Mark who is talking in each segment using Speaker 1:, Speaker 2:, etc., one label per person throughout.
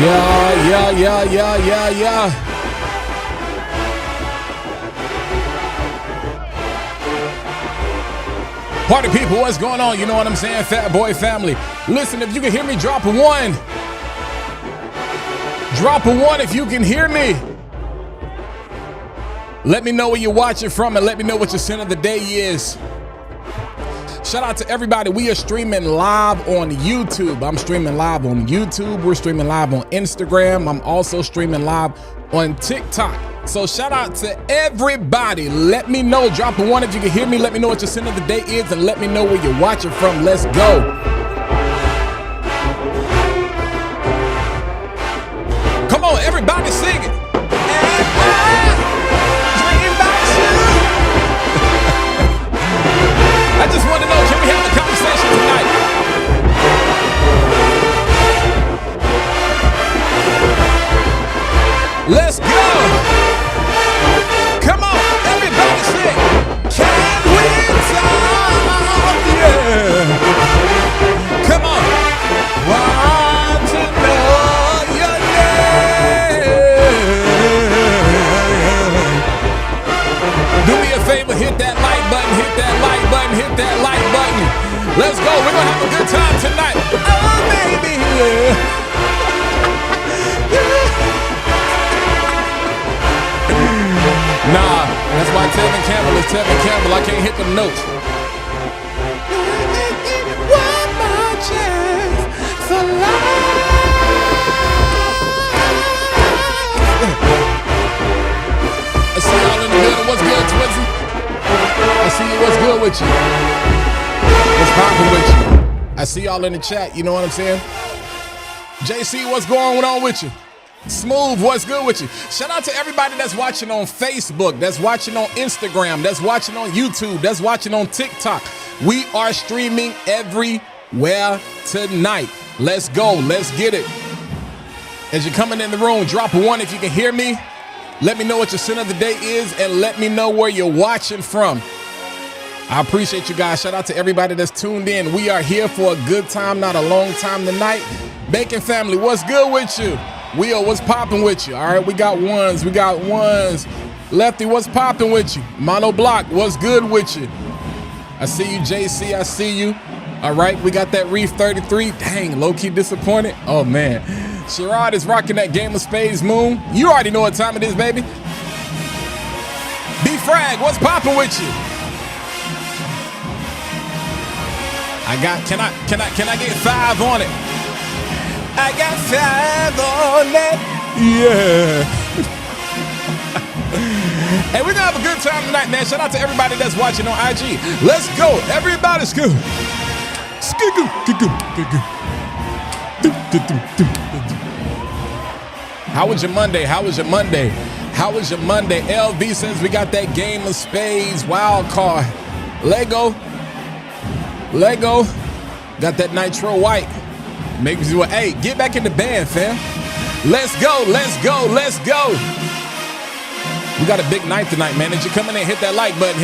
Speaker 1: Yeah. Party people, what's going on? You know what I'm saying? Fat Boy family. Listen, if you can hear me, drop a one. Drop a one if you can hear me. Let me know where you're watching from and let me know what your sin of the day is. Shout out to everybody. We are streaming live on YouTube. I'm streaming live on YouTube. We're streaming live on Instagram. I'm also streaming live on TikTok. So shout out to everybody. Let me know. Drop a one if you can hear me. Let me know what your sin of the day is and let me know where you're watching from. Let's go. Come on, everybody sing it. I just want to know, can we have a conversation tonight? Let's go. Come on, everybody sing. Can we talk? Yeah. Come on. Want to know your name. Do me a favor, hit that like button, hit that like button, hit that like button. Let's go, we're gonna have a good time tonight. Oh, baby, yeah. Nah, that's why Tevin Campbell is Tevin Campbell. I can't hit them notes. One more chance for life. I see y'all in the building. What's good, Twizzy? I see you. What's good with you? What's poppin' with you? I see y'all in the chat. You know what I'm saying? JC, what's going on with you? Smooth, what's good with you? Shout out to everybody that's watching on Facebook, that's watching on Instagram, that's watching on YouTube, that's watching on TikTok. We are streaming everywhere tonight. Let's go. Let's get it. As you're coming in the room, drop a one if you can hear me. Let me know what your sin of the day is and let me know where you're watching from. I appreciate you guys. Shout out to everybody that's tuned in. We are here for a good time, not a long time tonight. Bacon family, what's good with you? Wheel, what's popping with you? All right, we got ones. Lefty, what's popping with you? Mono Block, what's good with you? I see you, JC, I see you. All right, we got that Reef 33. Dang, low-key disappointed. Oh, man. Sherrod is rocking that Game of Spades Moon. You already know what time it is, baby. B-Frag, what's popping with you? Can I get 5 on it? I got 5 on it. Yeah. Hey, we're gonna have a good time tonight, man. Shout out to everybody that's watching on IG. Let's go. Everybody's good. How was your Monday? LV says we got that Game of Spades wild card. Lego. Got that Nitro White. Makes you, hey, get back in the band, fam. Let's go. We got a big night tonight, man. As you come in and hit that like button,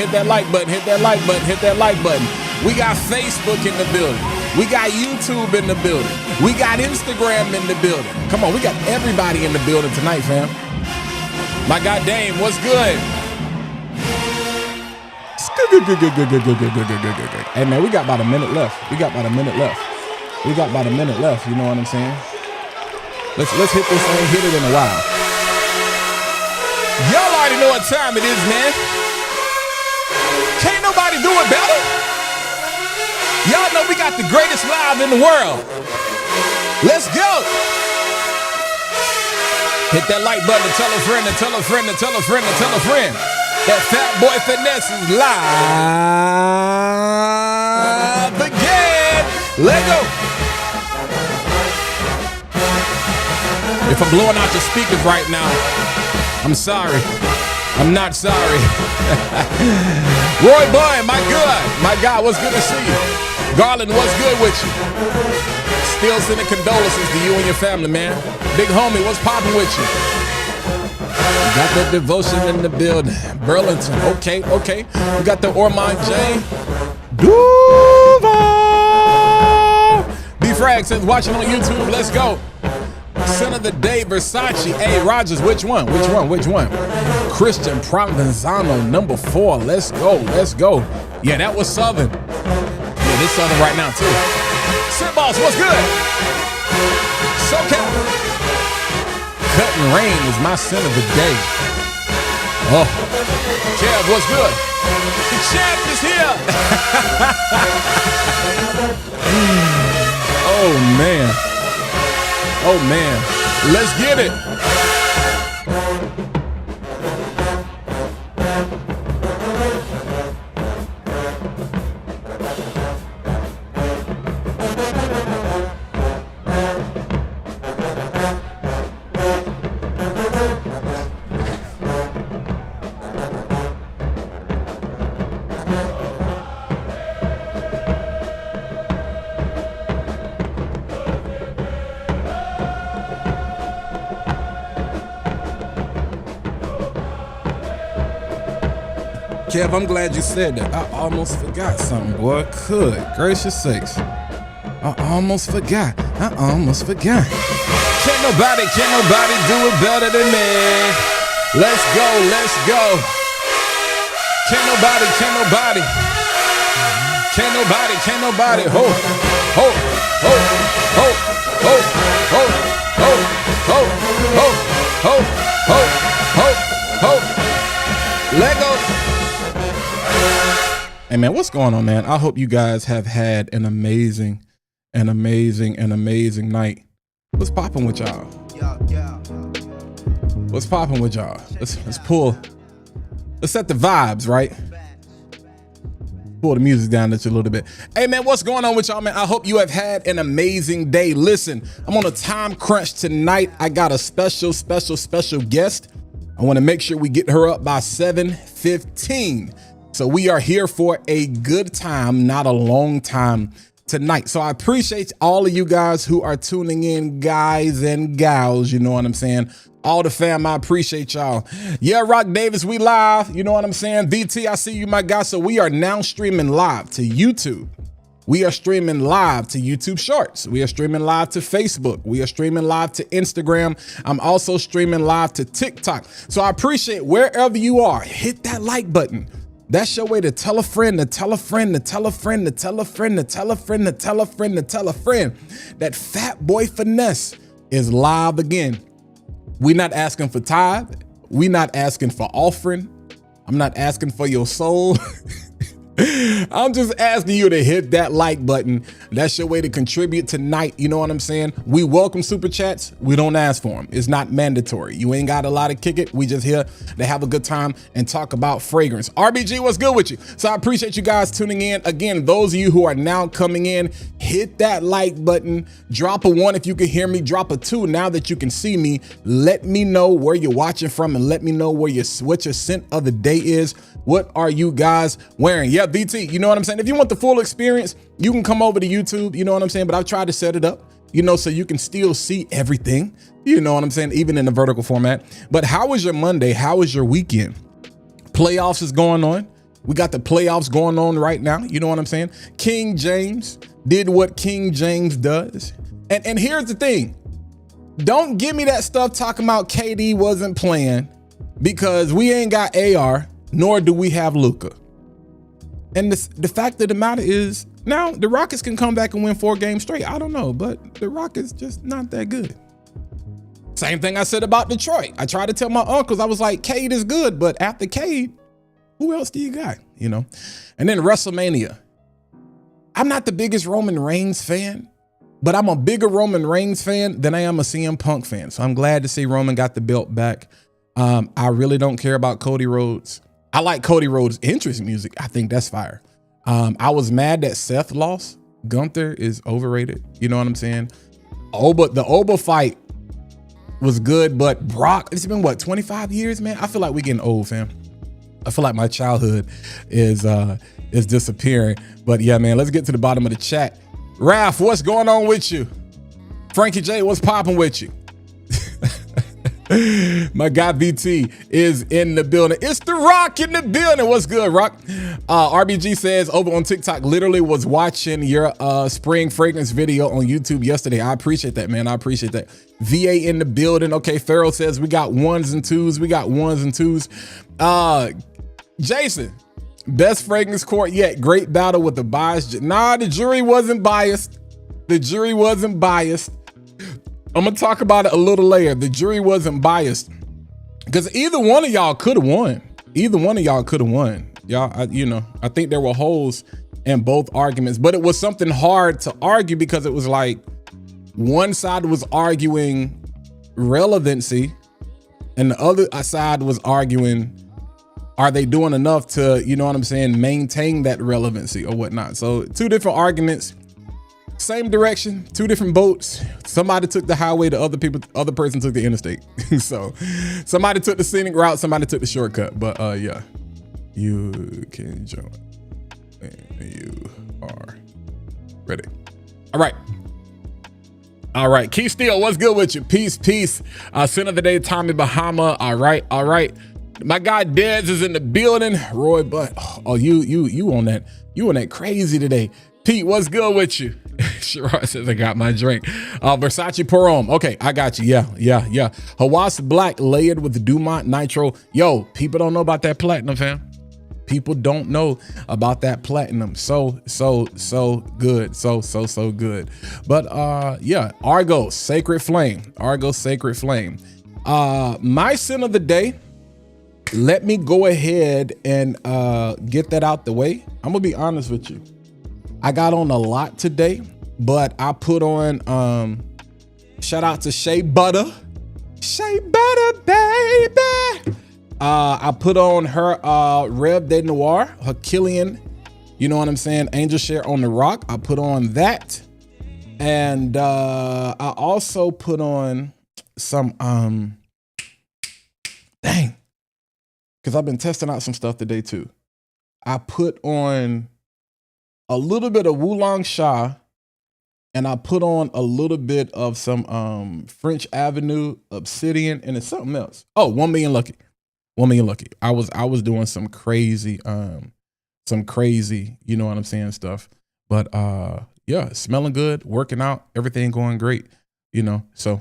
Speaker 1: We got Facebook in the building. We got YouTube in the building. We got Instagram in the building. Come on, we got everybody in the building tonight, fam. My God Dame, what's good? Hey, man, we got about a minute left. You know what I'm saying? Let's hit this thing, hit it in a while. Y'all already know what time it is, man. Can't nobody do it better. Y'all know we got the greatest live in the world. Let's go. Hit that like button and tell a friend and tell a friend and tell a friend and tell a friend. That Fat Boy Finesse is live again. Let go. If I'm blowing out your speakers right now, I'm sorry. I'm not sorry. Roy Boy, my God, what's good to see you? Garland, what's good with you? Still sending condolences to you and your family, man. Big homie, what's popping with you? Got that devotion in the building. Burlington, okay. We got the Ormond J. Duval. B-Frag says watching on YouTube, let's go. Sin of the day, Versace. Hey, Rogers, which one? Christian Provenzano, number 4. Let's go. Yeah, that was Southern. Yeah, this Southern right now, too. Sit Boss, what's good? SoCal. Cutting Rain is my sin of the day. Oh, Kev, what's good? The champ is here. Oh, man. Let's get it. Kev, I'm glad you said that. I almost forgot something, boy. Good gracious sakes. I almost forgot. Can't nobody do it better than me. Let's go. Can't nobody. Let go. Hey man, what's going on, man? I hope you guys have had an amazing night. What's popping with y'all? Let's pull. Let's set the vibes, right? Pull the music down just a little bit. Hey man, what's going on with y'all, man? I hope you have had an amazing day. Listen, I'm on a time crunch tonight. I got a special guest. I want to make sure we get her up by 7:15. So we are here for a good time, not a long time tonight. So I appreciate all of you guys who are tuning in, guys and gals. You know what I'm saying? All the fam, I appreciate y'all. Yeah, Rock Davis, we live. You know what I'm saying? VT, I see you, my guy. So we are now streaming live to YouTube. We are streaming live to YouTube Shorts. We are streaming live to Facebook. We are streaming live to Instagram. I'm also streaming live to TikTok. So I appreciate wherever you are, hit that like button. That's your way to tell a friend, to tell a friend, to tell a friend, to tell a friend, to tell a friend, to tell a friend, to tell a friend that Fat Boy Finesse is live again. We not asking for tithe. We not asking for offering. I'm not asking for your soul. I'm just asking you to hit that like button. That's your way to contribute tonight. You know what I'm saying? We welcome super chats. We don't ask for them. It's not mandatory. You ain't got a lot of kick it. We just here to have a good time and talk about fragrance. RBG, what's good with you? So I appreciate you guys tuning in. Again, those of you who are now coming in, hit that like button. Drop a 1 if you can hear me. Drop a 2 now that you can see me. Let me know where you're watching from and let me know what your scent of the day is. What are you guys wearing? Yeah, BT, you know what I'm saying? If you want the full experience, you can come over to YouTube, you know what I'm saying? But I've tried to set it up, you know, so you can still see everything, you know what I'm saying? Even in the vertical format. But how was your Monday? How was your weekend? Playoffs is going on. We got the playoffs going on right now. You know what I'm saying? King James did what King James does. And here's the thing. Don't give me that stuff talking about KD wasn't playing because we ain't got AR. Nor do we have Luka. And the fact of the matter is, now the Rockets can come back and win 4 games straight. I don't know, but the Rockets just not that good. Same thing I said about Detroit. I tried to tell my uncles, I was like, Cade is good, but after Cade, who else do you got? You know? And then WrestleMania. I'm not the biggest Roman Reigns fan, but I'm a bigger Roman Reigns fan than I am a CM Punk fan. So I'm glad to see Roman got the belt back. I really don't care about Cody Rhodes. I like Cody Rhodes' entrance music. I think that's fire. I was mad that Seth lost. Gunther is overrated. You know what I'm saying? The Oba fight was good, but Brock, it's been what, 25 years, man? I feel like we're getting old, fam. I feel like my childhood is disappearing. But yeah, man, let's get to the bottom of the chat. Raph, what's going on with you? Frankie J, what's popping with you? My guy BT is in the building. It's the Rock in the building. What's good, Rock? RBG says over on TikTok, literally was watching your spring fragrance video on YouTube yesterday. I appreciate that, man. I appreciate that. VA in the building. Okay, Farrell says we got ones and twos. We got ones and twos. Jason, best fragrance court yet. Great battle with the bias. Nah, the jury wasn't biased. The jury wasn't biased. I'm gonna talk about it a little later. The jury wasn't biased because either one of y'all could have won. Either one of y'all could have won. Y'all, I think there were holes in both arguments, but it was something hard to argue because it was like one side was arguing relevancy and the other side was arguing, are they doing enough to, you know what I'm saying, maintain that relevancy or whatnot? So two different arguments. Same direction, two different boats. Somebody took the highway, the other person took the interstate. So somebody took the scenic route, somebody took the shortcut. But yeah, you can join when you are ready. All right. All right, Key Steele, what's good with you? Peace, peace. Sin of the day, Tommy Bahama. All right, all right. My guy Dez is in the building. Roy, but oh, you on that crazy today. Pete, what's good with you? Sherrod says I got my drink. Versace Porom. Okay, I got you. Yeah. Hawas Black layered with Dumont Nitro. Yo, people don't know about that platinum, fam. People don't know about that platinum. So good. So good. But yeah, Argo Sacred Flame. Argo Sacred Flame. My sin of the day. Let me go ahead and get that out the way. I'm gonna be honest with you. I got on a lot today, but I put on, shout out to Shea Butter. Shea Butter, baby. I put on her Rev de Noir, her Killian, you know what I'm saying, Angel Share on the Rock. I put on that. And I also put on some, dang, because I've been testing out some stuff today too. I put on a little bit of Wulong Sha, and I put on a little bit of some French Avenue Obsidian, and it's something else. Oh, 1 Million Lucky. 1 Million Lucky. I was doing some crazy, you know what I'm saying, stuff. But yeah, smelling good, working out, everything going great, you know. So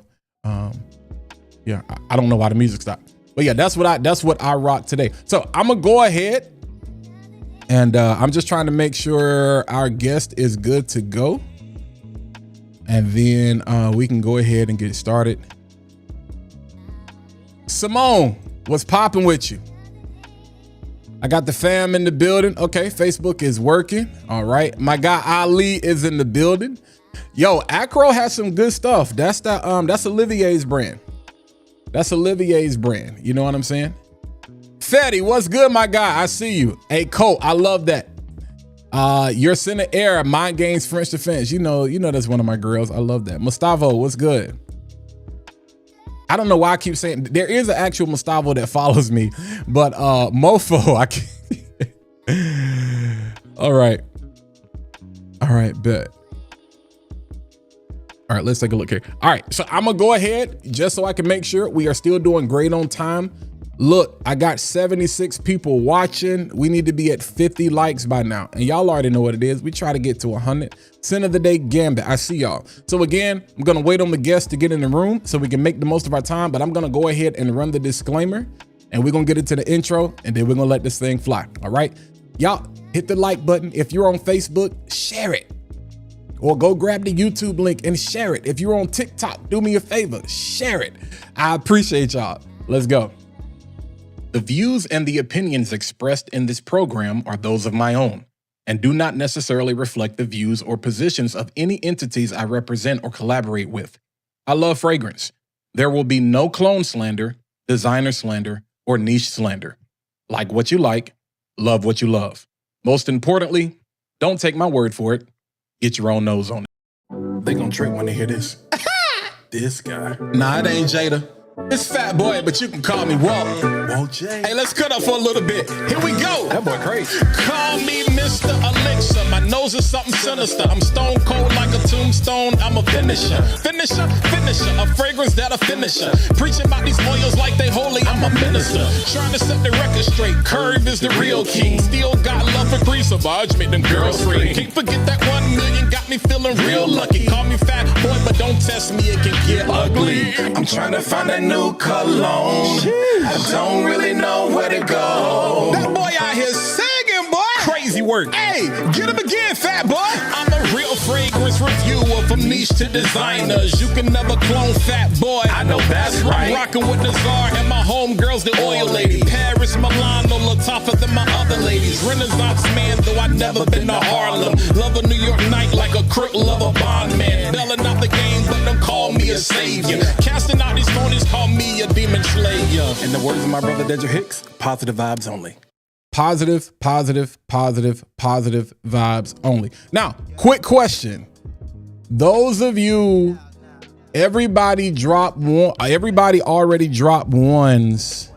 Speaker 1: yeah, I don't know why the music stopped. But yeah, that's what I rock today. So I'm gonna go ahead. And I'm just trying to make sure our guest is good to go. And then we can go ahead and get started. Simone, what's popping with you? I got the fam in the building. Okay, Facebook is working. All right. My guy Ali is in the building. Yo, Acro has some good stuff. That's Olivier's brand. That's Olivier's brand. You know what I'm saying? Fetty, what's good, my guy? I see you. Hey, Cole, I love that. Your center air, Mind Games, French Defense. You know that's one of my girls. I love that. Mustavo, what's good? I don't know why I keep saying there is an actual Mustavo that follows me, but Mofo, I can't. All right, bet. All right, let's take a look here. All right, so I'm gonna go ahead just so I can make sure we are still doing great on time. Look, I got 76 people watching. We need to be at 50 likes by now. And y'all already know what it is. We try to get to 100. Sin of the day, Gambit. I see y'all. So again, I'm going to wait on the guests to get in the room so we can make the most of our time. But I'm going to go ahead and run the disclaimer. And we're going to get into the intro. And then we're going to let this thing fly. All right? Y'all, hit the like button. If you're on Facebook, share it. Or go grab the YouTube link and share it. If you're on TikTok, do me a favor. Share it. I appreciate y'all. Let's go. The views and the opinions expressed in this program are those of my own and do not necessarily reflect the views or positions of any entities I represent or collaborate with. I love fragrance. There will be no clone slander, designer slander, or niche slander. Like what you like, love what you love. Most importantly, don't take my word for it. Get your own nose on it. They gonna trip when they hear this. This guy. Nah, it ain't Jada. It's Fat Boy, but you can call me Walt. Hey, let's cut up for a little bit. Here we go.
Speaker 2: That boy crazy.
Speaker 1: Call me Mr. Elixir. My nose is something sinister. I'm stone cold like a tombstone. I'm a finisher. Finisher. A fragrance that a finisher. Preaching about these oils like they holy. I'm a minister. Trying to set the record straight. Curve is the real king. Still got love for grease. So Barge make them girls scream. Can't forget that 1 million got me feeling real lucky. Call me Fat Boy, but don't test me. It can get ugly. I'm trying to find a new cologne. I don't really know where to go. That boy out here singing, boy. Crazy work. Hey, get him again, Fat Boy. I'm a real fragrance reviewer from niche to designers. You can never clone Fat Boy. I know that's right. I'm rocking with the Czar and my homegirls, the oil lady. Paris, Milan, no look tougher than my other ladies. Renaissance man, though I never been to Harlem. Love a New York night like a crook, love a bond man. Belling out the game, but don't call me a savior. Casting out these phonies, call me a demon slayer.
Speaker 2: In the words of my brother Dedrick Hicks, positive vibes only.
Speaker 1: Positive vibes only. Now, quick question. Those of you, everybody already dropped ones.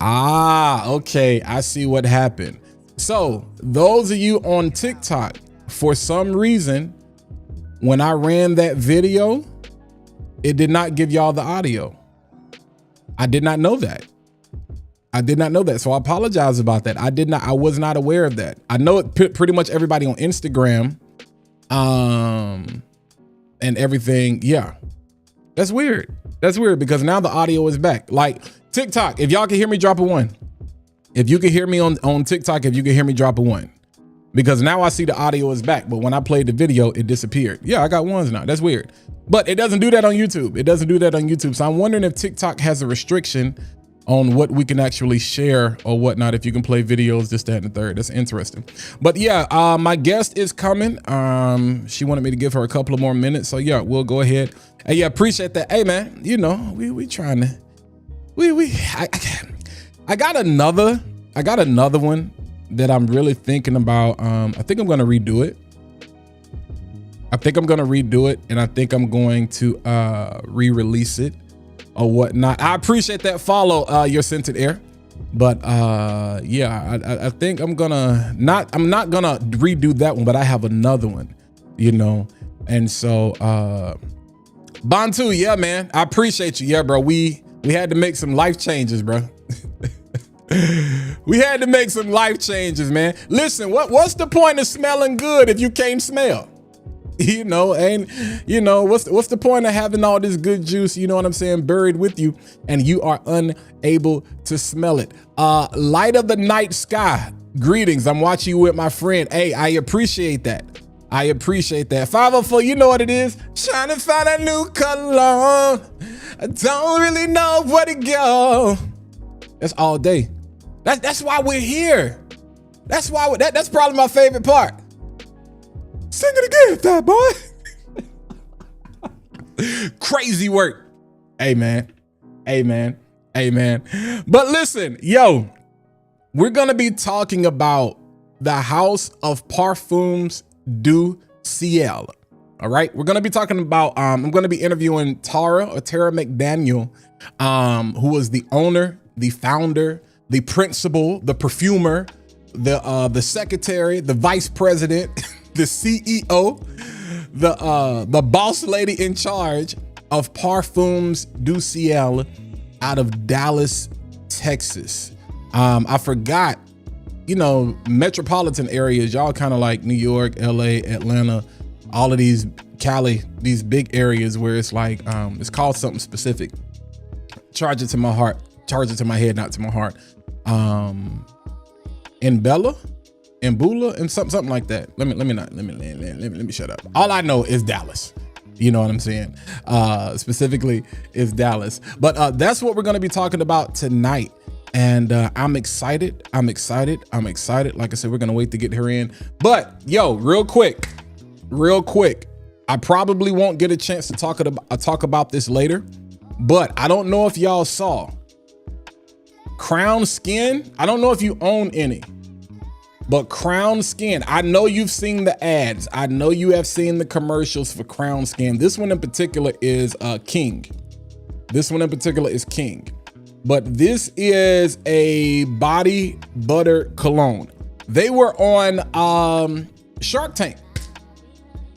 Speaker 1: Okay, I see what happened. So those of you on TikTok, for some reason, when I ran that video, it did not give y'all the audio. I did not know that. So I apologize about that. I was not aware of that. I know it pretty much everybody on Instagram, and everything. Yeah, that's weird. That's weird because now the audio is back. Like TikTok, if y'all can hear me, drop a 1. If you can hear me on TikTok, if you can hear me, drop a 1. Because now I see the audio is back, but when I played the video, it disappeared. Yeah, I got 1s now. That's weird. But it doesn't do that on YouTube. So I'm wondering if TikTok has a restriction on what we can actually share or whatnot, if you can play videos, this, that, and the third. That's interesting. But yeah, my guest is coming. She wanted me to give her a couple of more minutes. So yeah, we'll go ahead. Hey, yeah, appreciate that. Hey man, you know, we trying to, I got another one that I'm really thinking about. I think I'm gonna redo it. And I think I'm going to re-release it or whatnot. I appreciate that follow, your scented air. But yeah, I think I'm not gonna redo that one, but I have another one, you know. And so Bantu, yeah, man, I appreciate you. Yeah, bro. We had to make some life changes, bro. We had to make some life changes, man. Listen, what's the point of smelling good if you can't smell? You know, and you know, what's the point of having all this good juice, you know what I'm saying, buried with you, and you are unable to smell it? Light of the night sky, greetings. I'm watching you with my friend. Hey, I appreciate that. 504, you know what it is. Trying to find a new cologne. I don't really know where to go. That's all day. That's why we're here. That's why that's probably my favorite part. Sing it again, Fat Boy. Crazy work. Amen. But listen, yo, we're gonna be talking about the house of Parfums Du Ciel. All right, we're gonna be talking about. I'm gonna be interviewing Tara McDaniel, who is the owner, the founder, the principal, the perfumer, the secretary, the vice president, the CEO, the boss lady in charge of Parfums Du Ciel out of Dallas, Texas. I forgot, you know, metropolitan areas, y'all kind of like New York, LA, Atlanta, all of these, Cali, these big areas where it's like, it's called something specific. Charge it to my heart, charge it to my head, not to my heart. In Bella, in Bula, and something like that. Let me shut up. All I know is Dallas. You know what I'm saying? Specifically is Dallas. But that's what we're gonna be talking about tonight. And I'm excited. Like I said, we're gonna wait to get her in. But yo, real quick. I probably won't get a chance to talk about this later, but I don't know if y'all saw Crown Skin. I don't know if you own any, but Crown Skin, I know you've seen the ads. I know you have seen the commercials for Crown Skin. This one in particular is King. This one in particular is King. But this is a body butter cologne. They were on Shark Tank.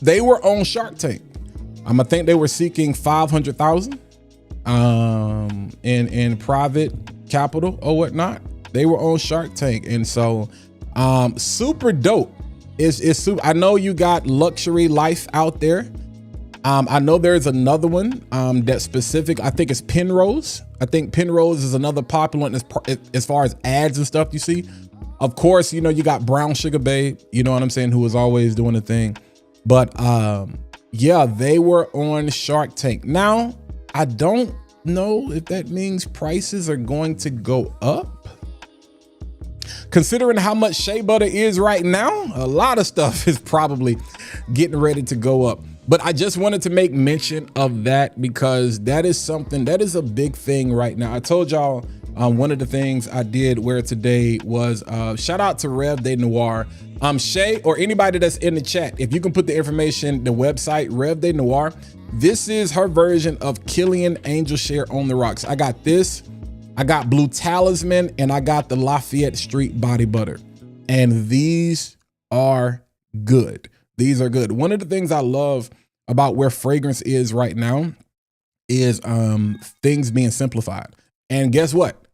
Speaker 1: They were on Shark Tank. I think they were seeking 500,000 in private capital or whatnot. They were on Shark Tank, and so super dope. It's super. I know you got Luxury Life out there. I know there's another one that's specific. I think it's Penrose. I think Penrose is another popular one as far as ads and stuff you see. Of course, you know, you got Brown Sugar Babe, you know what I'm saying, who is always doing the thing. But yeah, they were on Shark Tank. Now, I don't know if that means prices are going to go up. Considering how much shea butter is right now, a lot of stuff is probably getting ready to go up. But I just wanted to make mention of that because that is something, that is a big thing right now. I told y'all one of the things I did wear today was shout out to Rev De Noir. Shay or anybody that's in the chat, if you can put the information, the website, Rev De Noir, this is her version of Killian Angel Share on the Rocks. I got this, I got Blue Talisman, and I got the Lafayette Street Body Butter. And these are good. These are good. One of the things I love about where fragrance is right now is things being simplified. And guess what?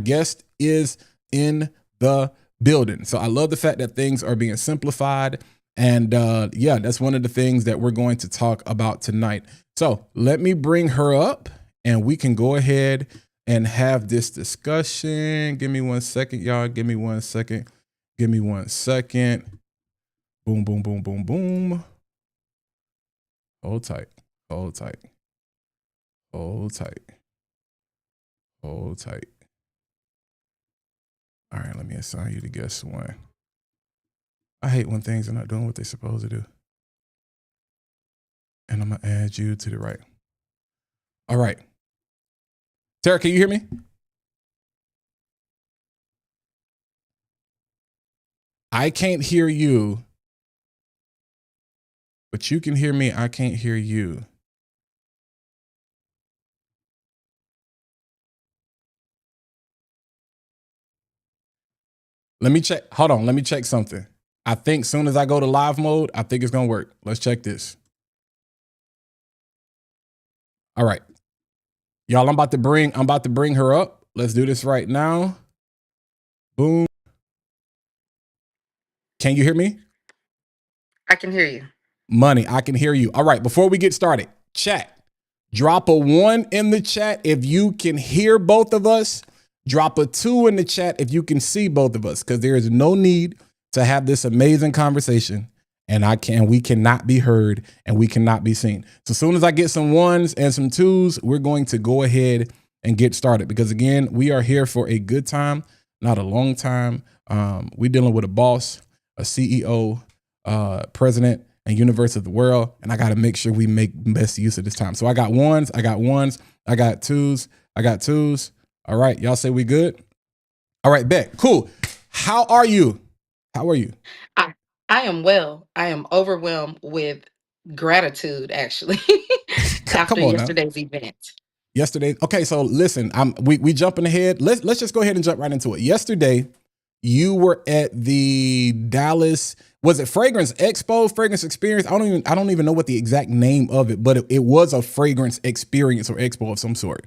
Speaker 1: Guest is in the building. So I love the fact that things are being simplified. And yeah, that's one of the things that we're going to talk about tonight. So let me bring her up and we can go ahead and have this discussion. Give me 1 second, y'all. Give me 1 second. Give me 1 second. Boom, boom, boom, boom, boom. Hold tight. Hold tight. Hold tight. Hold tight. All right, let me assign you to guest one. I hate when things are not doing what they're supposed to do. And I'm going to add you to the right. All right. Tara, can you hear me? I can't hear you, but you can hear me. I can't hear you. Let me check. Hold on. Let me check something. I think soon as I go to live mode, I think it's going to work. Let's check this. All right. Y'all, I'm about to bring her up. Let's do this right now. Boom. Can you hear me?
Speaker 3: I can hear you.
Speaker 1: Money, I can hear you. All right, before we get started, chat. Drop a 1 in the chat if you can hear both of us. Drop a 2 in the chat if you can see both of us, because there is no need to have this amazing conversation and we cannot be heard and we cannot be seen. So as soon as I get some 1s and some 2s, we're going to go ahead and get started, because again, we are here for a good time, not a long time. We're dealing with a boss, a CEO, president, and universe of the world, and I got to make sure we make best use of this time. So I got 1s, I got 1s, I got 2s, I got 2s. All right, y'all say we good? All right, bet. Cool. How are you? How are you?
Speaker 3: I am well. I am overwhelmed with gratitude, actually, after
Speaker 1: Come on now.
Speaker 3: yesterday's event.
Speaker 1: Yesterday. Okay, so listen, we jumping ahead. Let's just go ahead and jump right into it. Yesterday, you were at the Dallas, was it Fragrance Expo, Fragrance Experience? I don't even know what the exact name of it, but it was a fragrance experience or expo of some sort.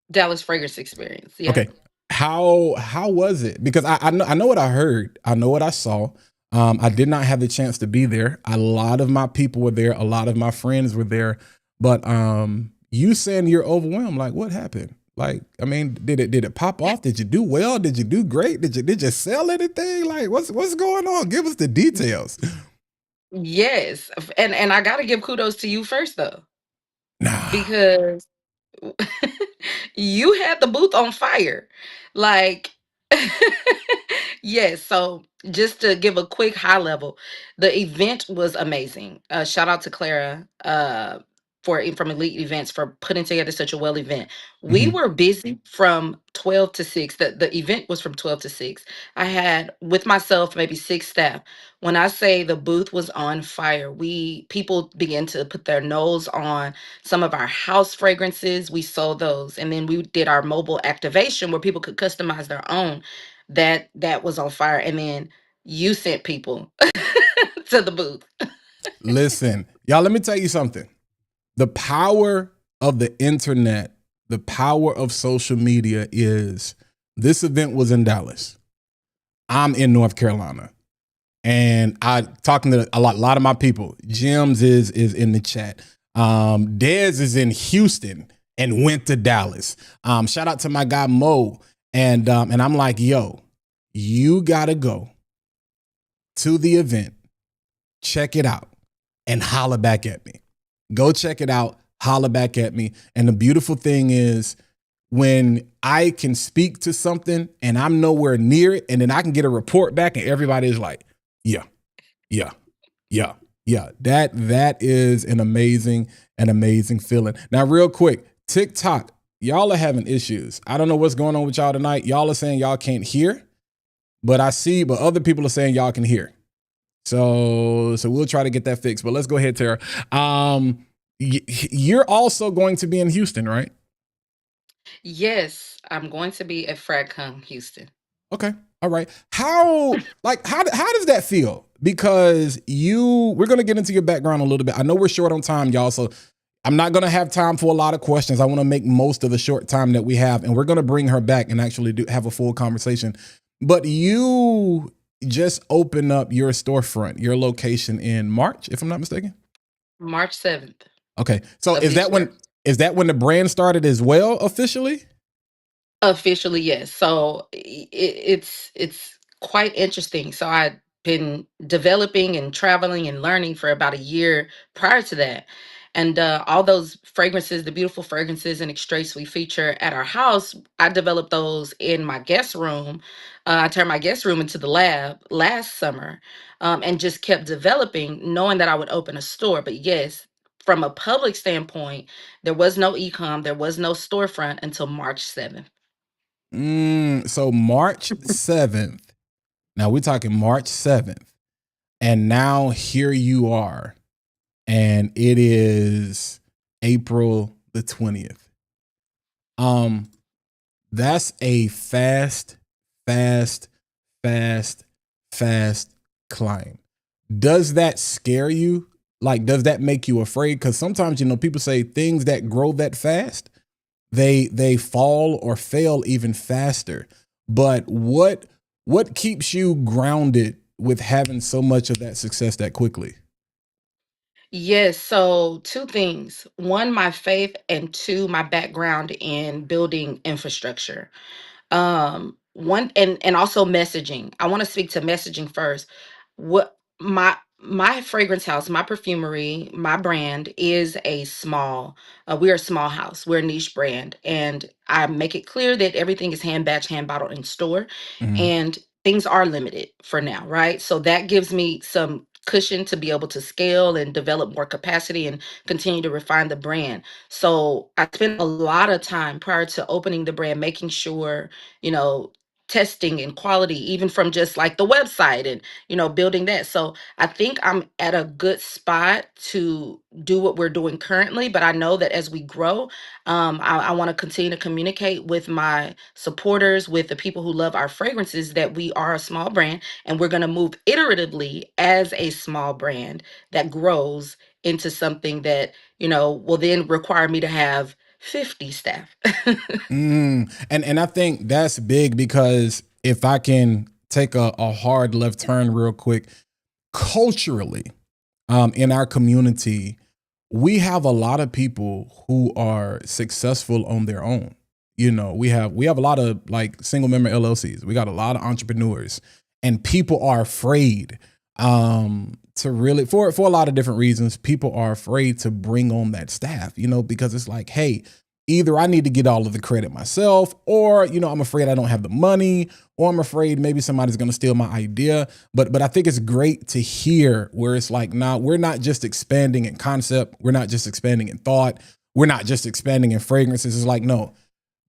Speaker 3: Dallas Fragrance Experience. Yeah.
Speaker 1: Okay. How was it? Because I know what I heard. I know what I saw. I did not have the chance to be there. A lot of my people were there. A lot of my friends were there. But you saying you're overwhelmed, like what happened? Like, I mean, did it pop off? Did you do well? Did you do great? Did you sell anything? Like, what's going on? Give us the details.
Speaker 3: Yes. And I gotta give kudos to you first, though.
Speaker 1: Nah.
Speaker 3: Because you had the booth on fire. Like, yes. So just to give a quick high level, the event was amazing. Shout out to Clara from Elite Events for putting together such a well event. We
Speaker 1: Mhm.
Speaker 3: were busy from 12 to 6. The event was from 12 to 6. I had with myself maybe 6 staff. When I say the booth was on fire, people began to put their nose on some of our house fragrances. We sold those, and then we did our mobile activation where people could customize their own. That was on fire, and then you sent people to the booth.
Speaker 1: Listen, y'all, let me tell you something. The power of the internet, the power of social media is this event was in Dallas. I'm in North Carolina. And I talking to a lot of my people. Jims is in the chat. Dez is in Houston and went to Dallas. Shout out to my guy Mo. And I'm like, yo, you gotta go to the event, check it out, and holla back at me. Go check it out, holla back at me. And the beautiful thing is when I can speak to something and I'm nowhere near it, and then I can get a report back and everybody is like, yeah, yeah, yeah, yeah. That is an amazing feeling. Now, real quick, TikTok, y'all are having issues. I don't know what's going on with y'all tonight. Y'all are saying y'all can't hear, but other people are saying y'all can hear. So we'll try to get that fixed. But let's go ahead, Tara. You're also going to be in Houston, right?
Speaker 3: Yes, I'm going to be at FragCon Houston.
Speaker 1: Okay. All right. How does that feel? Because we're going to get into your background a little bit. I know we're short on time, y'all. So I'm not going to have time for a lot of questions. I want to make most of the short time that we have, and we're going to bring her back and actually have a full conversation. But you just opened up your storefront, your location in March, if I'm not mistaken.
Speaker 3: March 7th.
Speaker 1: Okay. So is that when the brand started as well officially?
Speaker 3: Officially, yes. So it's quite interesting. So I've been developing and traveling and learning for about a year prior to that. And all those fragrances, the beautiful fragrances and extracts we feature at our house, I developed those in my guest room. I turned my guest room into the lab last summer, and just kept developing, knowing that I would open a store. But yes, from a public standpoint, there was no e-com, there was no storefront until March 7th.
Speaker 1: So March 7th. Now we're talking March 7th. And now here you are. And it is April the 20th. That's a fast climb. Does that scare you? Like, does that make you afraid? Because sometimes, people say things that grow that fast, they fall or fail even faster. But what keeps you grounded with having so much of that success that quickly?
Speaker 3: Yes, so two things. One, my faith, and two, my background in building infrastructure. One, and also messaging. I want to speak to messaging first. What my fragrance house, my perfumery, my brand is we're a small house, we're a niche brand, and I make it clear that everything is hand batch, hand bottled in store,
Speaker 1: Mhm.
Speaker 3: and things are limited for now, right? So that gives me some cushion to be able to scale and develop more capacity and continue to refine the brand. So I spent a lot of time prior to opening the brand making sure, you know, testing and quality, even from just like the website and, building that. So I think I'm at a good spot to do what we're doing currently, but I know that as we grow, I want to continue to communicate with my supporters, with the people who love our fragrances, that we are a small brand and we're going to move iteratively as a small brand that grows into something that, will then require me to have 50 staff.
Speaker 1: And I think that's big because if I can take a hard left turn real quick, culturally, in our community, we have a lot of people who are successful on their own. We have a lot of like single member LLCs. We got a lot of entrepreneurs, and people are afraid to really for a lot of different reasons. People are afraid to bring on that staff, because it's like, hey, either I need to get all of the credit myself, or, I'm afraid I don't have the money, or I'm afraid maybe somebody's going to steal my idea. But I think it's great to hear where it's like, nah, we're not just expanding in concept. We're not just expanding in thought. We're not just expanding in fragrances. It's like, no,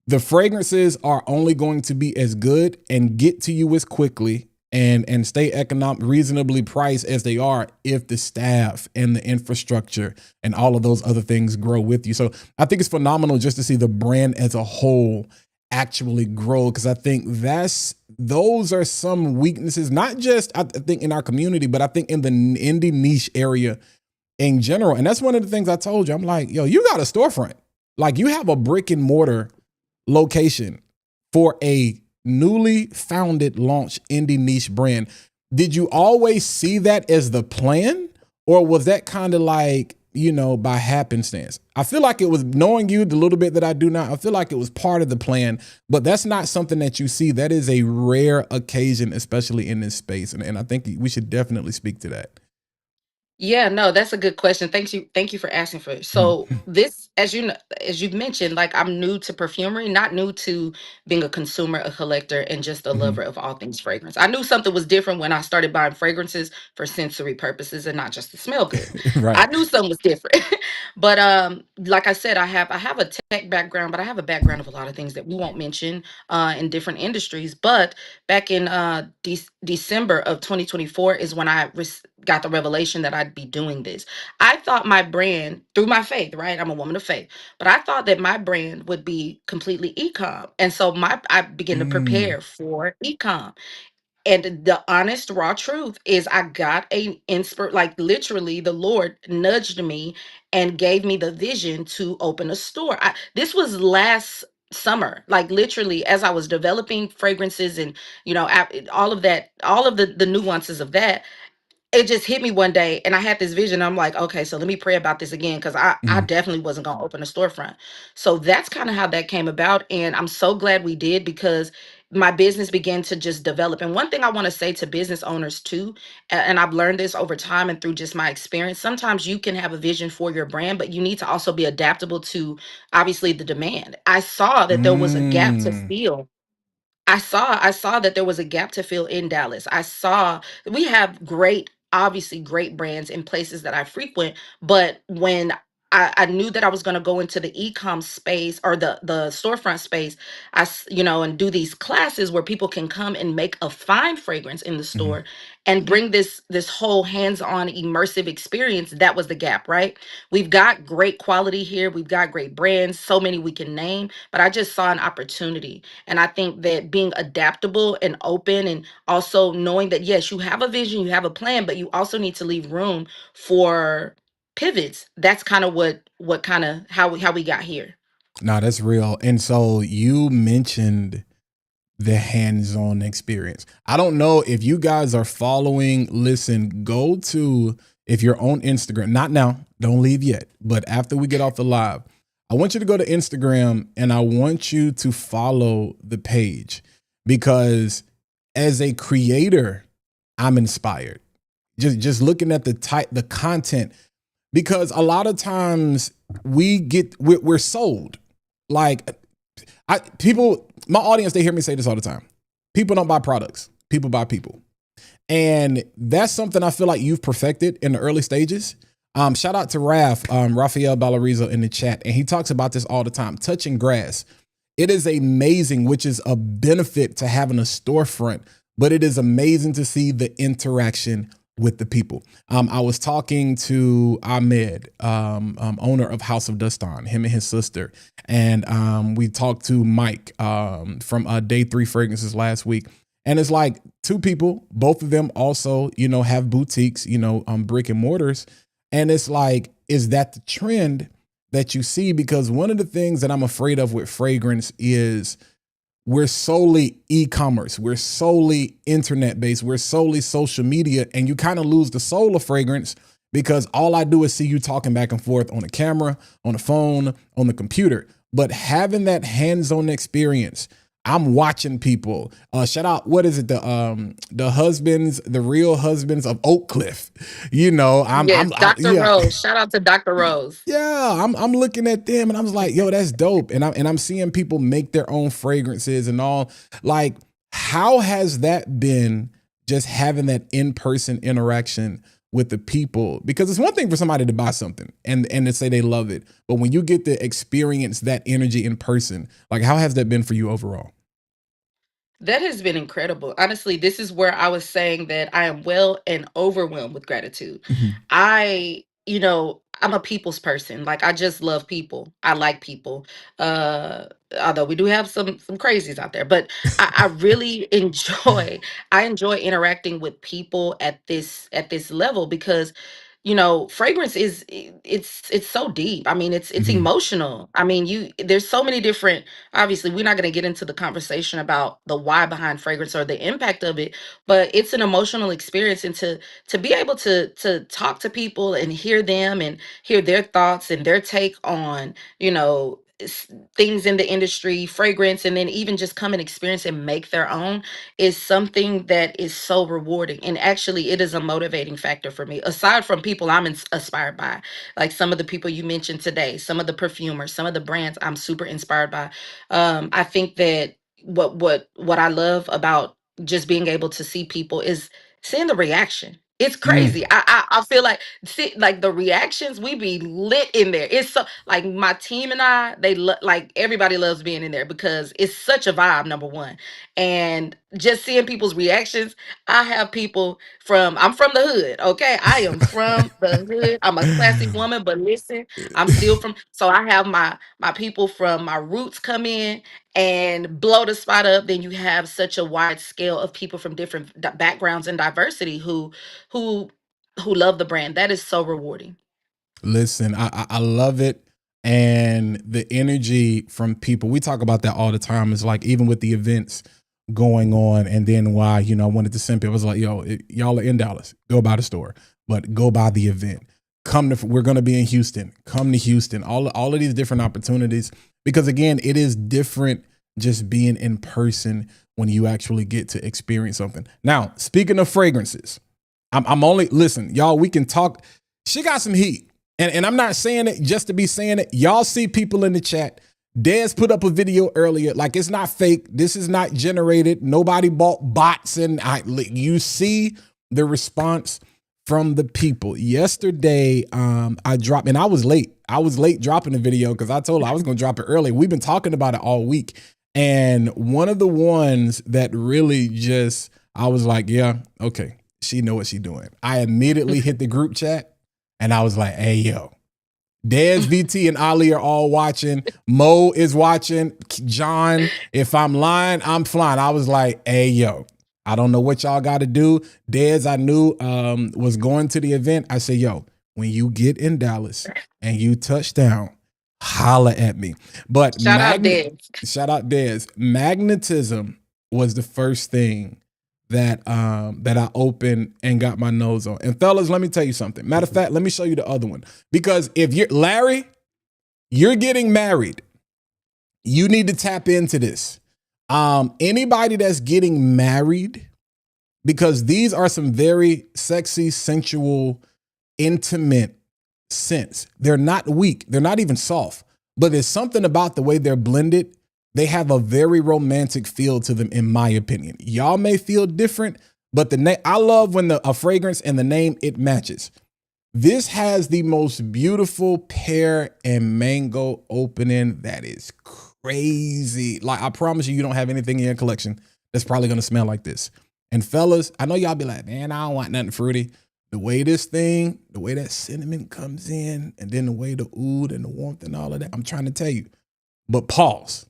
Speaker 1: the fragrances are only going to be as good and get to you as quickly and stay reasonably priced as they are if the staff and the infrastructure and all of those other things grow with you. So I think it's phenomenal just to see the brand as a whole actually grow, because I think those are some weaknesses, not just I think in our community, but I think in the indie niche area in general. And that's one of the things I told you. I'm like, yo, you got a storefront. Like, you have a brick and mortar location for a newly founded launch indie niche brand. Did you always see that as the plan, or was that kind of like, by happenstance? I feel like it was, knowing you the little bit that I do now, I feel like it was part of the plan, but that's not something that you see. That is a rare occasion, especially in this space. And I think we should definitely speak to that.
Speaker 3: Yeah, no, that's a good question. Thank you for asking for it. So this, as you know, as you've mentioned, like, I'm new to perfumery, not new to being a consumer, a collector, and just a lover of all things fragrance. I knew something was different when I started buying fragrances for sensory purposes and not just to smell good. I
Speaker 1: Right.
Speaker 3: knew something was different. But like I said, I have a tech background, but I have a background of a lot of things that we won't mention in different industries. But back in December of 2024 is when I got the revelation that I'd be doing this. I thought my brand, through my faith, right? I'm a woman of faith, but I thought that my brand would be completely e-com. And so I began to prepare for e-com. And the honest, raw truth is, I got like, literally, the Lord nudged me and gave me the vision to open a store. This was last summer, like, literally, as I was developing fragrances and, all of that, all of the nuances of that. It just hit me one day, and I had this vision. I'm like, okay, so let me pray about this again, because I definitely wasn't going to open a storefront. So that's kind of how that came about. And I'm so glad we did, because my business began to just develop. And one thing I want to say to business owners too, and I've learned this over time and through just my experience, sometimes you can have a vision for your brand, but you need to also be adaptable to, obviously, the demand. I saw that there was a gap to fill. I saw that there was a gap to fill in Dallas. I saw we have obviously great brands in places that I frequent, but when I knew that I was going to go into the e-com space, or the storefront space, and do these classes where people can come and make a fine fragrance in the store and bring this whole hands-on immersive experience. That was the gap, right? We've got great quality here. We've got great brands, so many we can name, but I just saw an opportunity. And I think that being adaptable and open, and also knowing that, yes, you have a vision, you have a plan, but you also need to leave room for pivots. That's kind of what kind of how we got here.
Speaker 1: No, that's real. And so you mentioned the hands-on experience. I don't know if you guys are following. Listen, if you're on Instagram, not now, don't leave yet, but after we get off the live, I want you to go to Instagram and I want you to follow the page, because as a creator, I'm inspired. Just looking at the content, because a lot of times we're sold. Like, my audience, they hear me say this all the time. People don't buy products. People buy people. And that's something I feel like you've perfected in the early stages. Shout out to Rafael Ballarizo in the chat. And he talks about this all the time, touching grass. It is amazing, which is a benefit to having a storefront, but it is amazing to see the interaction with the people. I was talking to Ahmed, owner of House of Dustan, him and his sister. And we talked to Mike from Day 3 Fragrances last week. And it's like two people, both of them also, have boutiques, brick and mortars. And it's like, is that the trend that you see? Because one of the things that I'm afraid of with fragrance is we're solely e-commerce. We're solely internet-based. We're solely social media. And you kind of lose the soul of fragrance, because all I do is see you talking back and forth on the camera, on the phone, on the computer. But having that hands-on experience, I'm watching people. Shout out, what is it? The husbands, the real husbands of Oak Cliff. You know,
Speaker 3: Yes, Dr.
Speaker 1: yeah.
Speaker 3: Rose. Shout out to Dr. Rose.
Speaker 1: Yeah, I'm looking at them and I was like, yo, that's dope. And I'm seeing people make their own fragrances and all. Like, how has that been, just having that in-person interaction with the people? Because it's one thing for somebody to buy something and to say they love it, but when you get to experience that energy in person, like, how has that been for you overall?
Speaker 3: That has been incredible. Honestly, this is where I was saying that I am well and overwhelmed with gratitude.
Speaker 1: Mhm.
Speaker 3: I'm a people's person. Like, I just love people. I like people. Uh Although we do have some crazies out there, but I really I enjoy interacting with people at this level because fragrance it's so deep. I mean, it's
Speaker 1: Mhm.
Speaker 3: emotional. I mean, you there's so many different, obviously we're not going to get into the conversation about the why behind fragrance or the impact of it, but it's an emotional experience. And to be able to talk to people and hear them and hear their thoughts and their take on things in the industry, fragrance, and then even just come and experience and make their own is something that is so rewarding. And actually, it is a motivating factor for me, aside from people I'm inspired by, like some of the people you mentioned today, some of the perfumers, some of the brands I'm super inspired by. I think that what I love about just being able to see people is seeing the reaction. It's crazy.
Speaker 1: Mm.
Speaker 3: I feel like, see, like the reactions, we be lit in there. It's so, like, my team and I, like, everybody loves being in there because it's such a vibe, number one. And just seeing people's reactions. I have people I'm from the hood, okay? I am from the hood. I'm a classy woman, but listen, I'm still from, so I have my people from my roots come in and blow the spot up. Then you have such a wide scale of people from different backgrounds and diversity who who love the brand. That is so rewarding.
Speaker 1: Listen, I love it. And the energy from people, we talk about that all the time. It's like, even with the events going on, and then why, I wanted to send people, I was like, yo, y'all are in Dallas, go by the store, but go by the event. We're going to be in Houston, come to Houston, all of these different opportunities. Because again, it is different just being in person when you actually get to experience something. Now, speaking of fragrances, I'm only, listen, y'all, we can talk. She got some heat. And I'm not saying it just to be saying it. Y'all see people in the chat. Dez put up a video earlier. Like, it's not fake. This is not generated. Nobody bought bots. And you see the response from the people. Yesterday, I dropped, and I was late. I was late dropping the video because I told her I was going to drop it early. We've been talking about it all week. And one of the ones that really just, I was like, yeah, okay, she know what she doing. I immediately hit the group chat. And I was like, hey, yo, Dez, VT, and Ali are all watching. Mo is watching. John, if I'm lying, I'm flying. I was like, hey, yo, I don't know what y'all got to do. Dez, I knew was going to the event. I said, yo, when you get in Dallas and you touch down, holla at me. But
Speaker 3: Shout out Deb.
Speaker 1: shout out Dez. Magnetism was the first thing that I opened and got my nose on. And fellas, let me tell you something. Matter of fact, let me show you the other one. Because if you're Larry, you're getting married, you need to tap into this. Anybody that's getting married, because these are some very sexy, sensual, intimate scents. They're not weak. They're not even soft. But there's something about the way they're blended. They have a very romantic feel to them, in my opinion. Y'all may feel different, but I love when a fragrance and the name, it matches. This has the most beautiful pear and mango opening that is crazy. Like, I promise you don't have anything in your collection that's probably going to smell like this. And fellas, I know y'all be like, man, I don't want nothing fruity. The way that cinnamon comes in, and then the way the oud and the warmth and all of that, I'm trying to tell you. But pause.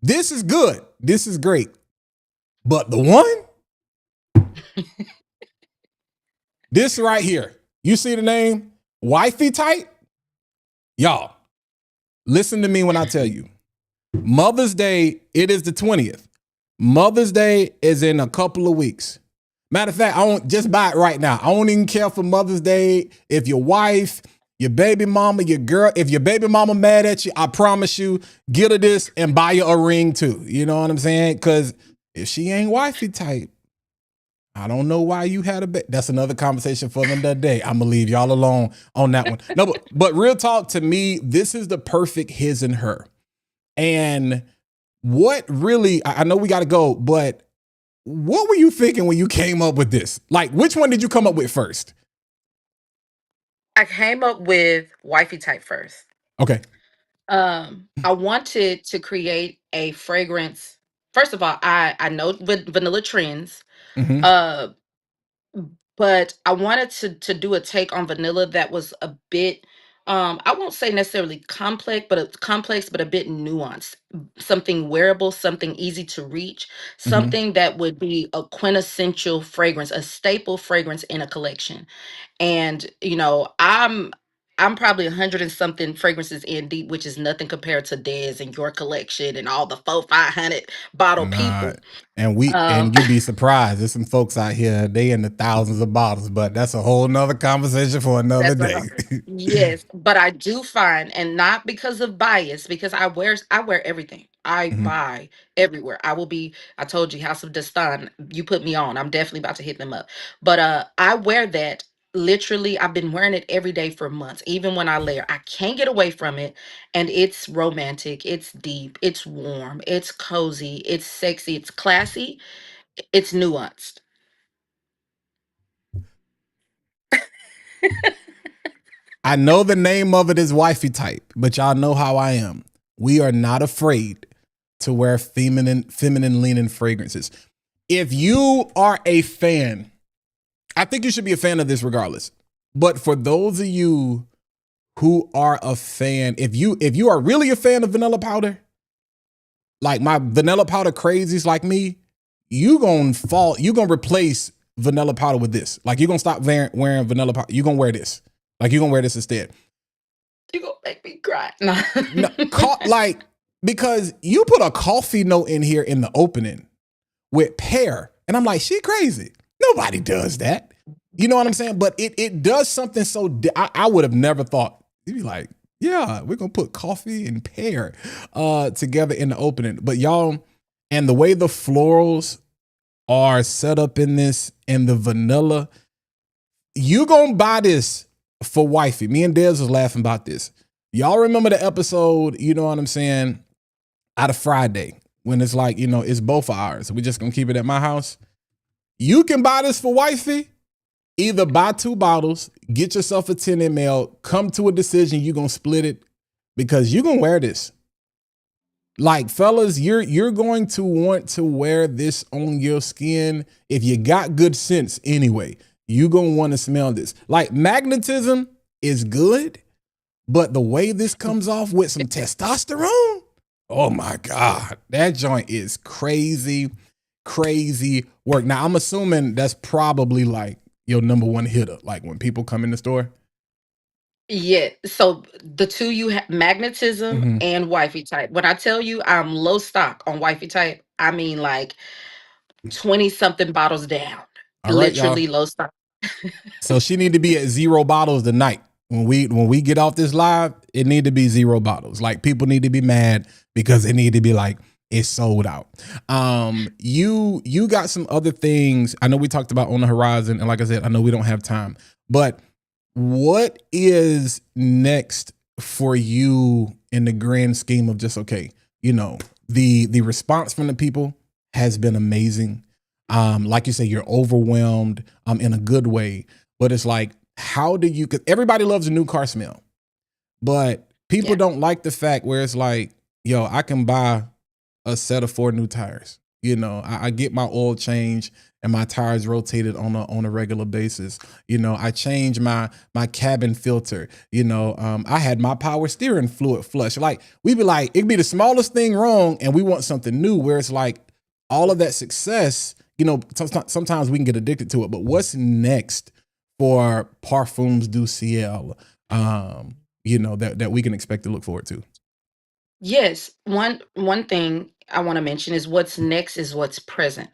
Speaker 1: This is good. This is great. But the one, this right here, you see the name? Wifey Tight? Y'all, listen to me when I tell you. Mother's Day, it is the 20th. Mother's Day is in a couple of weeks. Matter of fact, I won't just buy it right now. I don't even care for Mother's Day. If your wife Your baby mama, your girl, if your baby mama mad at you, I promise you, get her this and buy you a ring too. You know what I'm saying? Because if she ain't wifey type, I don't know why you had a bet. That's another conversation for another day. I'm gonna leave y'all alone on that one. No, but real talk, to me, this is the perfect his and her. And what really, I know we got to go, but what were you thinking when you came up with this? Like, which one did you come up with first?
Speaker 3: I came up with wifey type first.
Speaker 1: Okay.
Speaker 3: I wanted to create a fragrance. First of all, I know vanilla trends.
Speaker 1: Mm-hmm.
Speaker 3: Uh, but I wanted to do a take on vanilla that was a bit I won't say necessarily complex, but a bit nuanced. Something wearable, something easy to reach,
Speaker 1: Mm-hmm.
Speaker 3: something that would be a quintessential fragrance, a staple fragrance in a collection. And I'm probably 100 and something fragrances in deep, which is nothing compared to Dez and your collection and all the 500 bottle
Speaker 1: Nah,
Speaker 3: people.
Speaker 1: and
Speaker 3: Um,
Speaker 1: you'd be surprised. There's some folks out here, they in the thousands of bottles, but that's a whole nother conversation for another
Speaker 3: That's
Speaker 1: day.
Speaker 3: right. Yes, but I do find, and not because of bias, because I wear everything. I
Speaker 1: Mhm.
Speaker 3: buy everywhere. I will be. I told you, House of Destan. You put me on. I'm definitely about to hit them up. But I wear that literally. I've been wearing it every day for months. Even when I layer, I can't get away from it. And it's romantic. It's deep. It's warm. It's cozy. It's sexy. It's classy. It's nuanced.
Speaker 1: I know the name of it is wifey type, but y'all know how I am. We are not afraid to wear feminine leaning fragrances. If you are a fan, I think you should be a fan of this regardless. But for those of you who are a fan, if you are really a fan of vanilla powder, like my vanilla powder crazies like me, you gonna replace vanilla powder with this. Like, you're gonna stop wearing vanilla powder. You're gonna wear this. Like, you're gonna wear this instead.
Speaker 3: You gonna make me cry? No.
Speaker 1: No, like, because you put a coffee note in here in the opening with pear, and I'm like, she crazy. Nobody does that. You know what I'm saying? But it does something so I would have never thought. You'd be like, yeah, we're gonna put coffee and pear together in the opening. But y'all, and the way the florals are set up in this and the vanilla, you gonna buy this for wifey. Me and Dez was laughing about this. Y'all remember the episode, you know what I'm saying, out of Friday, when it's like, it's both of ours. We just gonna keep it at my house. You can buy this for wifey. Either buy 2 bottles, get yourself a 10 ml, come to a decision, you're gonna split it, because you're gonna wear this. Like, fellas, you're going to want to wear this on your skin. If you got good sense anyway, you're gonna want to smell this. Like, magnetism is good, but the way this comes off with some testosterone, oh my God, that joint is crazy, crazy work. Now, I'm assuming that's probably like your number one hitter, like when people come in the store.
Speaker 3: Yeah. So the two you have, magnetism
Speaker 1: Mm-hmm.
Speaker 3: and wifey type. When I tell you I'm low stock on wifey type, I mean like 20 something bottles down.
Speaker 1: All right, y'all.
Speaker 3: Literally low stock.
Speaker 1: So she need to be at 0 bottles tonight. When we get off this live, it need to be 0 bottles. Like, people need to be mad because it need to be like, it's sold out. You got some other things. I know we talked about on the horizon, and like I said, I know we don't have time. But what is next for you in the grand scheme of just, okay, the response from the people has been amazing. Like you say, you're overwhelmed in a good way. But it's like, how do you, because everybody loves a new car smell, but people
Speaker 3: Yeah.
Speaker 1: don't like the fact where it's like, yo, I can buy a set of 4 new tires. I get my oil change and my tires rotated on a regular basis. I change my cabin filter. I had my power steering fluid flush. Like, we'd be like, it'd be the smallest thing wrong, and we want something new. Where it's like, all of that success, sometimes we can get addicted to it. But what's next for Parfums Du Ciel? That we can expect to look forward to.
Speaker 3: Yes. One thing I want to mention is what's next is what's present.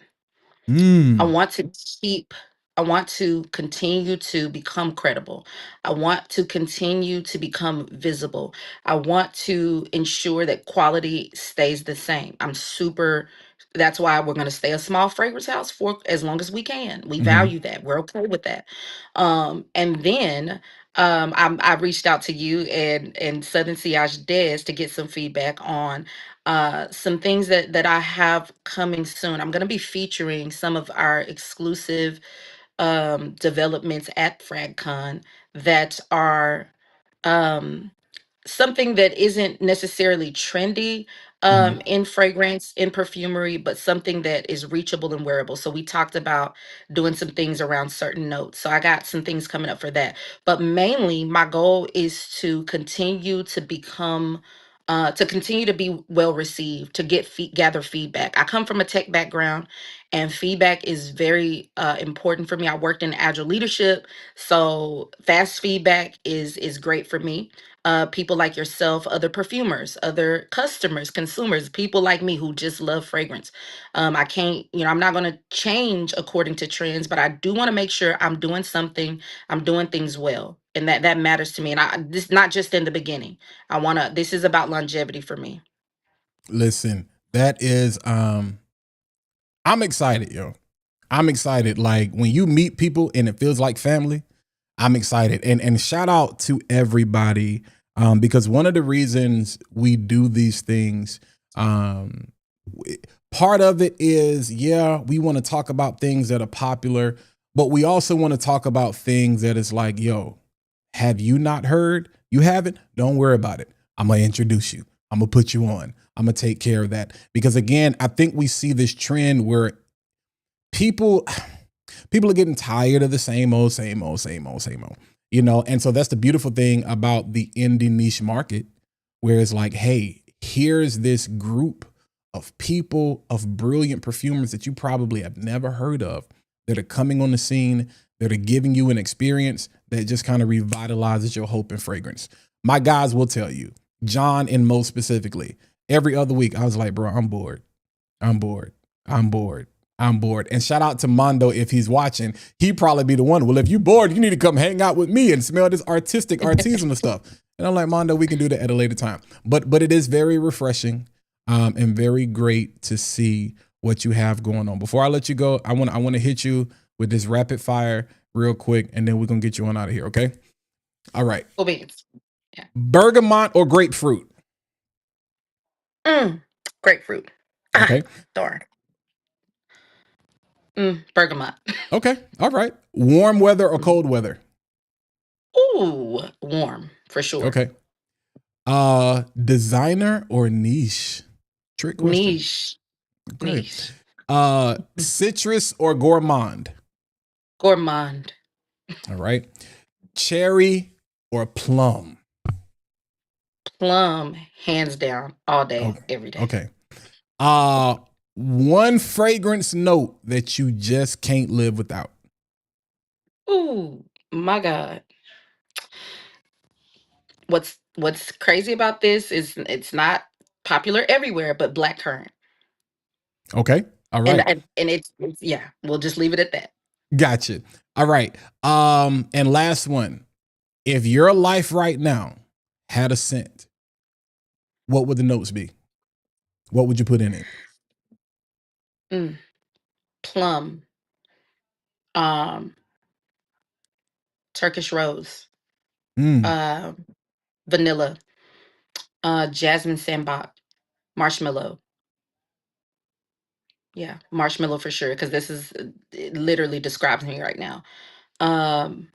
Speaker 3: I
Speaker 1: Mm.
Speaker 3: want to keep I want to continue to become credible. I want to continue to become visible. I want to ensure that quality stays the same. That's why we're going to stay a small fragrance house for as long as we can. We
Speaker 1: Hmm.
Speaker 3: value that. We're okay with that. And then I reached out to you and Southern Siage Des to get some feedback on some things that I have coming soon. I'm going to be featuring some of our exclusive developments at FragCon that are um, something that isn't necessarily trendy
Speaker 1: Hmm.
Speaker 3: in fragrance, in perfumery, but something that is reachable and wearable. So we talked about doing some things around certain notes. So I got some things coming up for that. But mainly, my goal is to continue to become. To continue to be well received, to gather feedback. I come from a tech background, and feedback is very important for me. I worked in agile leadership, so fast feedback is great for me. People like yourself, other perfumers, other customers, consumers, people like me who just love fragrance. I can't, I'm not going to change according to trends, but I do want to make sure I'm doing something, I'm doing things well. And that matters to me. And this not just in the beginning. This is about longevity for me.
Speaker 1: Listen, that is, I'm excited, yo. I'm excited. Like when you meet people and it feels like family, I'm excited. And shout out to everybody, because one of the reasons we do these things, um, part of it is, yeah, we want to talk about things that are popular, but we also want to talk about things that is like, yo, have you not heard? You haven't? Don't worry about it. I'm going to introduce you. I'm going to put you on. I'm going to take care of that. Because again, I think we see this trend where people people are getting tired of the same old, same old, same old, same old. And so that's the beautiful thing about the indie niche market, where it's like, hey, here's this group of people, of brilliant perfumers that you probably have never heard of, that are coming on the scene, that are giving you an experience that just kind of revitalizes your hope and fragrance. My guys will tell you, John and Mo specifically, every other week, I was like, bro, I'm bored. I'm bored. I'm bored. I'm bored. And shout out to Mondo if he's watching. He'd probably be the one. Well, if you're bored, you need to come hang out with me and smell this artisanal stuff. And I'm like, Mondo, we can do that at a later time. But it is very refreshing, and very great to see what you have going on. Before I let you go, I want to hit you with this rapid fire real quick, and then we're gonna get you on out of here. Okay. All right.
Speaker 3: Cool beans. Yeah.
Speaker 1: Bergamot or grapefruit?
Speaker 3: Grapefruit. Ah,
Speaker 1: Okay.
Speaker 3: darn. Bergamot.
Speaker 1: Okay. All right. Warm weather or cold weather?
Speaker 3: Ooh, warm for sure.
Speaker 1: Okay. Designer or niche? Trick question.
Speaker 3: Niche.
Speaker 1: Okay.
Speaker 3: Niche.
Speaker 1: Citrus or gourmand?
Speaker 3: Gourmand.
Speaker 1: All right. Cherry or plum?
Speaker 3: Plum, hands down, all day,
Speaker 1: Okay.
Speaker 3: every day.
Speaker 1: Okay. One fragrance note that you just can't live without.
Speaker 3: Ooh, my God. What's crazy about this is it's not popular everywhere, but blackcurrant.
Speaker 1: Okay. All
Speaker 3: And
Speaker 1: right.
Speaker 3: and it's yeah, we'll just leave it at that.
Speaker 1: Gotcha. All right. And last one. If your life right now had a scent, what would the notes be? What would you put in it?
Speaker 3: Mm, plum, um, Turkish rose,
Speaker 1: Mm.
Speaker 3: um, vanilla, jasmine sandbach, marshmallow. Yeah, marshmallow for sure, because this is it literally describes me right now. Um,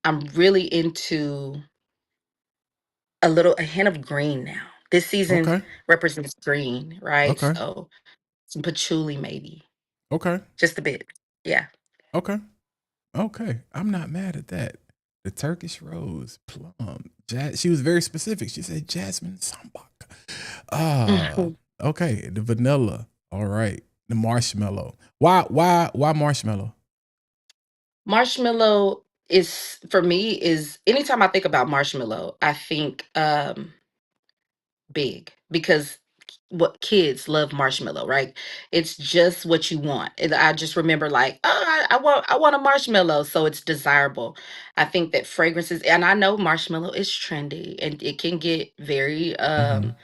Speaker 3: I'm really into a hint of green now. This season
Speaker 1: Okay.
Speaker 3: represents green, right?
Speaker 1: Okay.
Speaker 3: So some patchouli maybe,
Speaker 1: Okay.
Speaker 3: just a bit. Yeah.
Speaker 1: Okay. Okay. I'm not mad at that. The Turkish rose, plum, she was very specific. She said jasmine sambak. Ah, okay. The vanilla. All right. The marshmallow. Why marshmallow?
Speaker 3: Marshmallow is for me is anytime I think about marshmallow, I think big because what kids love marshmallow, right? It's just what you want. And I just remember like, oh, I want a marshmallow, so it's desirable. I think that fragrances, and I know marshmallow is trendy and it can get very
Speaker 1: Mhm.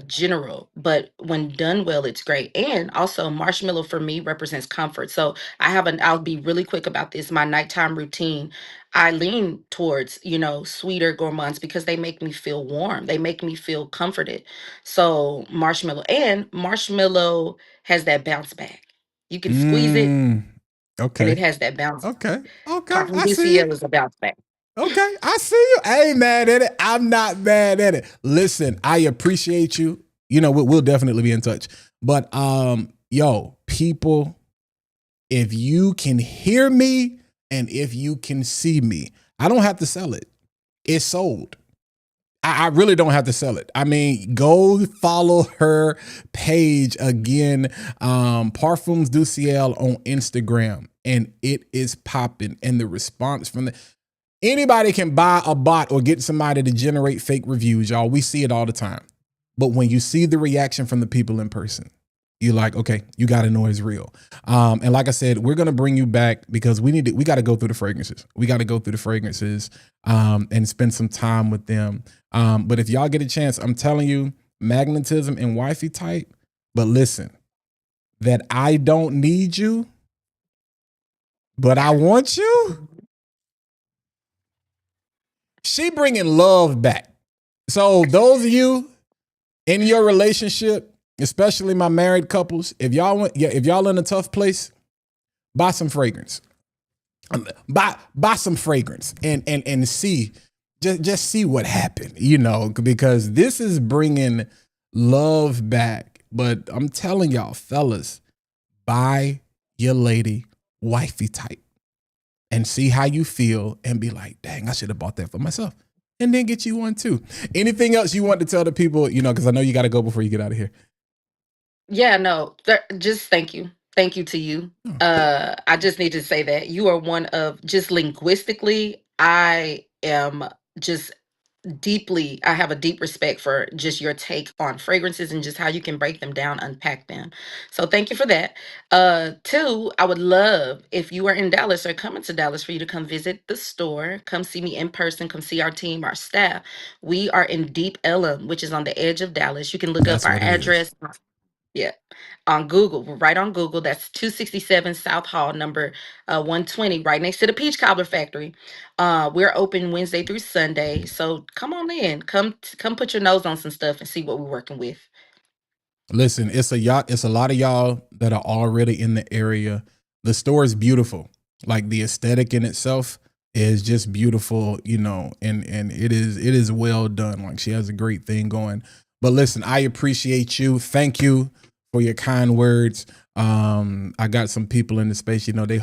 Speaker 3: general, but when done well, it's great. And also marshmallow for me represents comfort. So I'll be really quick about this. My nighttime routine, I lean towards, sweeter gourmands because they make me feel warm. They make me feel comforted. So marshmallow has that bounce back. You can squeeze it
Speaker 1: Mm.
Speaker 3: and it
Speaker 1: Okay.
Speaker 3: has that bounce.
Speaker 1: Okay. Okay.
Speaker 3: Parfum
Speaker 1: I
Speaker 3: Du
Speaker 1: see you.
Speaker 3: Ciel is a bounce back.
Speaker 1: Okay, I see you. I ain't mad at it. I'm not mad at it. Listen, I appreciate you. We'll definitely be in touch. But yo, people, if you can hear me and if you can see me, I don't have to sell it. It's sold. I really don't have to sell it. I mean, go follow her page again, Parfums Du Ciel on Instagram, and it is popping. And the response from anybody can buy a bot or get somebody to generate fake reviews, y'all. We see it all the time. But when you see the reaction from the people in person, you're like, okay, you got to know it's real. And like I said, we're going to bring you back because we got to go through the fragrances. We got to go through the fragrances and spend some time with them. But if y'all get a chance, I'm telling you, magnetism and wifey type. But listen, that I don't need you, but I want you. She bringing love back. So those of you in your relationship, especially my married couples, if y'all in a tough place, buy some fragrance. Buy some fragrance and see, just see what happened, because this is bringing love back. But I'm telling y'all, fellas, buy your lady wifey type and see how you feel and be like, dang, I should have bought that for myself. And then get you one too. Anything else you want to tell the people, because I know you got to go before you get out of here.
Speaker 3: Yeah, no, just thank you. Thank you to you. I just need to say that you are one of, just linguistically, I am just I have a deep respect for just your take on fragrances and just how you can break them down, unpack them. So thank you for that. Two, I would love if you are in Dallas or coming to Dallas for you to come visit the store, come see me in person, come see our team, our staff. We are in Deep Ellum, which is on the edge of Dallas. You can look up
Speaker 1: That's
Speaker 3: our
Speaker 1: what it is.
Speaker 3: address. Yeah, on Google. We're right on Google. That's 267 South Hall, number 120, right next to the Peach Cobbler Factory. We're open Wednesday through Sunday, so come on in. Come put your nose on some stuff and see what we're working with.
Speaker 1: Listen, it's a lot of y'all that are already in the area. The store is beautiful. Like the aesthetic in itself is just beautiful, and it is well done. Like she has a great thing going. But listen, I appreciate you. Thank you for your kind words. I got some people in the space, they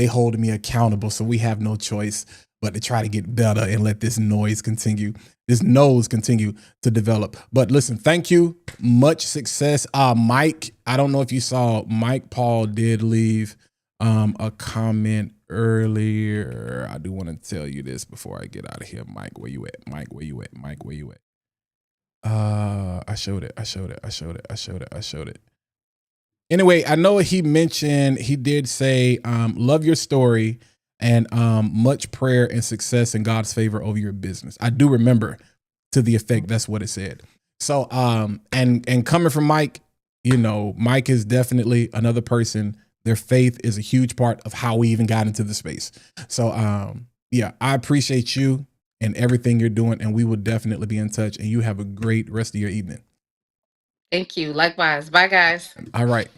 Speaker 1: hold me accountable, so we have no choice but to try to get better and let this nose continue to develop. But listen, thank you. Much success. Mike, I don't know if you saw, Mike Paul did leave a comment earlier. I do want to tell you this before I get out of here. Mike, where you at? Mike, where you at? Mike, where you at? I showed it. Anyway, I know he did say, love your story and much prayer and success and God's favor over your business. I do remember to the effect that's what it said. So, and coming from Mike, Mike is definitely another person. Their faith is a huge part of how we even got into the space. So, yeah, I appreciate you and everything you're doing, and we will definitely be in touch, and you have a great rest of your evening.
Speaker 3: Thank you. Likewise. Bye, guys.
Speaker 1: All right.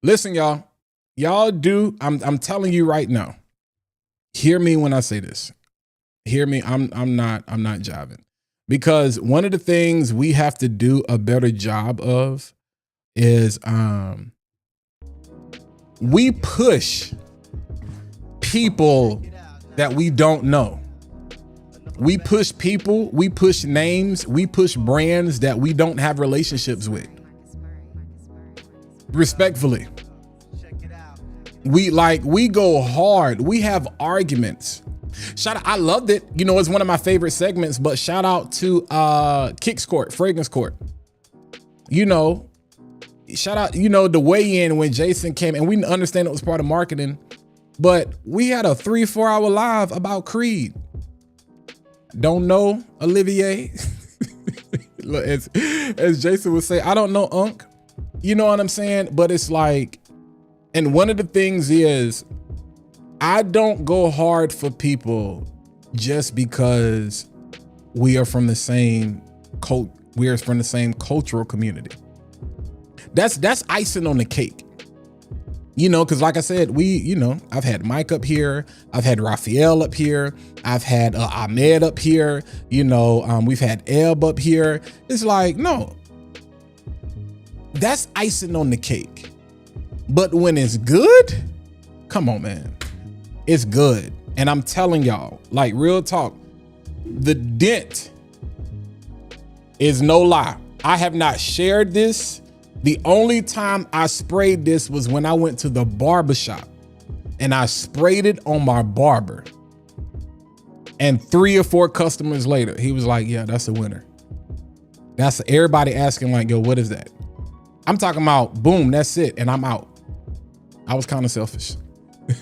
Speaker 1: Listen, y'all do. I'm telling you right now. Hear me when I say this. Hear me. I'm not jiving, because one of the things we have to do a better job of is we push people that we don't know. We push people, we push names, we push brands that we don't have relationships with. Respectfully. We go hard. We have arguments. I loved it. It's one of my favorite segments, but shout out to Kicks Court, Fragrance Court. you know, shout out, you know, the weigh-in when Jason came, and we understand it was part of marketing, but we had a 3-4 hour live about Creed. Don't know, Olivier. as Jason would say, I don't know, Unc. You know what I'm saying? But it's like, and one of the things is, I don't go hard for people just because we are from the same cultural community. That's icing on the cake. You know, because like I said, I've had Mike up here, I've had Raphael up here, I've had Ahmed up here, you know, we've had Eb up here. It's like, no, that's icing on the cake. But when it's good, come on, man, it's good. And I'm telling y'all, like, real talk, the dent is no lie. I have not shared this. The only time I sprayed this was when I went to the barbershop and I sprayed it on my barber. And 3 or 4 customers later, he was like, yeah, that's a winner. That's everybody asking like, yo, what is that? I'm talking about, boom, that's it. And I'm out. I was kind of selfish.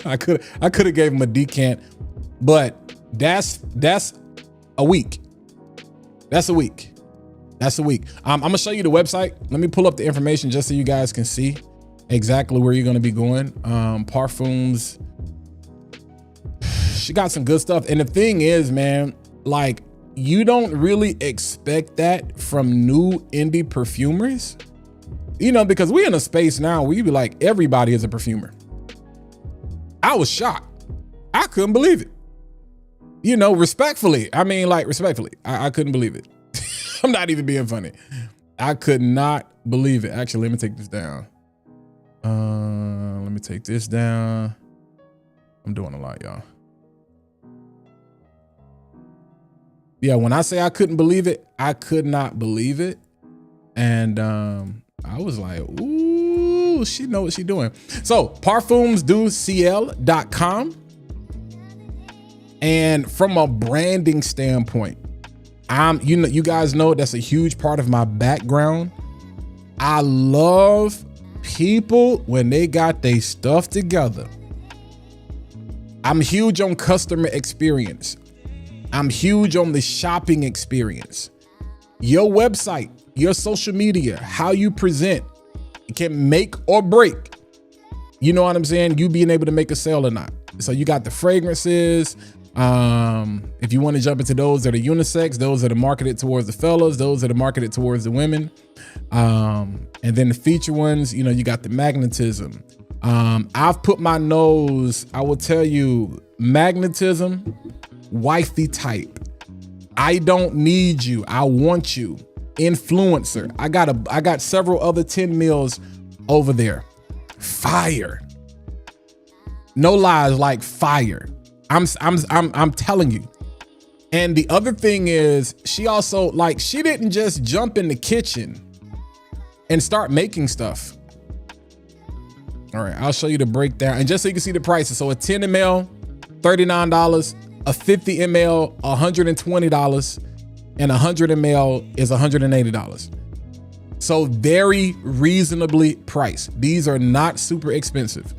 Speaker 1: I could have gave him a decant, but that's a week. That's a week. That's a week. I'm gonna show you the website. Let me pull up the information just so you guys can see exactly where you're gonna be going. Parfums. She got some good stuff. And the thing is, man, like, you don't really expect that from new indie perfumers, you know, because we're in a space now where you be like, everybody is a perfumer. I was shocked. I couldn't believe it. You know, respectfully. I mean, like, respectfully, I couldn't believe it. I'm not even being funny. I could not believe it. Actually, let me take this down. Let me take this down. I'm doing a lot, y'all. Yeah, when I say I couldn't believe it, I could not believe it. And I was like, ooh, she know what she's doing. So parfumsduciel.com. And from a branding standpoint, you guys know that's a huge part of my background. I love people when they got their stuff together. I'm huge on customer experience. I'm huge on the shopping experience. Your website, your social media, how you present, it can make or break. You know what I'm saying? You being able to make a sale or not. So you got the fragrances. If you want to jump into those that are unisex, those that are marketed towards the fellas, those that are marketed towards the women. And then the feature ones, you know, you got the magnetism. I've put my nose, I will tell you, magnetism, wifey type. I don't need you. I want you. Influencer. I got several other 10 mils over there. Fire. No lies, like fire. I'm telling you. And the other thing is, she also, like, she didn't just jump in the kitchen and start making stuff. All right, I'll show you the breakdown. And just so you can see the prices. So a 10 ml, $39, a 50 ml, $120, and 100 ml is $180. So very reasonably priced. These are not super expensive.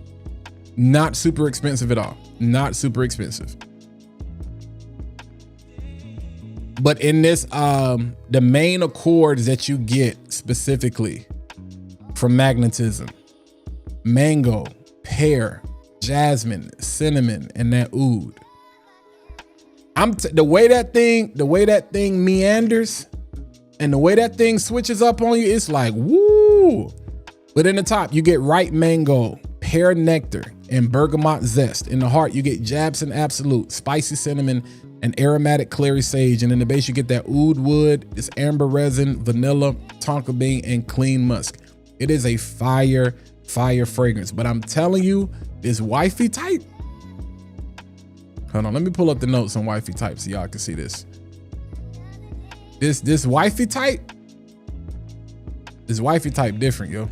Speaker 1: Not super expensive at all. Not super expensive. But in this, the main accords that you get specifically from magnetism, mango, pear, jasmine, cinnamon, and that oud. The way that thing meanders and the way that thing switches up on you, it's like, woo. But in the top, you get ripe mango, pear nectar, and bergamot zest. In the heart, you get Jabson Absolute, spicy cinnamon, and aromatic clary sage. And in the base, you get that oud wood, it's amber resin, vanilla, tonka bean, and clean musk. It is a fire fragrance. But I'm telling you, this wifey type. Hold on, let me pull up the notes on wifey type so y'all can see this. This wifey type. This wifey type different, yo.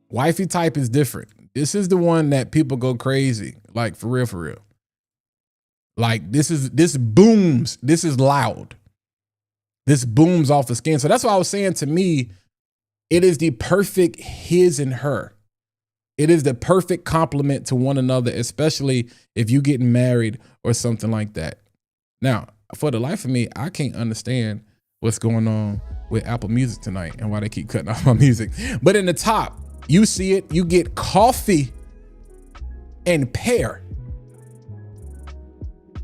Speaker 1: Wifey type is different. This is the one that people go crazy, like for real, for real. Like this booms. This is loud. This booms off the skin. So that's what I was saying. To me, It is the perfect his and her. It is the perfect complement to one another, especially if you getting married or something like that. Now, for the life of me, I can't understand what's going on with Apple Music tonight and why they keep cutting off my music. But in the top, you see it, you get coffee and pear.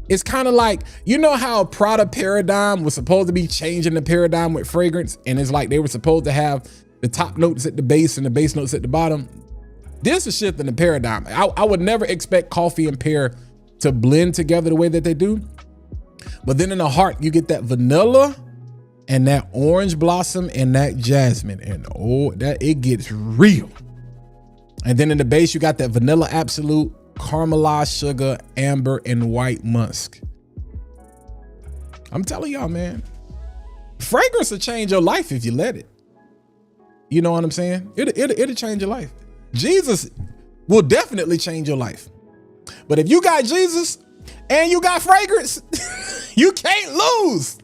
Speaker 1: It's kind of like, you know how Prada Paradigm was supposed to be changing the paradigm with fragrance, and it's like they were supposed to have the top notes at the base and the base notes at the bottom. This is shifting the paradigm. I would never expect coffee and pear to blend together the way that they do. But then in the heart, you get that vanilla and that orange blossom and that jasmine. And oh, that it gets real. And then in the base, you got that vanilla absolute, caramelized sugar, amber, and white musk. I'm telling y'all, man, fragrance will change your life if you let it. You know what I'm saying? It'll change your life. Jesus will definitely change your life. But if you got Jesus and you got fragrance, you can't lose.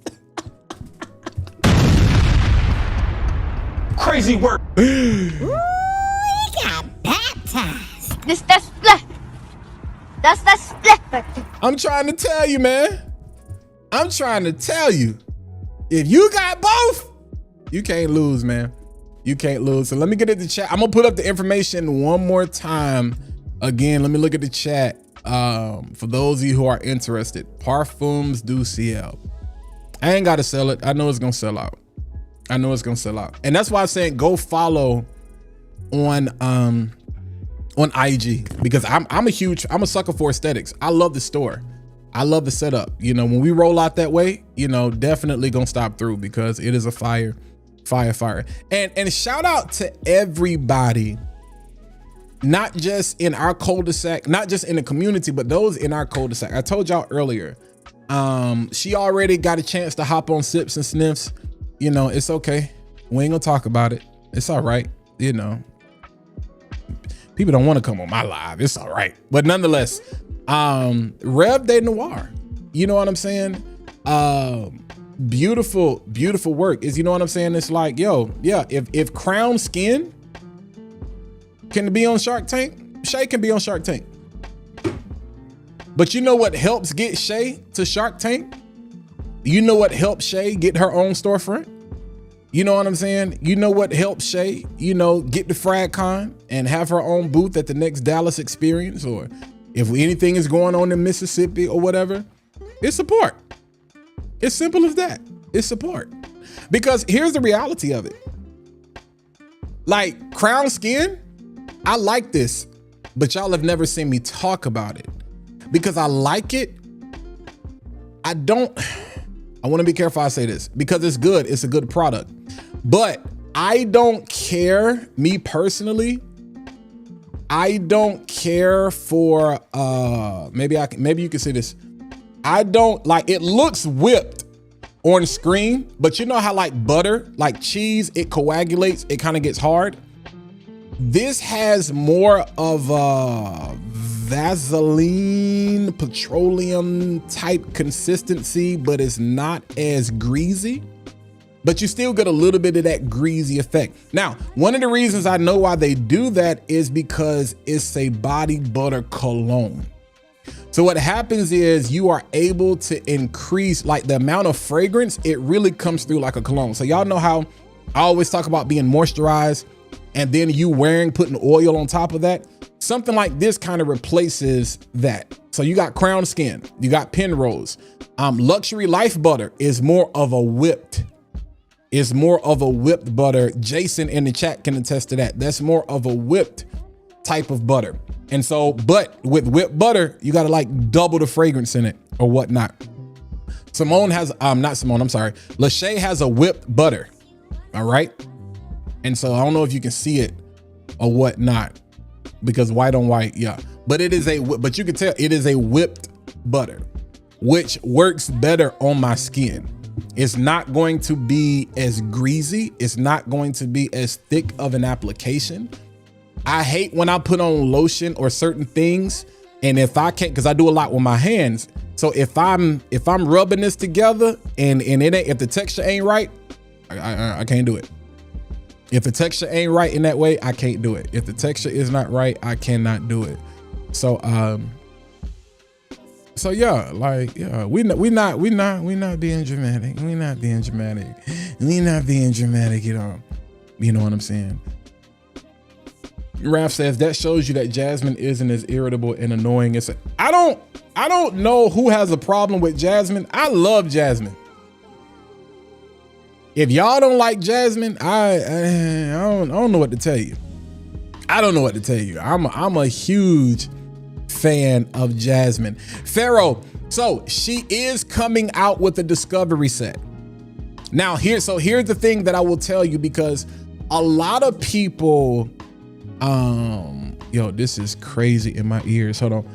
Speaker 2: Crazy work.
Speaker 4: Ooh, he got baptized. That's split. That's split.
Speaker 1: I'm trying to tell you, man. I'm trying to tell you. If you got both, you can't lose, man. You can't lose. So let me get at the chat. I'm gonna put up the information one more time. Again, let me look at the chat. For those of you who are interested, Parfums Du Ciel. I ain't gotta sell it. I know it's gonna sell out. I know it's gonna sell out. And that's why I'm saying go follow on IG, because I'm a sucker for aesthetics. I love the store. I love the setup. You know, when we roll out that way, you know, definitely gonna stop through because it is a fire. And shout out to everybody, not just in our cul-de-sac, not just in the community, but those in our cul-de-sac. I told y'all earlier, she already got a chance to hop on Sips and Sniffs. You know, it's okay. We ain't gonna talk about it. It's all right. You know, people don't want to come on my live. It's all right. But nonetheless, Rev De Noir, you know what I'm saying? Beautiful work is, you know what I'm saying? It's like, yo, yeah, if Crown Skin can be on Shark Tank, Shay can be on Shark Tank. But you know what helps get Shay to Shark Tank? You know what helps Shay get her own storefront? You know what I'm saying? You know what helps Shay, you know, get the FragCon and have her own booth at the next Dallas Experience, or if anything is going on in Mississippi or whatever, it's support. It's simple as that. It's support. Because here's the reality of it. Like Crown Skin, I like this, but y'all have never seen me talk about it because I like it. I want to be careful I say this because it's good. It's a good product, but I don't care, me personally. I don't care for, maybe you can see this. I don't like, it looks whipped on screen, but you know how like butter, like cheese, it coagulates, it kind of gets hard. This has more of a Vaseline, petroleum type consistency, but it's not as greasy, but you still get a little bit of that greasy effect. Now, one of the reasons I know why they do that is because it's a body butter cologne. So what happens is you are able to increase like the amount of fragrance. It really comes through like a cologne. So y'all know how I always talk about being moisturized and then you putting oil on top of that. Something like this kind of replaces that. So you got Crown Skin, you got Penrose. Luxury Life Butter is more of a whipped. It's more of a whipped butter. Jason in the chat can attest to that. That's more of a whipped type of butter. And so, but with whipped butter, you got to like double the fragrance in it or whatnot. Simone has, not Simone, I'm sorry. Lachey has a whipped butter. All right. And so I don't know if you can see it or whatnot because white on white. Yeah. But it is but you can tell it is a whipped butter, which works better on my skin. It's not going to be as greasy. It's not going to be as thick of an application. I hate when I put on lotion or certain things, and if I can't, because I do a lot with my hands. So if I'm rubbing this together and it ain't, if the texture ain't right, I can't do it. If the texture ain't right in that way, I can't do it. If the texture is not right, I cannot do it. So so yeah, like yeah, we not being dramatic. We not being dramatic. We not being dramatic at all. You know what I'm saying? Raph says that shows you that Jasmine isn't as irritable and annoying as I don't know who has a problem with Jasmine. I love Jasmine. If y'all don't like Jasmine, I don't know what to tell you. I don't know what to tell you. I'm a huge fan of Jasmine. Pharaoh, so she is coming out with a discovery set. Now here's the thing that I will tell you, because a lot of people, yo, this is crazy in my ears. Hold on.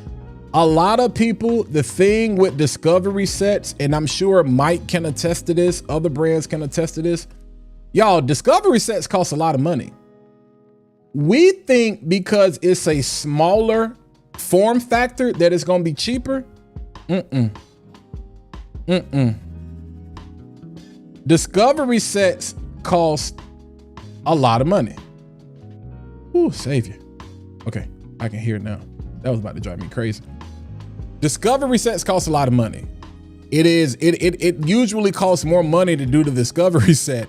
Speaker 1: A lot of people, the thing with discovery sets, and I'm sure Mike can attest to this, other brands can attest to this. Y'all, discovery sets cost a lot of money. We think because it's a smaller form factor that it's gonna be cheaper. Discovery sets cost a lot of money. Ooh, savior. Okay, I can hear it now. That was about to drive me crazy. Discovery sets cost a lot of money. It usually costs more money to do the discovery set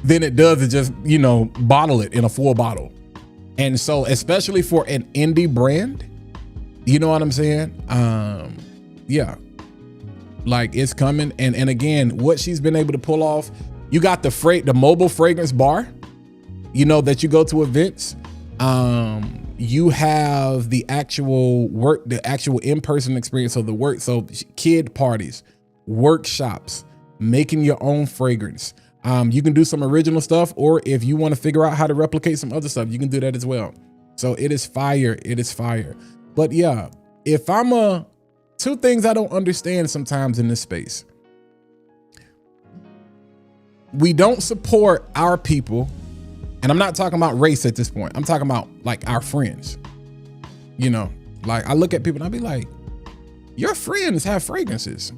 Speaker 1: than it does to just, you know, bottle it in a full bottle. And so, especially for an indie brand, you know what I'm saying? Yeah, like it's coming. And again, what she's been able to pull off, you got the mobile fragrance bar, you know, that you go to events. You have the actual in-person experience of the work. So kid parties, workshops, making your own fragrance. You can do some original stuff, or if you want to figure out how to replicate some other stuff, you can do that as well. So it is fire. It is fire. But yeah, if two things I don't understand sometimes in this space. We don't support our people. And I'm not talking about race at this point. I'm talking about like our friends. You know, like I look at people and I be like, your friends have fragrances.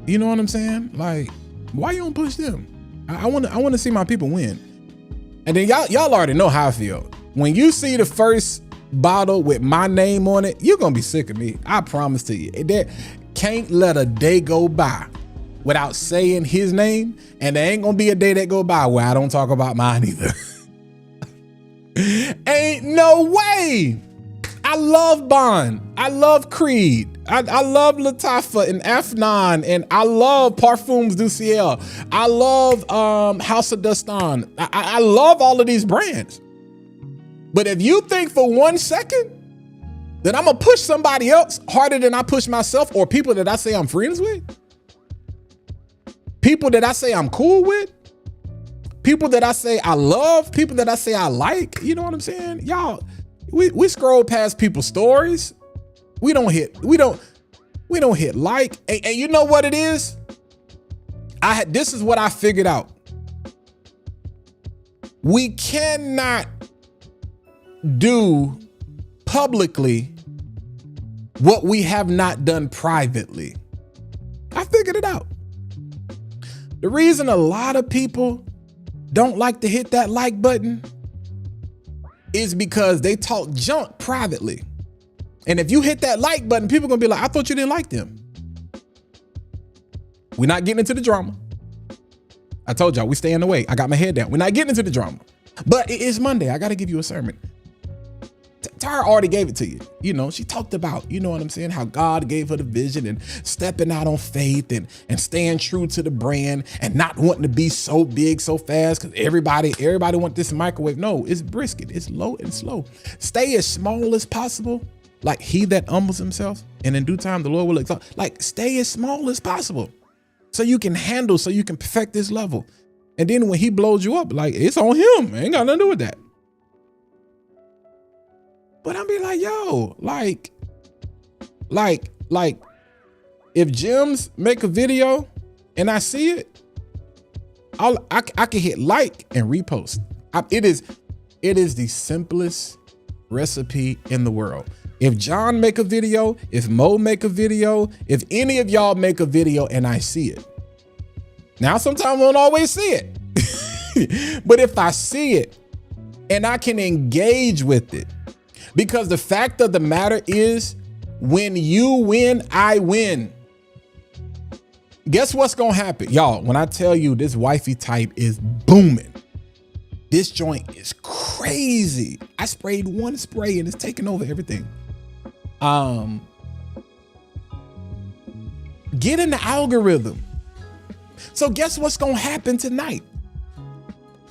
Speaker 1: You know what I'm saying? Like, why you don't push them? I want to see my people win. And then y'all already know how I feel. When you see the first bottle with my name on it, you're gonna be sick of me. I promise to you. That can't let a day go by without saying his name, and there ain't gonna be a day that go by where I don't talk about mine either. Ain't no way. I love Bond. I love Creed. I love Lattafa and Afnan, and I love Parfums Du Ciel. I love House of Dustan. I love all of these brands. But if you think for 1 second that I'm gonna push somebody else harder than I push myself, or people that I say I'm friends with, people that I say I'm cool with, people that I say I love, people that I say I like, you know what I'm saying? Y'all, we scroll past people's stories. We don't hit like, and you know what it is? This is what I figured out. We cannot do publicly what we have not done privately. I figured it out. The reason a lot of people don't like to hit that like button is because they talk junk privately. And if you hit that like button, people are gonna be like, I thought you didn't like them. We're not getting into the drama. I told y'all, we stay in the way. I got my head down. We're not getting into the drama. But it is Monday. I gotta give you a sermon. Tara already gave it to you. You know, she talked about, you know what I'm saying, how God gave her the vision and stepping out on faith and staying true to the brand and not wanting to be so big so fast because everybody want this microwave. No, it's brisket. It's low and slow. Stay as small as possible. Like he that humbles himself, and in due time the Lord will exalt. Like stay as small as possible so you can handle, so you can perfect this level. And then when he blows you up, like it's on him. Ain't got nothing to do with that. But I'll be like, yo, like, if Gems make a video and I see it, I can hit like and repost. It is the simplest recipe in the world. If John make a video, if Mo make a video, if any of y'all make a video and I see it. Now, sometimes I won't always see it. But if I see it, and I can engage with it. Because the fact of the matter is, when you win, I win. Guess what's gonna happen? Y'all, when I tell you this wifey type is booming, this joint is crazy. I sprayed one spray and it's taking over everything. Get in the algorithm. So guess what's gonna happen tonight?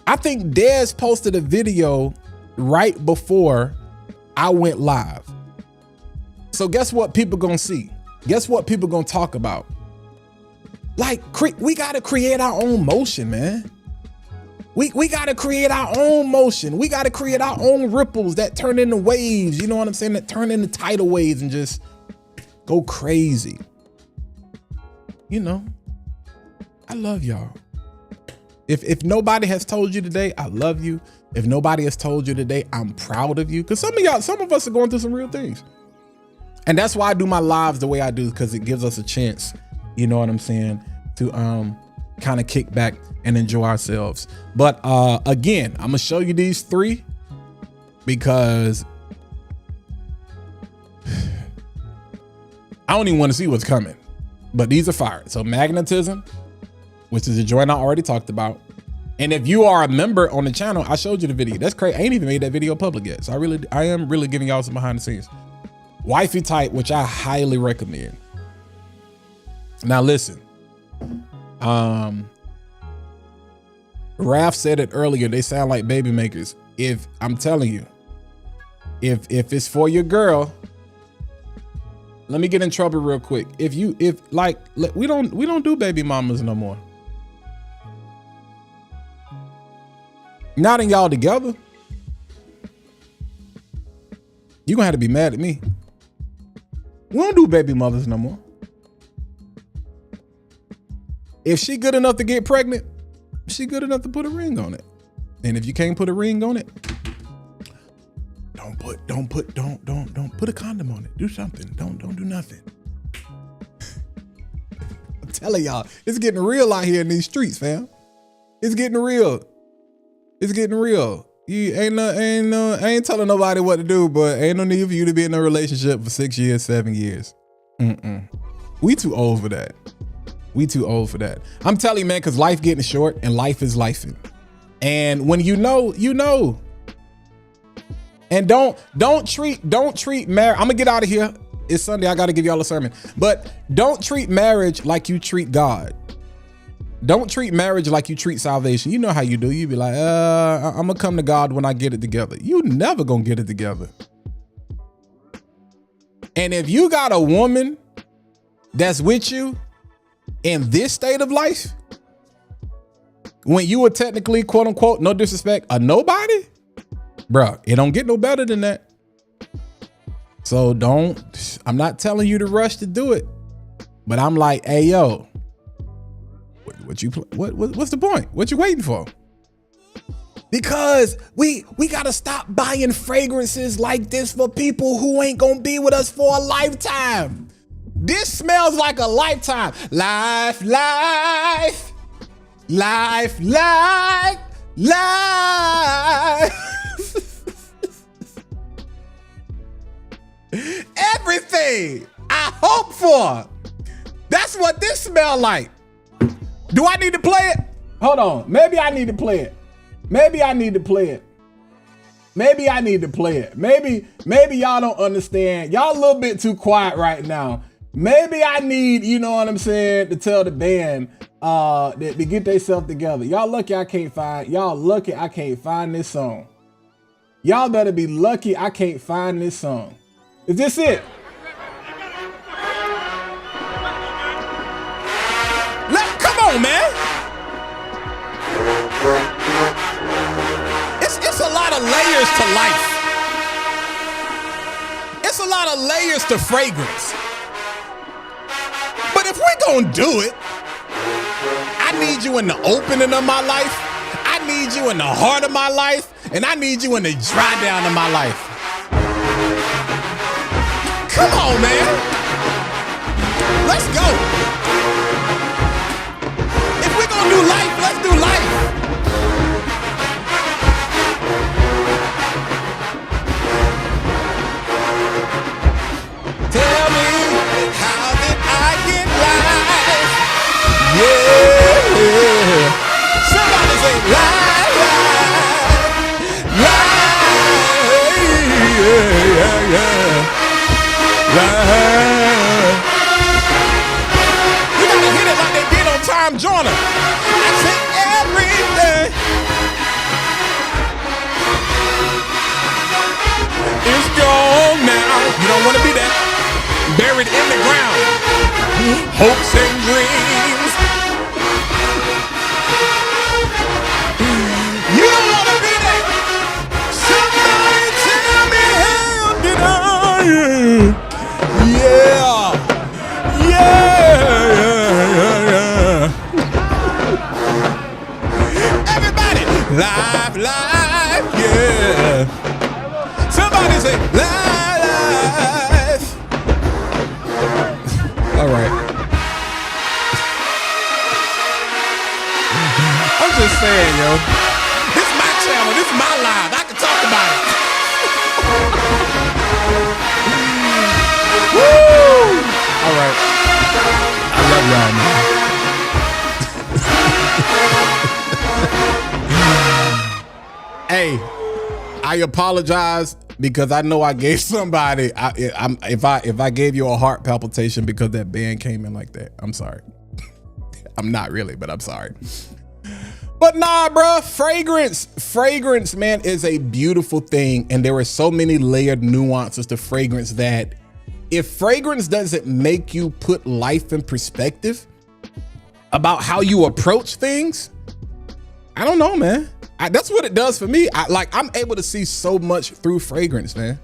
Speaker 1: I think Dez posted a video right before I went live. So guess what people gonna see? Guess what people gonna talk about? Like, we gotta create our own motion, man. We gotta create our own motion. We gotta create our own ripples that turn into waves. You know what I'm saying? That turn into tidal waves and just go crazy. You know, I love y'all. If nobody has told you today, I love you. If nobody has told you today, I'm proud of you. Cause some of us are going through some real things. And that's why I do my lives the way I do, because it gives us a chance, you know what I'm saying, to kind of kick back and enjoy ourselves. But again, I'm gonna show you these three because I don't even want to see what's coming. But these are fire. So magnetism, which is a joint I already talked about. And if you are a member on the channel, I showed you the video. That's crazy. I ain't even made that video public yet. So I am really giving y'all some behind the scenes. Wifey type, which I highly recommend. Now listen, Raph said it earlier, they sound like baby makers. If I'm telling you, if it's for your girl, let me get in trouble real quick. We don't do baby mamas no more. Not in y'all together. You gonna have to be mad at me. We don't do baby mothers no more. If she good enough to get pregnant, she good enough to put a ring on it. And if you can't put a ring on it, don't put a condom on it. Do something. Don't do nothing. I'm telling y'all, it's getting real out here in these streets, fam. It's getting real. It's getting real. You I ain't telling nobody what to do, but ain't no need for you to be in a relationship for 6 years, 7 years. We too old for that. We too old for that. I'm telling you, man, because life getting short and life is lifing. And when you know, you know. And don't treat marriage. I'm gonna get out of here. It's Sunday. I gotta give y'all a sermon. But don't treat marriage like you treat God. Don't treat marriage like you treat salvation. You know how you do. You be like, I'm gonna come to God when I get it together. You never gonna get it together. And if you got a woman that's with you in this state of life, when you were technically, quote unquote, no disrespect, a nobody, bruh, it don't get no better than that. So I'm not telling you to rush to do it, but I'm like, hey, yo, what's the point? What you waiting for? Because we gotta stop buying fragrances like this for people who ain't gonna be with us for a lifetime. This smells like a lifetime. Life. Everything I hope for. That's what this smells like. Do I need to play it? Hold on. Maybe I need to play it. Maybe y'all don't understand. Y'all a little bit too quiet right now. Maybe I need, you know what I'm saying, to tell the band to get themselves together. Y'all lucky I can't find this song. Y'all better be lucky I can't find this song. Is this it? Come on, man. It's a lot of layers to life. It's a lot of layers to fragrance. But if we're gonna do it, I need you in the opening of my life. I need you in the heart of my life. And I need you in the dry down of my life. Come on, man. Let's go. If we're gonna do life, let's do life. join her. I said everything is gone now. You don't want to be that. Buried in the ground. Hopes and dreams. You don't want to be that. Somebody tell me how did I? Yeah. Yeah. Everybody, live, yeah. Somebody say live. All right. I'm just saying, yo. This is my channel. This is my live. I can talk about it. Woo! All right. I love y'all, man. Hey, I apologize because I know I gave somebody. If I gave you a heart palpitation because that band came in like that, I'm sorry. I'm not really, but I'm sorry. But nah, bro, fragrance, man, is a beautiful thing. And there are so many layered nuances to fragrance that if fragrance doesn't make you put life in perspective about how you approach things, I don't know, man. That's what it does for me. I'm able to see so much through fragrance, man.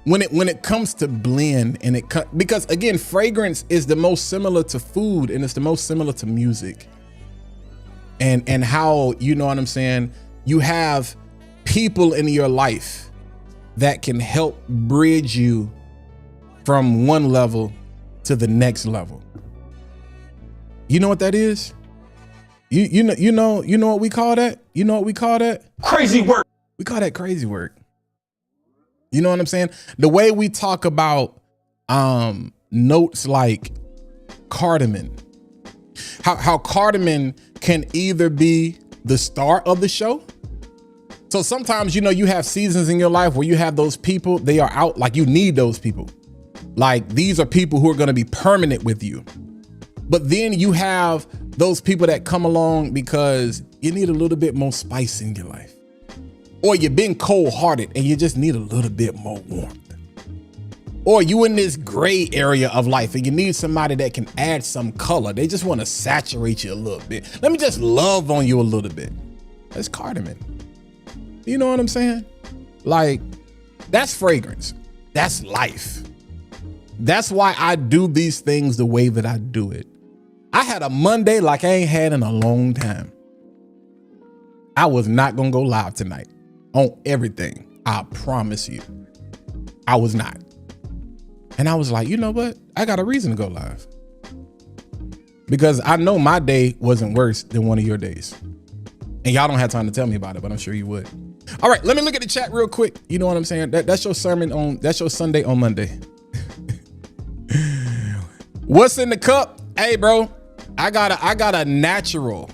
Speaker 1: When it comes to blend and because again, fragrance is the most similar to food and it's the most similar to music. And how, you know what I'm saying? You have people in your life that can help bridge you from one level to the next level. You know what that is? You know what we call that? You know what we call that?
Speaker 2: Crazy work.
Speaker 1: We call that crazy work. You know what I'm saying? The way we talk about notes like cardamom, how cardamom can either be the start of the show. So sometimes, you know, you have seasons in your life where you have those people, they are out, like you need those people. Like these are people who are going to be permanent with you. But then you have those people that come along because you need a little bit more spice in your life. Or you've been cold-hearted and you just need a little bit more warmth. Or you in this gray area of life and you need somebody that can add some color. They just want to saturate you a little bit. Let me just love on you a little bit. That's cardamom. You know what I'm saying? Like, that's fragrance. That's life. That's why I do these things the way that I do it. I had a Monday like I ain't had in a long time. I was not gonna go live tonight on everything. I promise you. I was not. And I was like, you know what? I got a reason to go live. Because I know my day wasn't worse than one of your days. And y'all don't have time to tell me about it, but I'm sure you would. All right, let me look at the chat real quick. You know what I'm saying? That's your that's your Sunday on Monday. What's in the cup? Hey, bro, I got a natural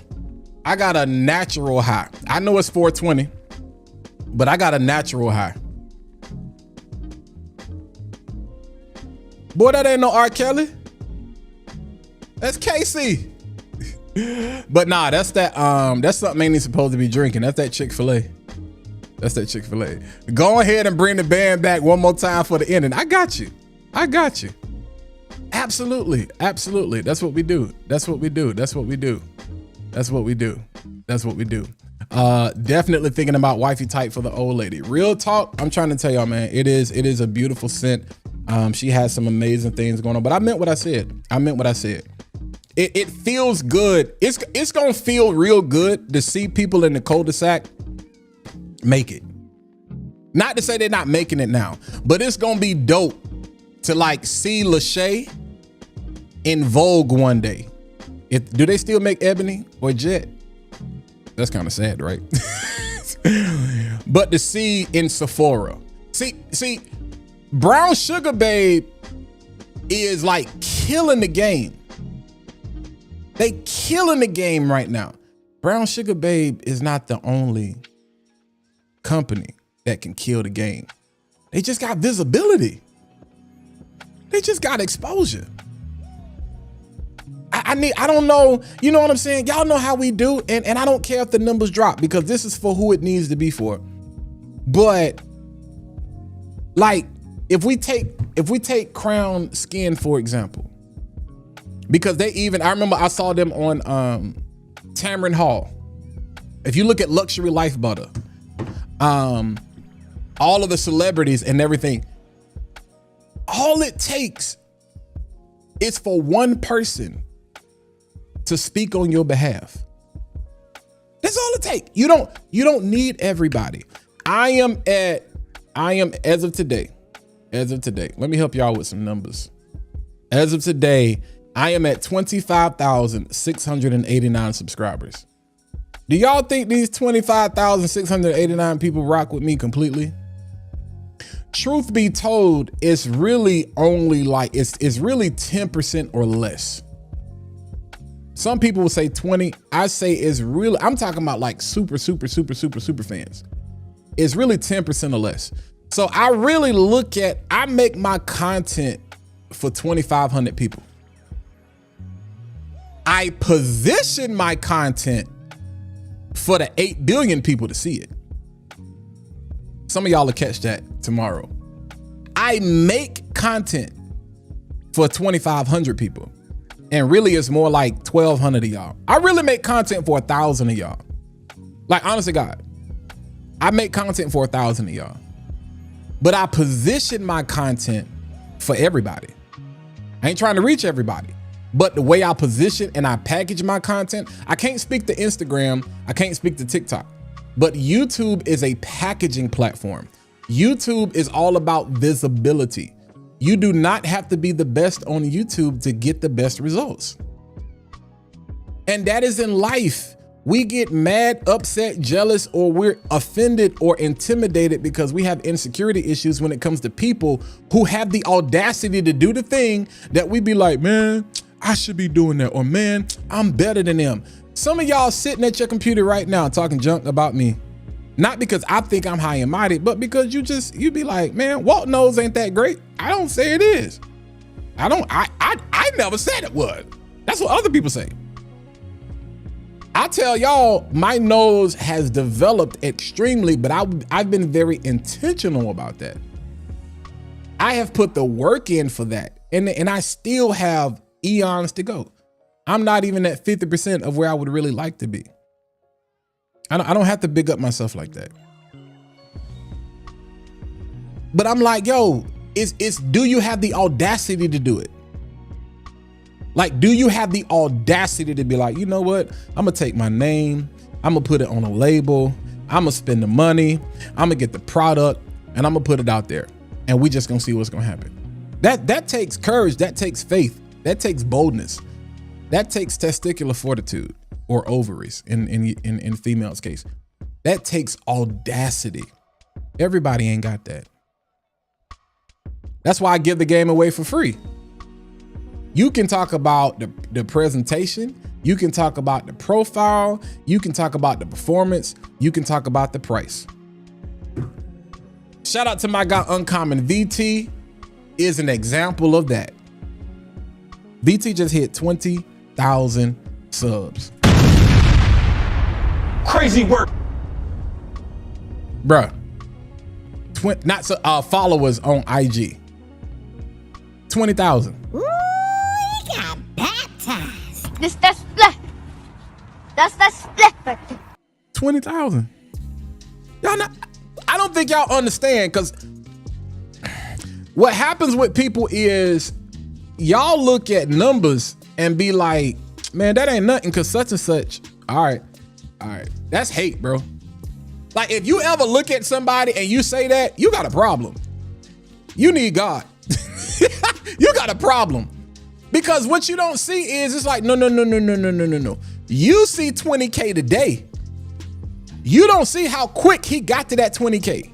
Speaker 1: high. I know it's 420, but I got a natural high. Boy, that ain't no R. Kelly. That's Casey. But nah, that's something ain't even supposed to be drinking. That's that Chick-fil-A. That's that Chick-fil-A. Go ahead and bring the band back one more time for the ending. I got you. Absolutely. That's what we do. Definitely thinking about wifey type for the old lady. Real talk, I'm trying to tell y'all, man, it is a beautiful scent. She has some amazing things going on, but I meant what I said. It feels good. It's gonna feel real good to see people in the cul-de-sac make it. Not to say they're not making it now, but it's gonna be dope to like see Lachey in Vogue one day. Do they still make Ebony or Jet? That's kind of sad, right? But to see in Sephora. See, Brown Sugar Babe is like killing the game. They killing the game right now. Brown Sugar Babe is not the only company that can kill the game. They just got visibility. They just got exposure. I don't know, you know what I'm saying? Y'all know how we do, and I don't care if the numbers drop because this is for who it needs to be for. But like, if we take Crown Skin, for example, because I remember I saw them on Tamron Hall. If you look at Luxury Life Butter, all of the celebrities and everything, all it takes is for one person to speak on your behalf. That's all it takes. You don't need everybody. I am as of today. Let me help y'all with some numbers. As of today, I am at 25,689 subscribers. Do y'all think these 25,689 people rock with me completely? Truth be told, it's really only like, it's really 10% or less. Some people will say 20. I say it's really, I'm talking about like super fans. It's really 10% or less. So I really I make my content for 2,500 people. I position my content for the 8 billion people to see it. Some of y'all will catch that tomorrow. I make content for 2,500 people. And really it's more like 1,200 of y'all. I really make content for 1,000 of y'all. Like, honest to God, I make content for 1,000 of y'all. But I position my content for everybody. I ain't trying to reach everybody. But the way I position and I package my content, I can't speak to Instagram, I can't speak to TikTok. But YouTube is a packaging platform. YouTube is all about visibility. You do not have to be the best on YouTube to get the best results. And that is in life. We get mad, upset, jealous, or we're offended or intimidated because we have insecurity issues when it comes to people who have the audacity to do the thing that we be like, man, I should be doing that, or man, I'm better than them. Some of y'all sitting at your computer right now talking junk about me. Not because I think I'm high and mighty, but because you be like, man, Walt nose ain't that great. I don't say it is. I never said it was. That's what other people say. I tell y'all, my nose has developed extremely, but I've been very intentional about that. I have put the work in for that, and I still have eons to go. I'm not even at 50% of where I would really like to be. I don't have to big up myself like that. But I'm like, yo, do you have the audacity to do it? Like, do you have the audacity to be like, you know what? I'm gonna take my name, I'm gonna put it on a label, I'm gonna spend the money, I'm gonna get the product, and I'm gonna put it out there. And we just gonna see what's gonna happen. That takes courage, that takes faith, that takes boldness, that takes testicular fortitude, or ovaries in females' case. That takes audacity. Everybody ain't got that. That's why I give the game away for free. You can talk about the presentation, you can talk about the profile, you can talk about the performance, you can talk about the price. Shout out to my guy Uncommon. VT is an example of that. VT just hit 20,000 subs.
Speaker 2: Crazy work.
Speaker 1: Bruh. Followers on IG. 20,000.
Speaker 4: Ooh, he got baptized. That's split. That's split.
Speaker 1: 20,000. Y'all not, I don't think y'all understand, because what happens with people is y'all look at numbers and be like, man, that ain't nothing because such and such. All right. That's hate, bro. Like, if you ever look at somebody and you say that, you got a problem. You need God. You got a problem. Because what you don't see is, it's like, no. You see 20K today. You don't see how quick he got to that 20K.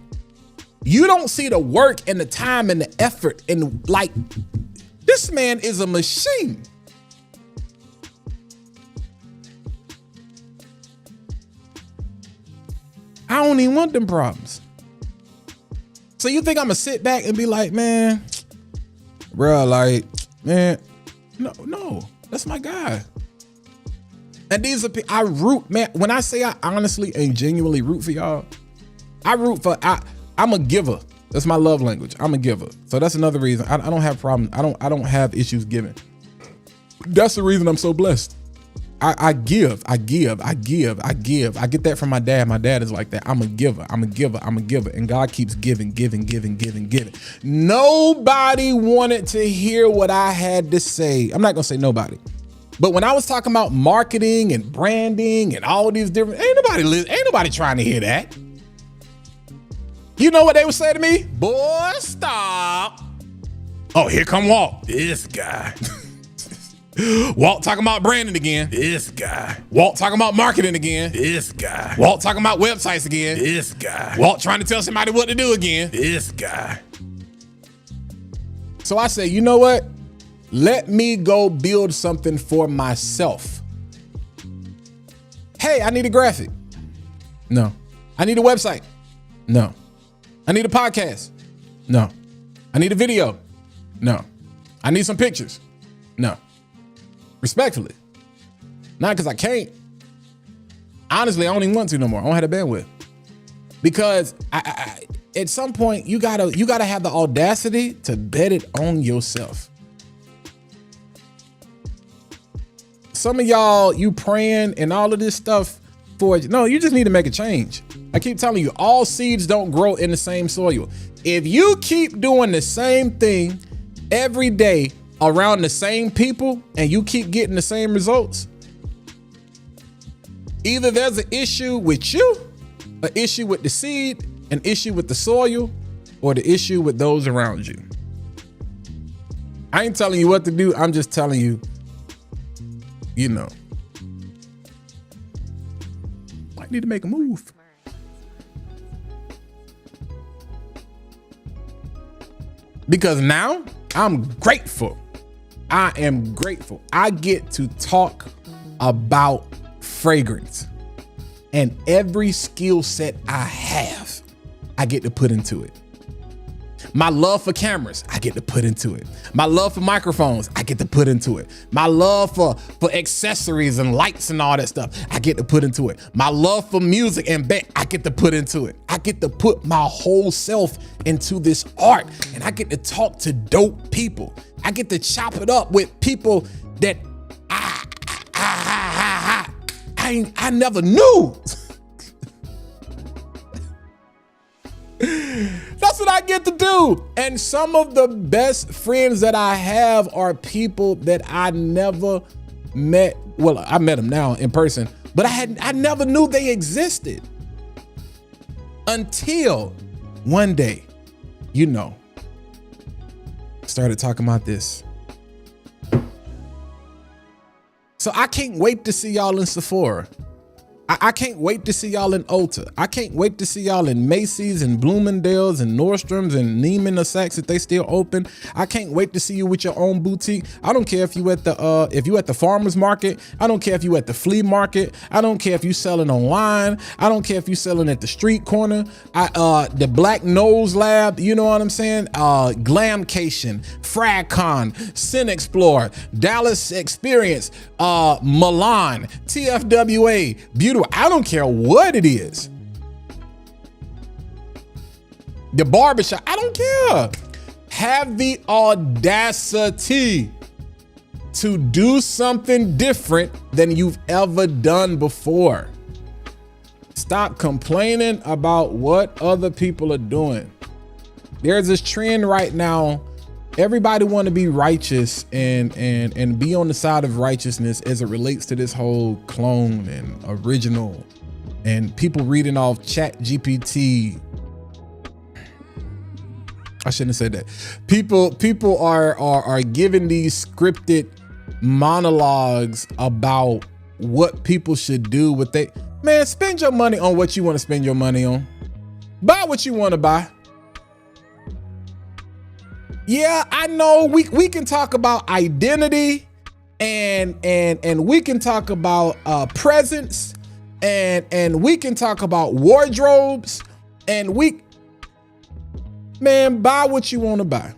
Speaker 1: You don't see the work and the time and the effort, and like, this man is a machine. I don't even want them problems. So you think I'm gonna sit back and be like, man, bro, like, man, no, that's my guy. And these are, I root, man. When I say I honestly and genuinely root for y'all, I root for, I'm a giver. That's my love language. I'm a giver. So that's another reason. I don't have problems. I don't have issues giving. That's the reason I'm so blessed. I give. I get that from my dad. My dad is like that. I'm a giver. And God keeps giving. Nobody wanted to hear what I had to say. I'm not gonna say nobody. But when I was talking about marketing and branding and all these different, ain't nobody trying to hear that. You know what they would say to me? Boy, stop. Oh, here come Walt. This guy. Walt talking about branding again. This guy. Walt talking about marketing again. This guy. Walt talking about websites again. This guy. Walt trying to tell somebody what to do again. This guy. So I say, you know what? Let me go build something for myself. Hey, I need a graphic. No. I need a website. No. I need a podcast. No. I need a video. No. I need some pictures. No. Respectfully. Not because I can't. Honestly, I don't even want to no more. I don't have the bandwidth. Because I at some point you gotta have the audacity to bet it on yourself. Some of y'all, you praying and all of this stuff for, no, you just need to make a change. I keep telling you, all seeds don't grow in the same soil. If you keep doing the same thing every day around the same people and you keep getting the same results, either there's an issue with you, an issue with the seed, an issue with the soil, or the issue with those around you. I ain't telling you what to do. I'm just telling you, you know, might need to make a move. Because now I'm grateful. I am grateful. I get to talk about fragrance, and every skill set I have, I get to put into it. My love for cameras, I get to put into it. My love for microphones, I get to put into it. My love for accessories and lights and all that stuff, I get to put into it. My love for music and I get to put into it. I get to put my whole self into this art, and I get to talk to dope people. I get to chop it up with people that I never knew. That's what I get to do. And some of the best friends that I have are people that I never met. Well, I met them now in person, but I never knew they existed until one day, you know, started talking about this. So I can't wait to see y'all in Sephora. I can't wait to see y'all in Ulta. I can't wait to see y'all in Macy's and Bloomingdale's and Nordstrom's and Neiman or Saks if they still open. I can't wait to see you with your own boutique. I don't care if you at the farmer's market. I don't care if you at the flea market. I don't care if you selling online. I don't care if you selling at the street corner. The Black Nose Lab, you know what I'm saying? Glamcation, Fragcon, Sin Explorer, Dallas Experience, Milan, TFWA, Beautiful. I don't care what it is. The barbershop, I don't care. Have the audacity to do something different than you've ever done before. Stop complaining about what other people are doing. There's this trend right now. Everybody want to be righteous and be on the side of righteousness as it relates to this whole clone and original and people reading off Chat GPT. I shouldn't have said that. People are giving these scripted monologues about what people should do with they. Man, spend your money on what you want to spend your money on. Buy what you want to buy. Yeah, I know we can talk about identity and we can talk about presence and we can talk about wardrobes and man, buy what you want to buy.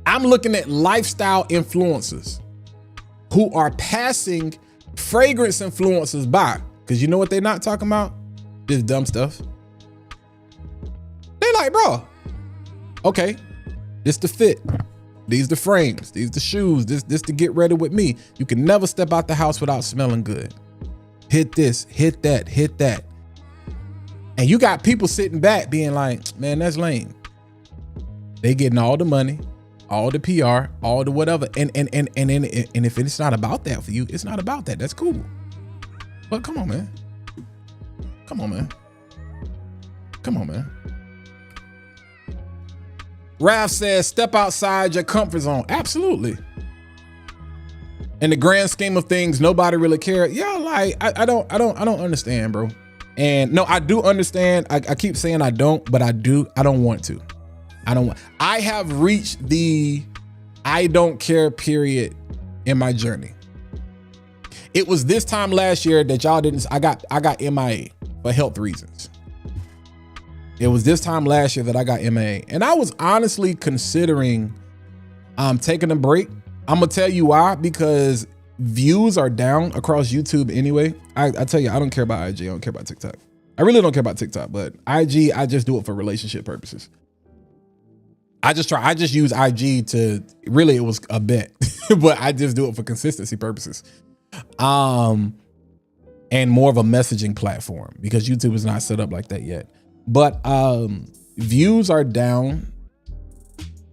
Speaker 1: I'm looking at lifestyle influencers who are passing fragrance influencers buy, because you know what they're not talking about? This dumb stuff. They like, bro, okay, this the fit. These the frames, these the shoes, this to get ready with me. You can never step out the house without smelling good. Hit this, hit that, hit that. And you got people sitting back being like, man, that's lame. They getting all the money, all the PR, all the whatever. And if it's not about that for you, it's not about that. That's cool. But come on, man. Come on, man. Come on, man. Ralph says, step outside your comfort zone. Absolutely. In the grand scheme of things, nobody really cares. Yeah, like I don't understand, bro. And no, I do understand. I keep saying I don't, but I do. I don't want to. I have reached the I don't care period in my journey. It was this time last year that y'all didn't. I got MIA for health reasons. It was this time last year that I got MIA, and I was honestly considering taking a break. I'm gonna tell you why, because views are down across YouTube anyway. I tell you, I don't care about IG. I don't care about TikTok. I really don't care about TikTok, but IG, I just do it for relationship purposes. I just use IG to, really it was a bet, but I just do it for consistency purposes. And more of a messaging platform because YouTube is not set up like that yet. But views are down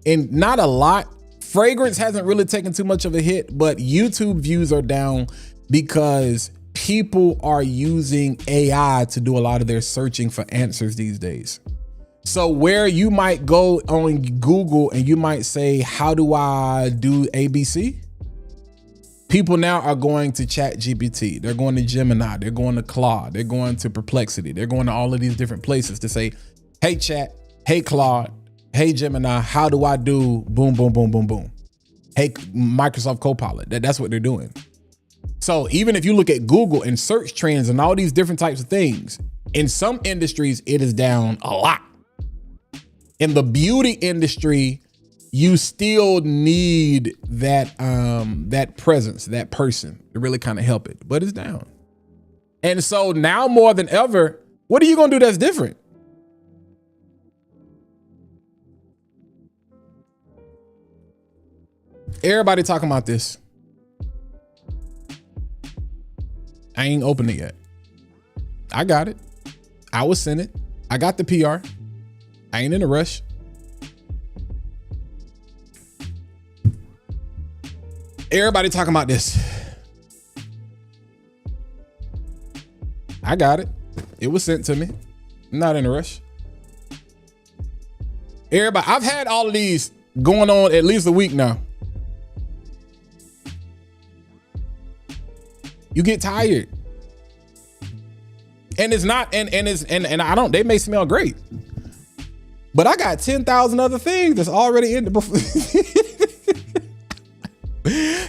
Speaker 1: and not a lot. Fragrance hasn't really taken too much of a hit, but YouTube views are down because people are using AI to do a lot of their searching for answers these days. So where you might go on Google and you might say, how do I do ABC? People now are going to ChatGPT. They're going to Gemini. They're going to Claude. They're going to Perplexity. They're going to all of these different places to say, hey, Chat, hey, Claude, hey, Gemini, how do I do boom, boom, boom, boom, boom? Hey, Microsoft Copilot. That's what they're doing. So even if you look at Google and search trends and all these different types of things, in some industries, it is down a lot. In the beauty industry, you still need that that presence, that person to really kind of help it, but it's down. And so now more than ever, what are you gonna do that's different? Everybody talking about this. I ain't opened it yet. I got it. I was sent it. I got the PR. I ain't in a rush. Everybody talking about this. I got it. It was sent to me. I'm not in a rush. Everybody, I've had all of these going on at least a week now. You get tired. And it's not, and I don't, they may smell great. But I got 10,000 other things that's already in the before.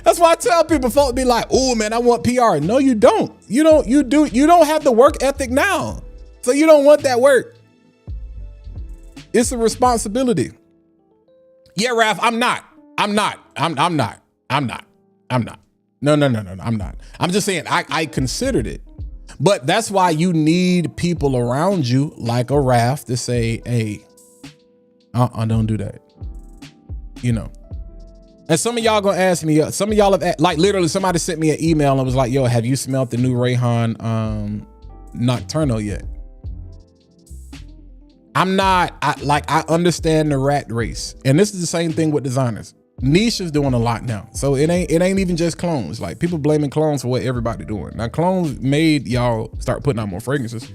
Speaker 1: That's why I tell people, folks be like, oh man, I want PR. No, you don't. You don't have the work ethic now. So you don't want that work. It's a responsibility. Yeah, Raph, I'm not. No, I'm not. I'm just saying I considered it. But that's why you need people around you like a Raph to say, hey, don't do that. You know. And some of y'all gonna ask me, some of y'all have, like literally somebody sent me an email and was like, yo, have you smelled the new Rayhan Nocturnal yet? I understand the rat race. And this is the same thing with designers. Niche is doing a lot now. So it ain't even just clones. Like people blaming clones for what everybody doing. Now clones made y'all start putting out more fragrances.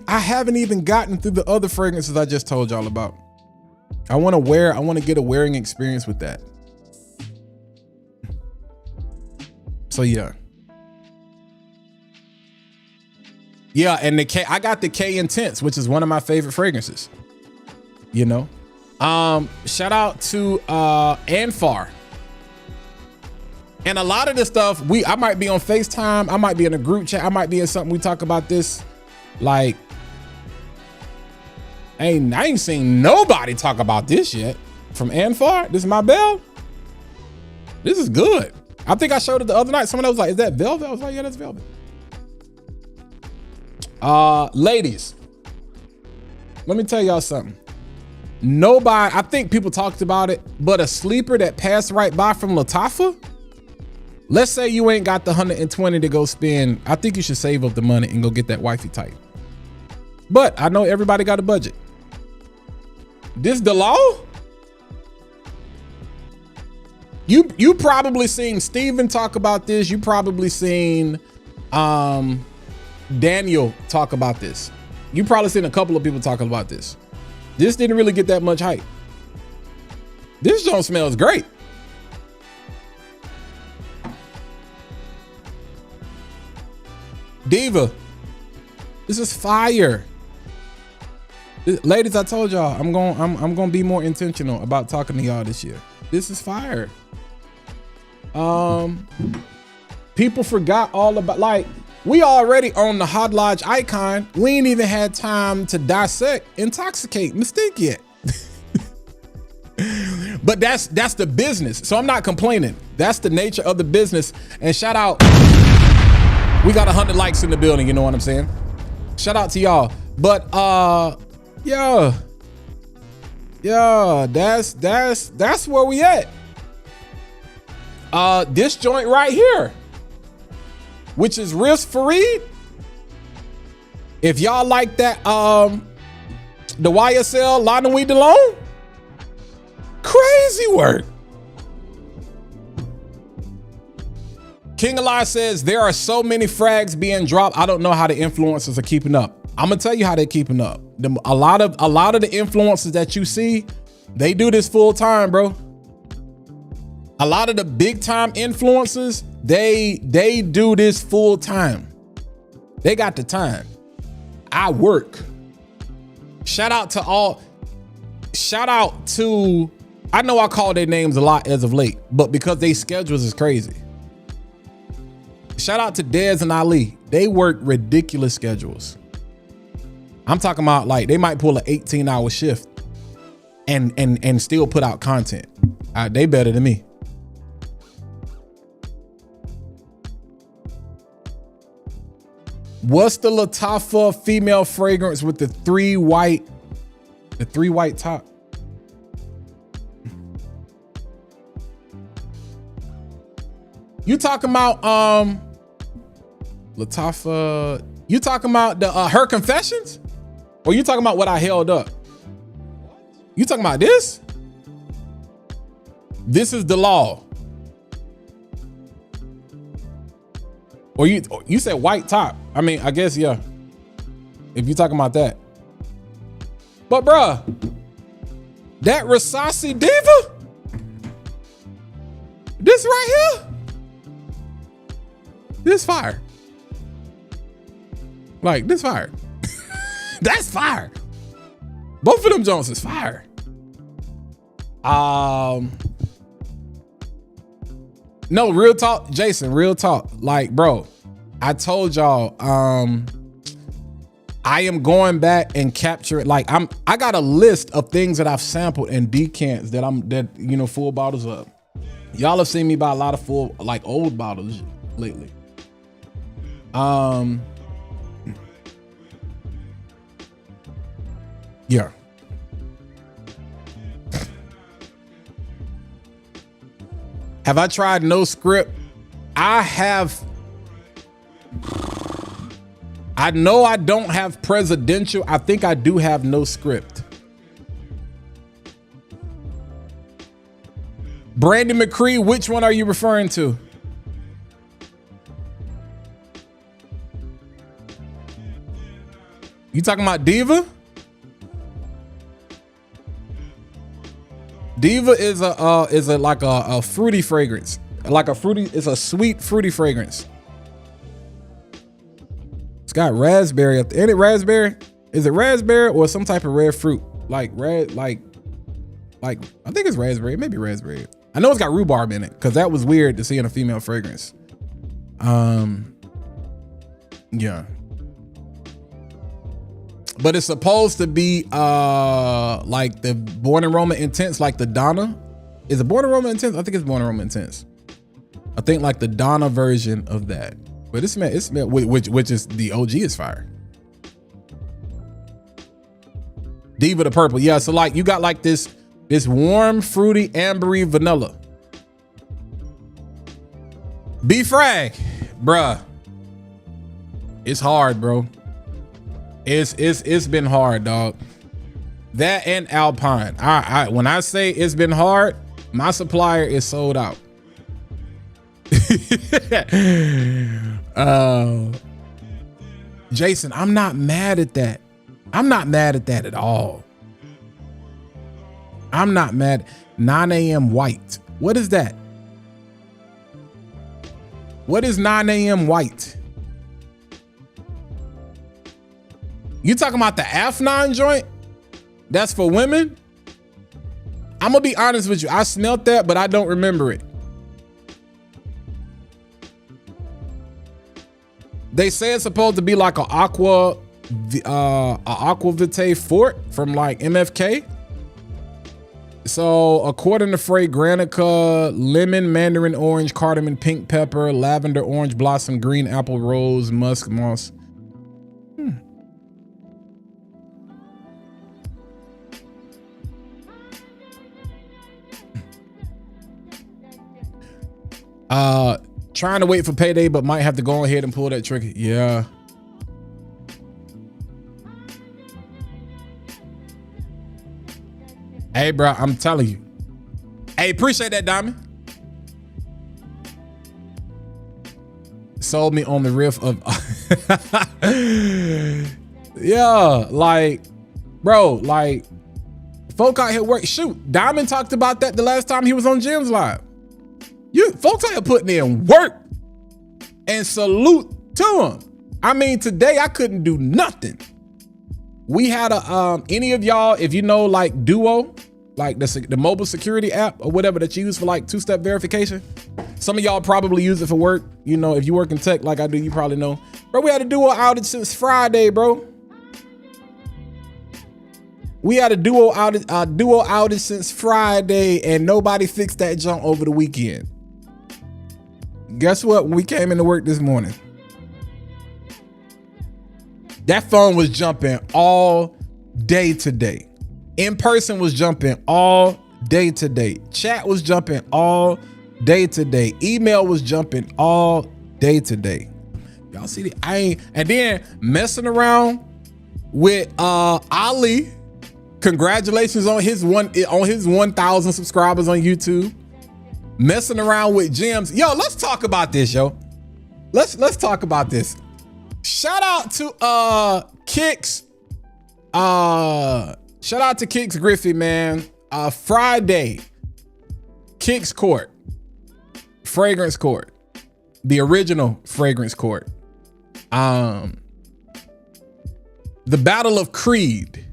Speaker 1: I haven't even gotten through the other fragrances I just told y'all about. I want to get a wearing experience with that. So yeah. Yeah, and I got the K Intense, which is one of my favorite fragrances. You know? Shout out to Anfar. And a lot of this stuff, I might be on FaceTime, I might be in a group chat, I might be in something we talk about this. Like, I ain't seen nobody talk about this yet. From Anfar, this is my bell. This is good. I think I showed it the other night. Someone else was like, is that velvet? I was like, yeah, that's velvet. Ladies, let me tell y'all something. Nobody, I think people talked about it, but a sleeper that passed right by from Lattafa, let's say you ain't got the 120 to go spend. I think you should save up the money and go get that wifey type. But I know everybody got a budget. This the law? You probably seen Steven talk about this. You probably seen Daniel talk about this. You probably seen a couple of people talking about this. This didn't really get that much hype. This joint smells great. Diva, this is fire. Ladies, I told y'all I'm gonna be more intentional about talking to y'all this year. This is fire. People forgot all about, like, we already own the Hot Lodge icon. We ain't even had time to dissect Intoxicate Mystique yet. But that's the business. So I'm not complaining. That's the nature of the business. And shout out, we got 100 likes in the building, you know what I'm saying? Shout out to y'all. But yeah, that's where we at. This joint right here, which is Risk Fareed. If y'all like that, the YSL La Nuit de L'Homme, crazy work. King Eli says there are so many frags being dropped. I don't know how the influencers are keeping up. I'm gonna tell you how they're keeping up. A lot of the influencers that you see, they do this full time, bro. A lot of the big time influencers, they do this full time. They got the time. I work. Shout out to, I know I call their names a lot as of late, but because they schedules is crazy. Shout out to Dez and Ali. They work ridiculous schedules. I'm talking about, like, they might pull an 18-hour shift and still put out content. They better than me. What's the Lattafa female fragrance with the three white top? You talking about Lattafa? You talking about the Her Confessions? Or you talking about what I held up? You talking about this? This is the law. Or you said white top. I mean, I guess, yeah. If you talking about that. But bruh, that Rasasi Diva? This right here? This fire. Like, this fire. That's fire. Both of them Jones is fire. No, real talk, Jason, real talk. Like, bro, I told y'all, I am going back and capturing, like, I got a list of things that I've sampled in decants that full bottles of. Y'all have seen me buy a lot of full, like, old bottles lately. Yeah. Have I tried no script? I have. I know I don't have presidential. I think I do have no script. Brandon McCree, which one are you referring to? You talking about Diva? Diva is like a fruity fragrance. Like a fruity, it's a sweet fruity fragrance. It's got raspberry up there. Ain't it raspberry? Is it raspberry or some type of red fruit? Like red, like I think it's raspberry, maybe raspberry. I know it's got rhubarb in it because that was weird to see in a female fragrance. Yeah. But it's supposed to be like the Born Aroma Intense, like the Donna. Is it Born Aroma Intense? I think it's Born Aroma Intense. I think like the Donna version of that. But it's which is the OG is fire. Diva the purple. Yeah, so like you got like this warm, fruity, ambery vanilla. B-Frag, bruh. It's hard, bro. It's been hard, dog. That and Alpine. When I say it's been hard, my supplier is sold out. Jason, I'm not mad at that. I'm not mad at that at all. I'm not mad. 9 a.m. white. What is that? What is 9 a.m. white? You talking about the F9 joint? That's for women? I'm gonna be honest with you. I smelled that, but I don't remember it. They say it's supposed to be like a aqua vitae fort from like MFK. So according to Fragrantica, lemon, mandarin orange, cardamom, pink pepper, lavender, orange blossom, green apple, rose, musk, moss. Trying to wait for payday, but might have to go ahead and pull that trigger. Yeah. Hey, bro, I'm telling you. Hey, appreciate that, Diamond. Sold me on the riff of... yeah, like, bro, like, folk out here work. Shoot, Diamond talked about that the last time he was on Jim's Live. Folks out here putting in work, and salute to them. I mean, today I couldn't do nothing. We had any of y'all, if you know like Duo, like the mobile security app or whatever that you use for like two-step verification. Some of y'all probably use it for work. You know, if you work in tech like I do, you probably know. Bro, we had a Duo outage since Friday, bro. We had a Duo outage since Friday, and nobody fixed that junk over the weekend. Guess what? When we came into work this morning, that phone was jumping all day today. In person was jumping all day today. Chat was jumping all day today. Email was jumping all day today. Y'all see the and then messing around with Ali. Congratulations on his 1,000 subscribers on YouTube. Messing around with gems. Yo, let's talk about this, yo. Let's talk about this. Shout out to Kix. Shout out to Kix Griffey, man. Friday, Kix Court. Fragrance Court. The original Fragrance Court. The Battle of Creed.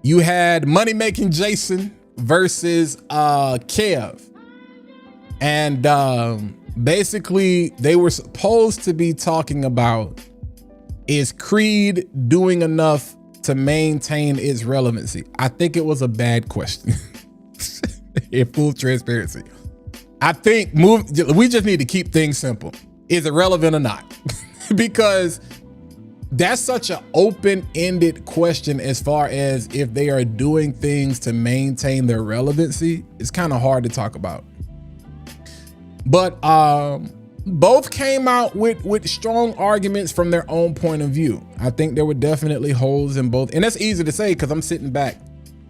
Speaker 1: You had Money Making Jason versus Kev. And basically they were supposed to be talking about, is Creed doing enough to maintain its relevancy? I think it was a bad question. In full transparency. I think we just need to keep things simple. Is it relevant or not? Because that's such an open-ended question as far as if they are doing things to maintain their relevancy. It's kind of hard to talk about. But both came out with strong arguments from their own point of view. I think there were definitely holes in both. And that's easy to say because I'm sitting back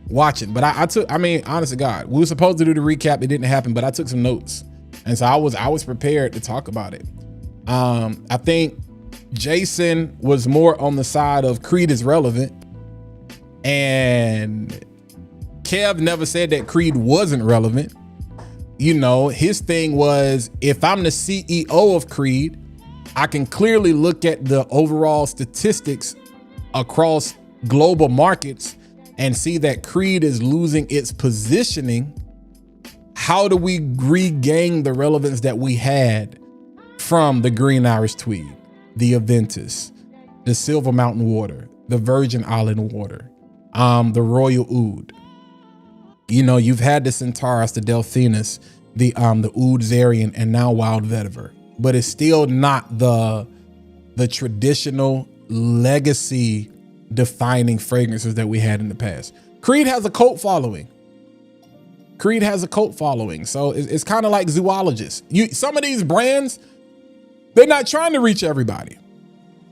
Speaker 1: watching. But I mean, honest to God, we were supposed to do the recap. It didn't happen, but I took some notes. And so I was prepared to talk about it. I think Jason was more on the side of Creed is relevant. And Kev never said that Creed wasn't relevant. You know, his thing was, if I'm the CEO of Creed, I can clearly look at the overall statistics across global markets and see that Creed is losing its positioning. How do we regain the relevance that we had from the Green Irish Tweed, the Aventus, the Silver Mountain Water, the Virgin Island Water, the Royal Oud? You know, you've had the Centaurus, the Delphinus, the Oud Zarian and now Wild Vetiver, but it's still not the traditional legacy defining fragrances that we had in the past. Creed has a cult following. So it's kind of like zoologists. Some of these brands, they're not trying to reach everybody.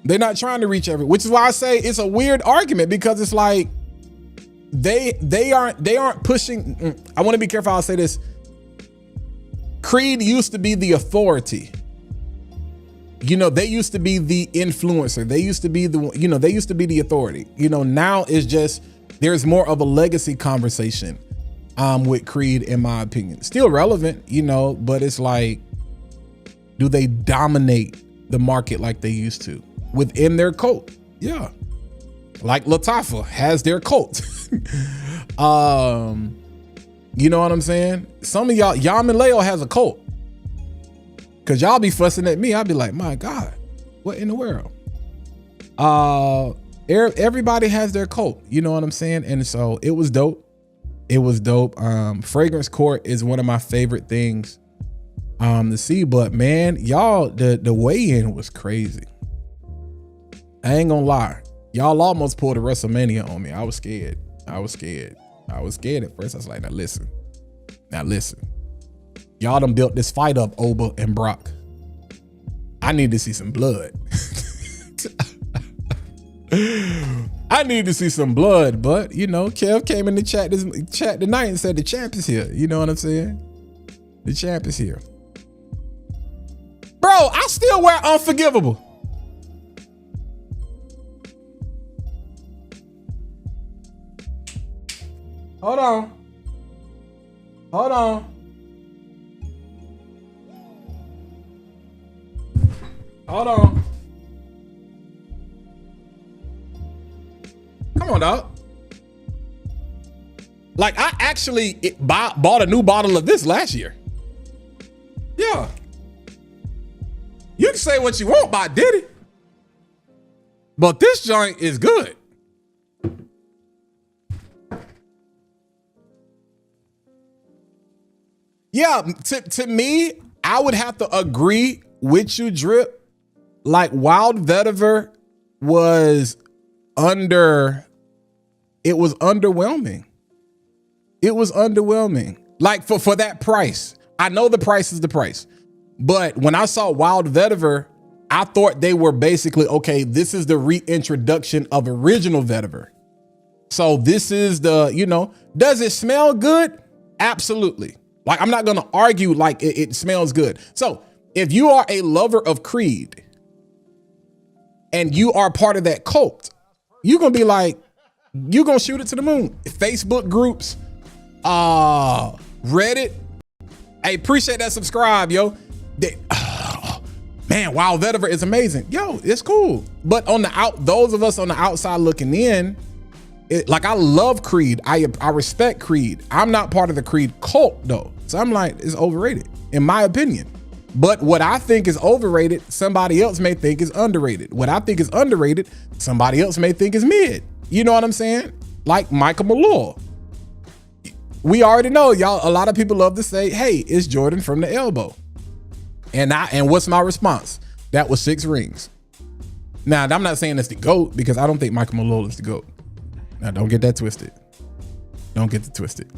Speaker 1: Which is why I say it's a weird argument, because it's like they aren't pushing. I want to be careful how I say this. Creed used to be the authority. They used to be the influencer. They used to be the authority. Now it's just, there's more of a legacy conversation with Creed, in my opinion. Still relevant, but it's like, do they dominate the market like they used to within their cult? Yeah. Like Lattafa has their cult. You know what I'm saying? Some of y'all, Yam and Leo has a cult. Cause y'all be fussing at me. I'll be like, my God, what in the world? Everybody has their cult. You know what I'm saying? And so it was dope. Fragrance Court is one of my favorite things to see. But man, y'all, the weigh-in was crazy. I ain't gonna lie. Y'all almost pulled a WrestleMania on me. I was scared. I was scared at first. I was like, now listen. Y'all done built this fight up, Oba and Brock. I need to see some blood. I need to see some blood, but Kev came in the chat tonight and said the champ is here. You know what I'm saying? The champ is here. Bro, I still wear Unforgivable. Hold on. Come on, dog. Like, I actually bought a new bottle of this last year. Yeah. You can say what you want about Diddy, but this joint is good. Yeah, to me, I would have to agree with you, Drip. Like, Wild Vetiver was underwhelming. It was underwhelming. Like, for that price. I know the price is the price. But when I saw Wild Vetiver, I thought they were basically, okay, this is the reintroduction of original Vetiver. So this is the, does it smell good? Absolutely. Like, I'm not going to argue like it smells good. So if you are a lover of Creed and you are part of that cult, you're going to be like, you're going to shoot it to the moon. Facebook groups, Reddit. Hey, appreciate that subscribe, yo. Man, Wild Vetiver is amazing. Yo, it's cool. But those of us on the outside looking in, like, I love Creed. I respect Creed. I'm not part of the Creed cult though. So I'm like, it's overrated in my opinion. But what I think is overrated, somebody else may think is underrated. What I think is underrated, somebody else may think is mid. You know what I'm saying? Like Michael Malloy. We already know, y'all, a lot of people love to say, hey, it's Jordan from the elbow. And what's my response? That was 6 rings. Now, I'm not saying it's the GOAT, because I don't think Michael Malloy is the GOAT. Now, don't get that twisted. Don't get it twisted.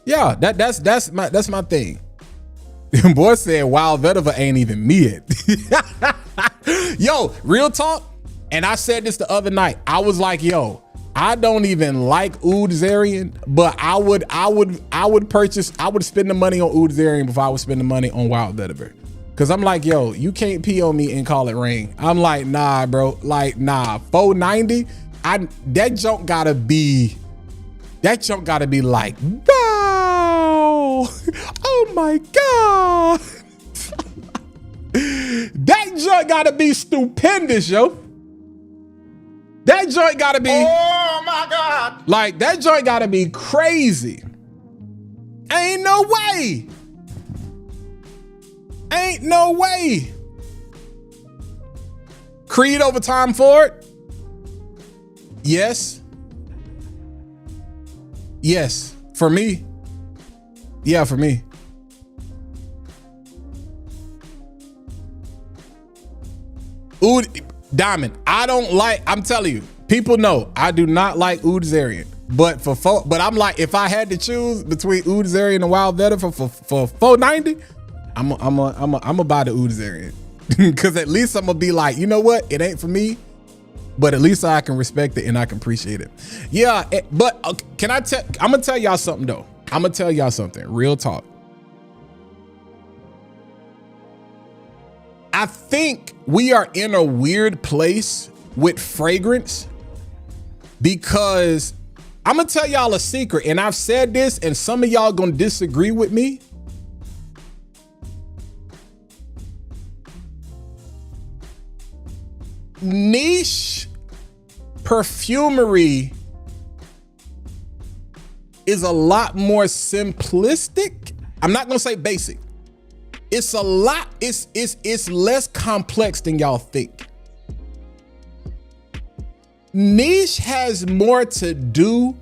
Speaker 1: Yeah, that's my thing. Boy said Wild Vetiver ain't even mid. Yo, real talk. And I said this the other night. I was like, yo, I don't even like Oud Zarian, but I would spend the money on Oud Zarian before I would spend the money on Wild Vetiver. Cause I'm like, yo, you can't pee on me and call it rain. I'm like, nah, bro. Like, nah, 490. That junk gotta be like, wow. Oh my God. That junk gotta be stupendous, yo. That joint gotta be, oh my God. Like, that joint gotta be crazy. Ain't no way. Ain't no way. Creed over Tom Ford? Yes. Yes, for me. Yeah, for me. Oud Diamond, I don't like, I'm telling you, people know I do not like Oud Zarian. But but I'm like, if I had to choose between Oud Zarian and Wild Veta for $490, I'm gonna buy the Oud Zarian. Cause at least I'm gonna be like, you know what? It ain't for me, but at least I can respect it and I can appreciate it. Yeah, but can I tell, I'm gonna tell y'all something though. I'm gonna tell y'all something, real talk. I think we are in a weird place with fragrance because I'm gonna tell y'all a secret, and I've said this and some of y'all gonna disagree with me. Niche perfumery is a lot more simplistic. I'm not gonna say basic. It's a lot, it's less complex than y'all think. Niche has more to do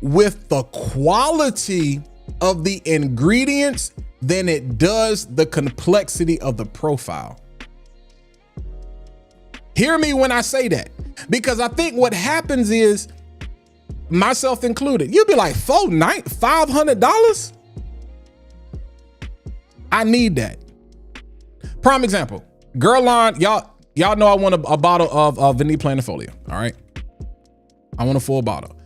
Speaker 1: with the quality of the ingredients than it does the complexity of the profile. Hear me when I say that, because I think what happens is, myself included, you'd be like, $500? I need that. Prime example, Guerlain, y'all know I want a bottle of Vanille Planifolia, all right? I want a full bottle.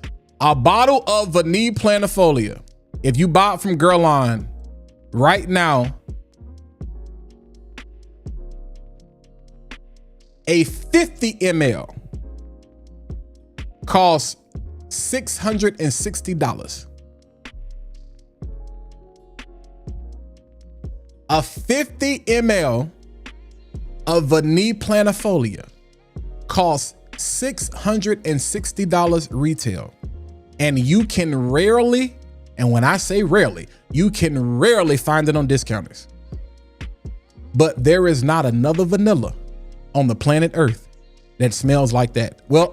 Speaker 1: A bottle of Vanille Planifolia, if you buy it from Guerlain right now, a 50 ml costs $660. A 50 ml of Vanille Planifolia costs $660 retail. And you can rarely, and when I say rarely, you can rarely find it on discounters. But there is not another vanilla on the planet Earth that smells like that. Well,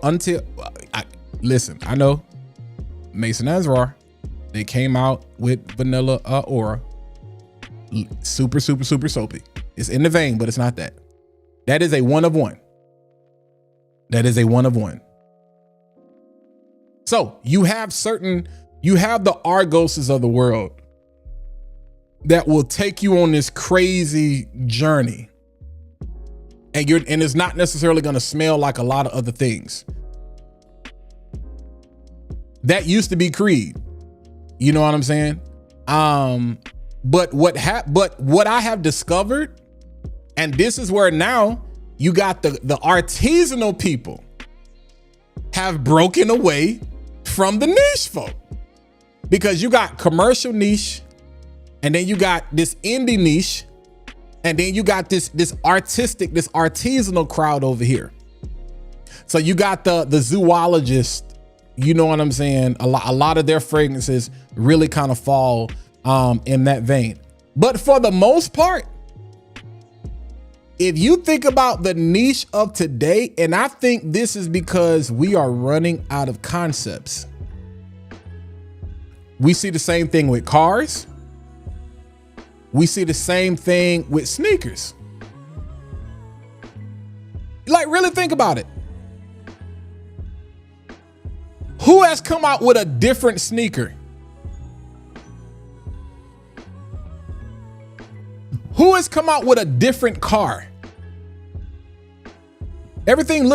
Speaker 1: listen, I know Maison Azrar, they came out with vanilla aura. Super soapy. It's in the vein, but it's not that. That is a one of one. That is a one of one. So you have the Argoses of the world that will take you on this crazy journey. And it's not necessarily going to smell like a lot of other things. That used to be Creed. You know what I'm saying? But what I have discovered, and this is where now you got the artisanal people have broken away from the niche folk, because you got commercial niche, and then you got this indie niche, and then you got this artistic, this artisanal crowd over here. So you got the zoologist, you know what I'm saying? A lot of their fragrances really kind of fall in that vein. But for the most part, if you think about the niche of today, and I think this is because we are running out of concepts. We see the same thing with cars. We see the same thing with sneakers. Like, really think about it. Who has come out with a different sneaker? Who has come out with a different car? Everything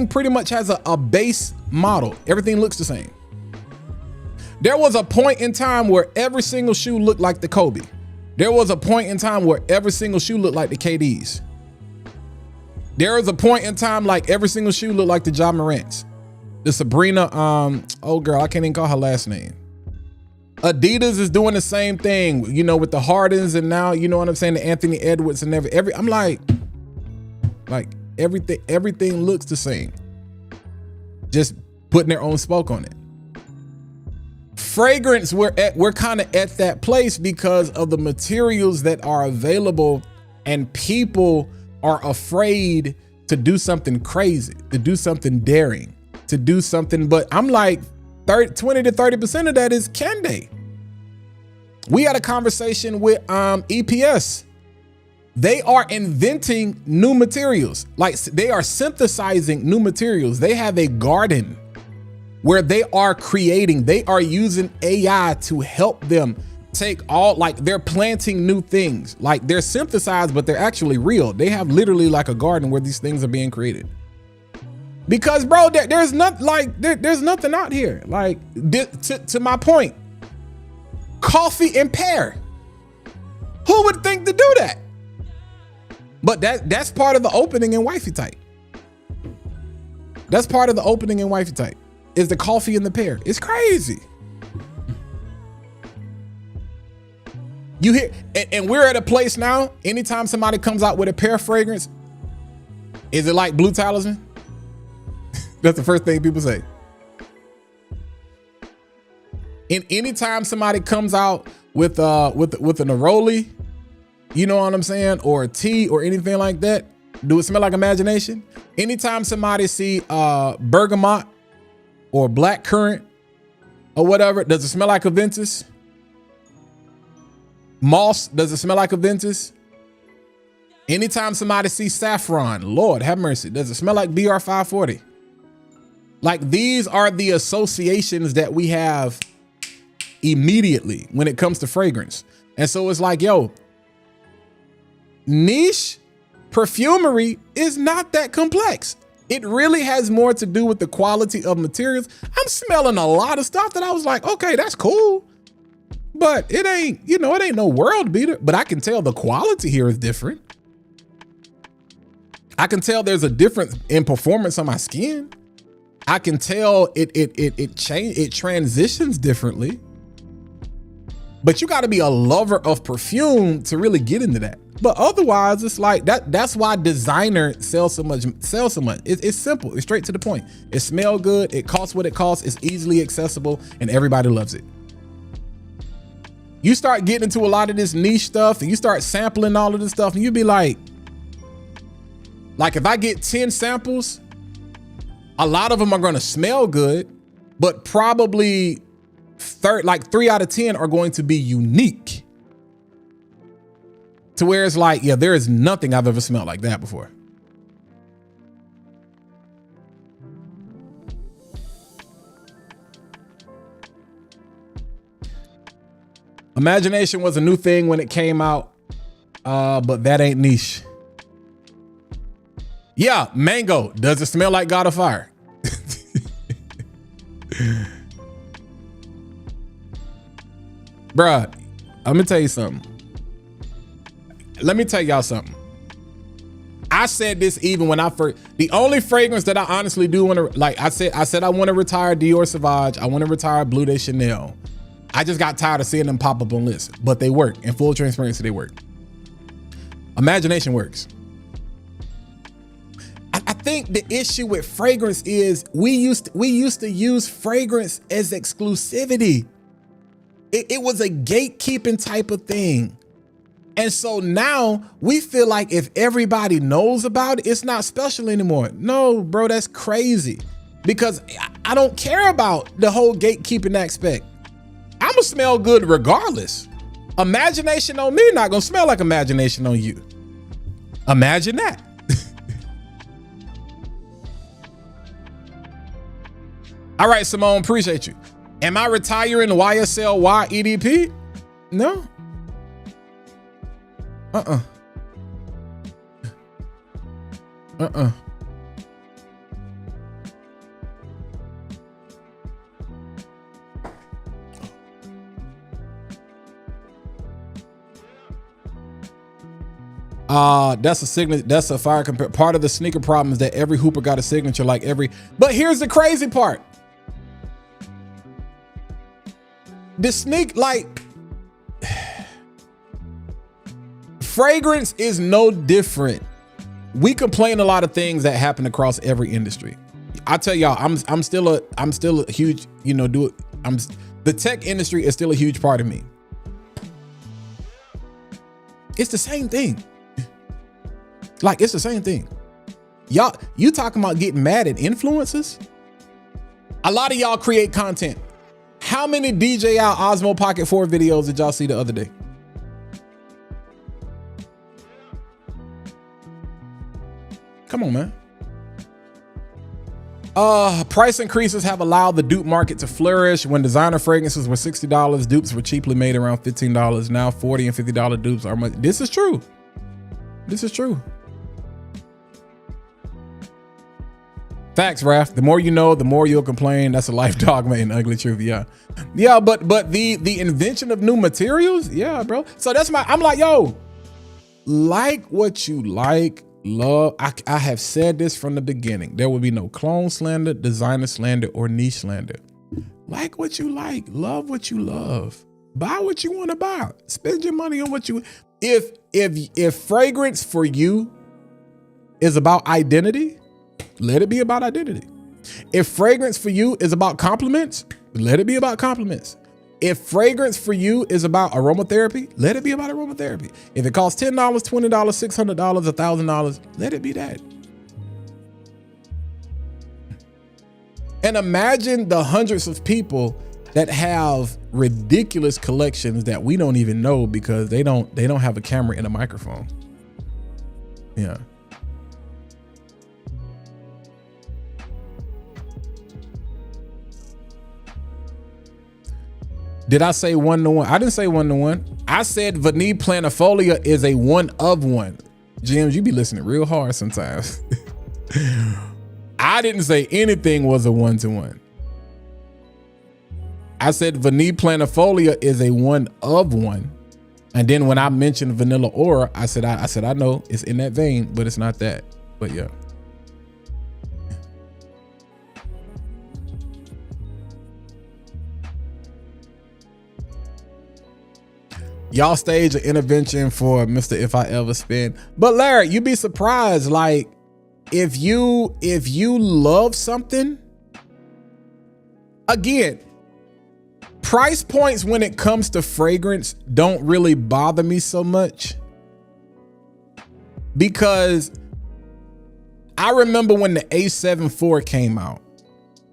Speaker 1: pretty much has a base model. Everything looks the same. There was a point in time where every single shoe looked like the Kobe. There was a point in time where every single shoe looked like the KDs. There was a point in time like every single shoe looked like the Ja Morants. The Sabrina, oh girl, I can't even call her last name. Adidas is doing the same thing, you know, with the Hardens, and now, you know what I'm saying, the Anthony Edwards and I'm like everything looks the same. Just putting their own spoke on it. Fragrance, we're kind of at that place because of the materials that are available, and people are afraid to do something crazy, to do something daring, to do something. But I'm like, 20 to 30% of that is Candy. We had a conversation with EPS. They are inventing new materials. Like they are synthesizing new materials. They have a garden where they are creating, they are using AI to help them take all, like they're planting new things. Like they're synthesized, but they're actually real. They have literally like a garden where these things are being created. Because bro, there's nothing out here. Like to my point, coffee and pear. Who would think to do that? But that's part of the opening in Wifey Type. That's part of the opening in Wifey Type is the coffee and the pear. It's crazy. You hear, and we're at a place now, anytime somebody comes out with a pear fragrance, is it like Blue Talisman? That's the first thing people say. And anytime somebody comes out with an neroli, you know what I'm saying, or a tea or anything like that, do it smell like imagination? Anytime somebody see bergamot or black currant or whatever, does it smell like Aventus? Moss, does it smell like Aventus? Anytime somebody see saffron, Lord have mercy, does it smell like BR 540? Like these are the associations that we have immediately when it comes to fragrance. And so it's like, yo, niche perfumery is not that complex. It really has more to do with the quality of materials. I'm smelling a lot of stuff that I was like, okay, that's cool. But it ain't, it ain't no world beater. But I can tell the quality here is different. I can tell there's a difference in performance on my skin. I can tell it transitions differently. But you got to be a lover of perfume to really get into that. But otherwise, it's like that's why designer sells so much. It's simple. It's straight to the point. It smells good. It costs what it costs. It's easily accessible and everybody loves it. You start getting into a lot of this niche stuff and you start sampling all of this stuff and you be like if I get 10 samples, a lot of them are going to smell good, but probably 3 out of 10 are going to be unique. To where it's like, yeah, there is nothing I've ever smelled like that before. Imagination was a new thing when it came out, but that ain't niche. Yeah, mango. Does it smell like God of Fire? Bruh, I'm gonna tell you something. Let me tell y'all something. I said this even when I first, the only fragrance that I honestly do want to, like I said I want to retire Dior Sauvage. I want to retire Bleu de Chanel. I just got tired of seeing them pop up on lists, but they work. In full transparency, they work. Imagination works. I think the issue with fragrance is we used to use fragrance as exclusivity. It was a gatekeeping type of thing. And so now we feel like if everybody knows about it, it's not special anymore. No, bro, that's crazy. Because I don't care about the whole gatekeeping aspect. I'ma smell good regardless. Imagination on me not gonna smell like imagination on you. Imagine that. All right, Simone, appreciate you. Am I retiring YSL EDP? No. That's a signature. That's a fire compare. Part of the sneaker problem is that every hooper got a signature but here's the crazy part. The fragrance is no different. We complain a lot of things that happen across every industry. I tell y'all, I'm still a huge, the tech industry is still a huge part of me. It's the same thing. It's the same thing. Y'all, you talking about getting mad at influencers? A lot of y'all create content. How many DJI Osmo Pocket 4 videos did y'all see the other day? Come on, man. Price increases have allowed the dupe market to flourish. When designer fragrances were $60, dupes were cheaply made around $15. Now $40 and $50 dupes are much. This is true. This is true. Facts, Raph. The more you know, the more you'll complain. That's a life dogma and ugly truth. Yeah. Yeah, but the invention of new materials, yeah, bro. So that's I'm like, yo, like what you like, love. I have said this from the beginning. There will be no clone slander, designer slander, or niche slander. Like what you like, love what you love. Buy what you want to buy. Spend your money on what you. If fragrance for you is about identity, let it be about identity. If fragrance for you is about compliments, let it be about compliments. If fragrance for you is about aromatherapy, let it be about aromatherapy. If it costs $10, $20, $600, $1,000, let it be that. And imagine the hundreds of people that have ridiculous collections that we don't even know because they don't have a camera and a microphone. Yeah. Did I say 1-to-1? I didn't say 1-to-1. I said Vanille Planifolia is a 1-of-1. James, you be listening real hard sometimes. I didn't say anything was a 1-to-1. I said Vanille Planifolia is a 1-of-1. And then when I mentioned Vanilla Aura, I said I know it's in that vein, but it's not that. But yeah. Y'all stage an intervention for Mr. If I Ever Spin. But Larry, you'd be surprised. Like if you love something, again, price points when it comes to fragrance don't really bother me so much. Because I remember when the A7 IV came out.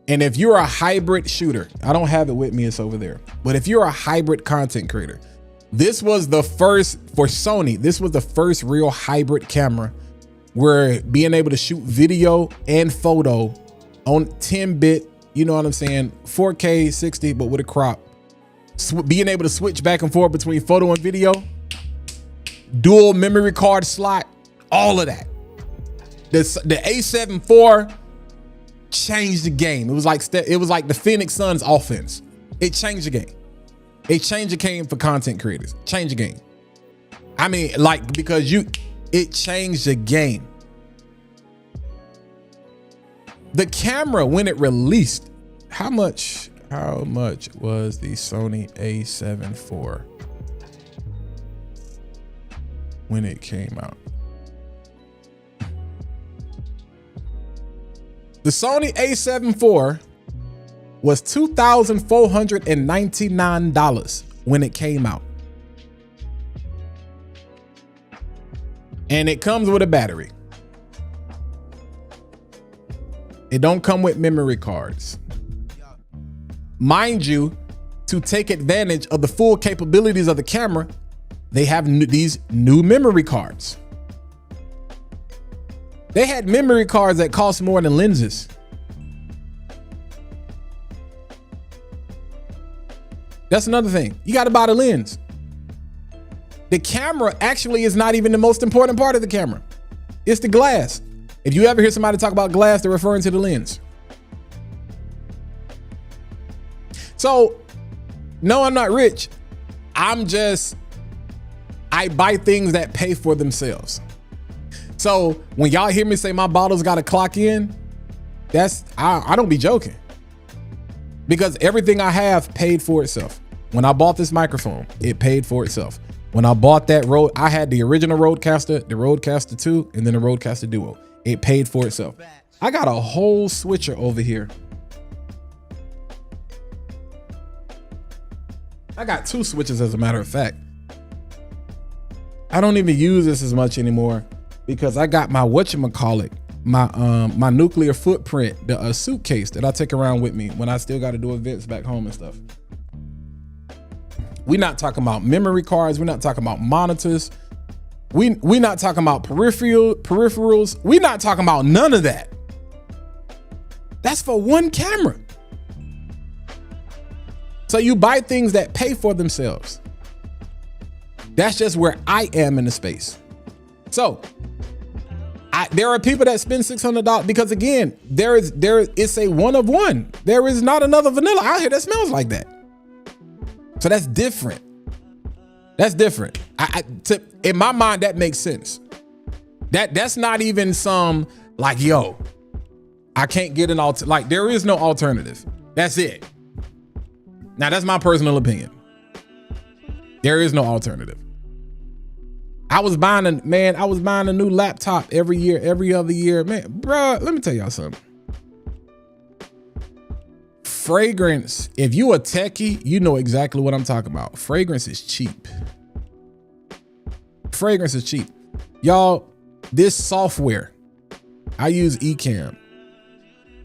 Speaker 1: And if you're a hybrid shooter, I don't have it with me, it's over there. But if you're a hybrid content creator, this was the first, for Sony, this was the first real hybrid camera where being able to shoot video and photo on 10-bit, you know what I'm saying, 4K 60, but with a crop. Being able to switch back and forth between photo and video, dual memory card slot, all of that. The A7 IV changed the game. It was like the Phoenix Suns offense. It changed the game. It changed the game for content creators. Change the game. I mean, like, because it changed the game. The camera, when it released, how much was the Sony A7 IV when it came out? The Sony A7 IV was $2,499 when it came out. And it comes with a battery. It don't come with memory cards. Mind you, to take advantage of the full capabilities of the camera, they have these new memory cards. They had memory cards that cost more than lenses. That's another thing. You got to buy the lens. The camera actually is not even the most important part of the camera. It's the glass. If you ever hear somebody talk about glass, they're referring to the lens. So, no, I'm not rich. I buy things that pay for themselves. So when y'all hear me say my bottles got to clock in, I don't be joking. Because everything I have paid for itself. When I bought this microphone, it paid for itself. When I bought that I had the original Rodecaster, the Rodecaster 2, and then the Rodecaster Duo. It paid for itself. I got a whole switcher over here. I got 2 switches, as a matter of fact. I don't even use this as much anymore because I got my whatchamacallit my nuclear footprint, the suitcase that I take around with me when I still got to do events back home and stuff. We're not talking about memory cards. We're not talking about monitors. We're not talking about peripherals. We're not talking about none of that. That's for one camera. So you buy things that pay for themselves. That's just where I am in the space. So there are people that spend $600 because again, it's a one of one. There is not another vanilla out here that smells like that. So that's different. That's different. In my mind, that makes sense. That's not even some like, yo, I can't get an like there is no alternative. That's it. Now that's my personal opinion. There is no alternative. I was buying a new laptop every year, every other year. Man, bro, let me tell y'all something. Fragrance, if you a techie, you know exactly what I'm talking about. Fragrance is cheap. Fragrance is cheap. Y'all, this software, I use Ecamm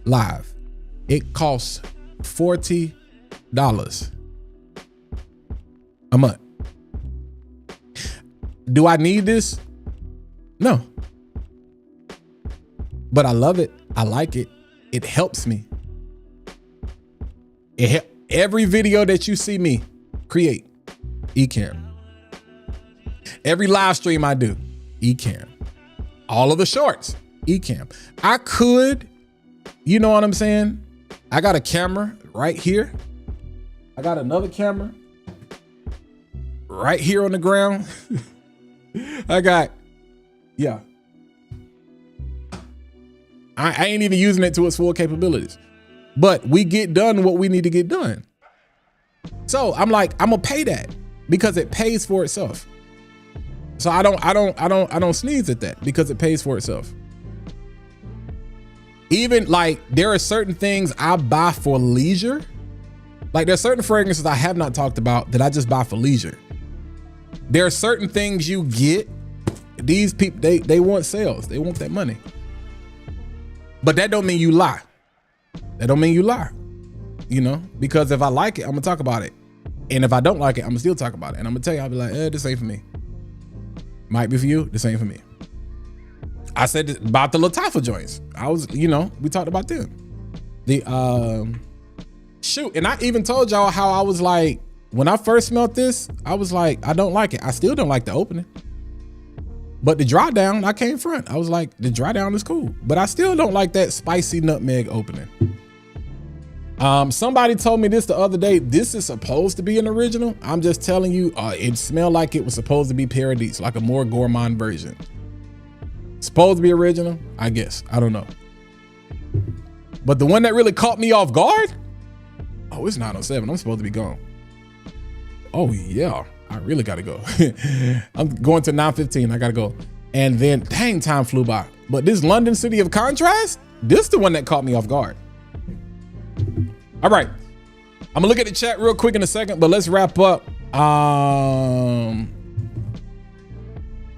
Speaker 1: Live. It costs $40 a month. Do I need this? No. But I love it. I like it. It helps me. Every video that you see me create, Ecamm. Every live stream I do, Ecamm. All of the shorts, Ecamm. I could, you know what I'm saying? I got a camera right here. I got another camera right here on the ground. Yeah. I ain't even using it to its full capabilities. But we get done what we need to get done. So I'm like, I'm gonna pay that because it pays for itself. So I don't sneeze at that because it pays for itself. Even like there are certain things I buy for leisure. Like there's certain fragrances I have not talked about that I just buy for leisure. There are certain things you get. These people, they want sales. They want that money. But that don't mean you lie. That don't mean you lie. You know, because if I like it, I'm gonna talk about it. And if I don't like it, I'm gonna still talk about it. And I'm gonna tell you, I'll be like, this ain't for me. Might be for you, this ain't for me. I said about the Lattafa joints. We talked about them. Shoot, and I even told y'all how I was like, when I first smelled this, I was like, I don't like it. I still don't like the opening. But the dry down, I came front. I was like, the dry down is cool. But I still don't like that spicy nutmeg opening. Somebody told me this the other day. This is supposed to be an original. I'm just telling you, it smelled like it was supposed to be Paradise, like a more gourmand version. Supposed to be original, I guess. I don't know. But the one that really caught me off guard, it's 9:07. I'm supposed to be gone. Oh yeah, I really gotta go. I'm going to 9:15. I gotta go. And then, dang, time flew by. But this London City of Contrast, this is the one that caught me off guard. All right, I'm gonna look at the chat real quick in a second, but let's wrap up.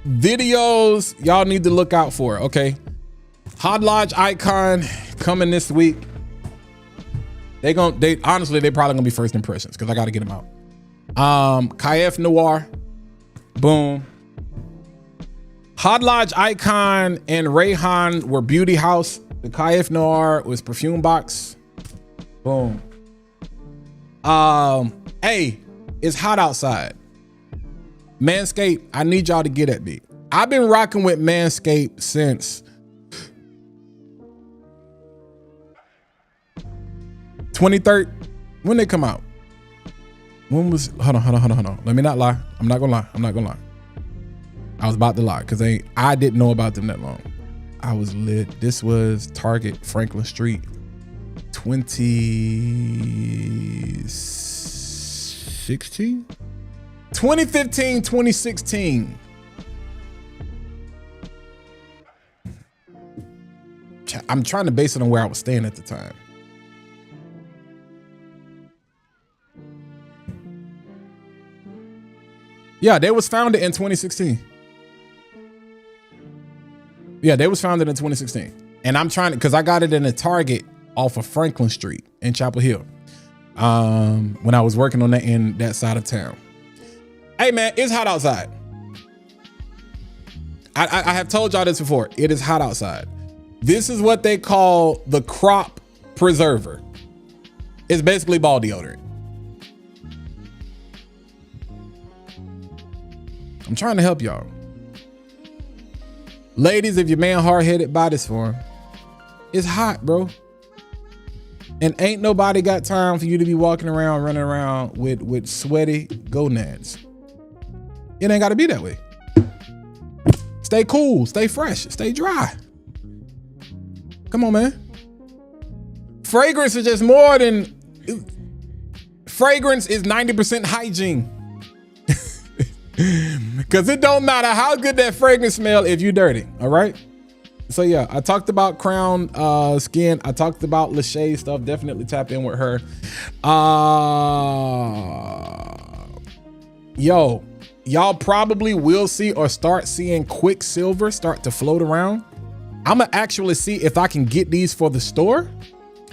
Speaker 1: Videos y'all need to look out for. Okay, Hot Lodge Icon coming this week. They honestly probably gonna be first impressions because I gotta get them out. Kayef Noir, boom. Hot Lodge Icon and Rayhan were Beauty House. The Kayef Noir was Perfume Box. Boom. Hey, it's hot outside. Manscaped, I need y'all to get at me. I've been rocking with Manscaped since 2013. When they come out? When was, hold on. Let me not lie. I'm not gonna lie. I was about to lie because I didn't know about them that long. I was lit. This was Target, Franklin Street, 2016? 2015, 2016. I'm trying to base it on where I was staying at the time. Yeah, they was founded in 2016. Yeah, they was founded in 2016. And I'm trying to, because I got it in a Target off of Franklin Street in Chapel Hill. When I was working on that in that side of town. Hey man, it's hot outside. I have told y'all this before. It is hot outside. This is what they call the crop preserver. It's basically ball deodorant. I'm trying to help y'all. Ladies, if your man hard-headed, buy this for him. It's hot, bro. And ain't nobody got time for you to be walking around, running around with sweaty gonads. It ain't got to be that way. Stay cool, stay fresh, stay dry. Come on, man. Fragrance is just more than... Fragrance is 90% hygiene. Because it don't matter how good that fragrance smell if you dirty, all right? So yeah, I talked about Crown Skin. I talked about Lachey stuff. Definitely tap in with her. Yo, y'all probably will see or start seeing Quicksilver start to float around. I'm gonna actually see if I can get these for the store.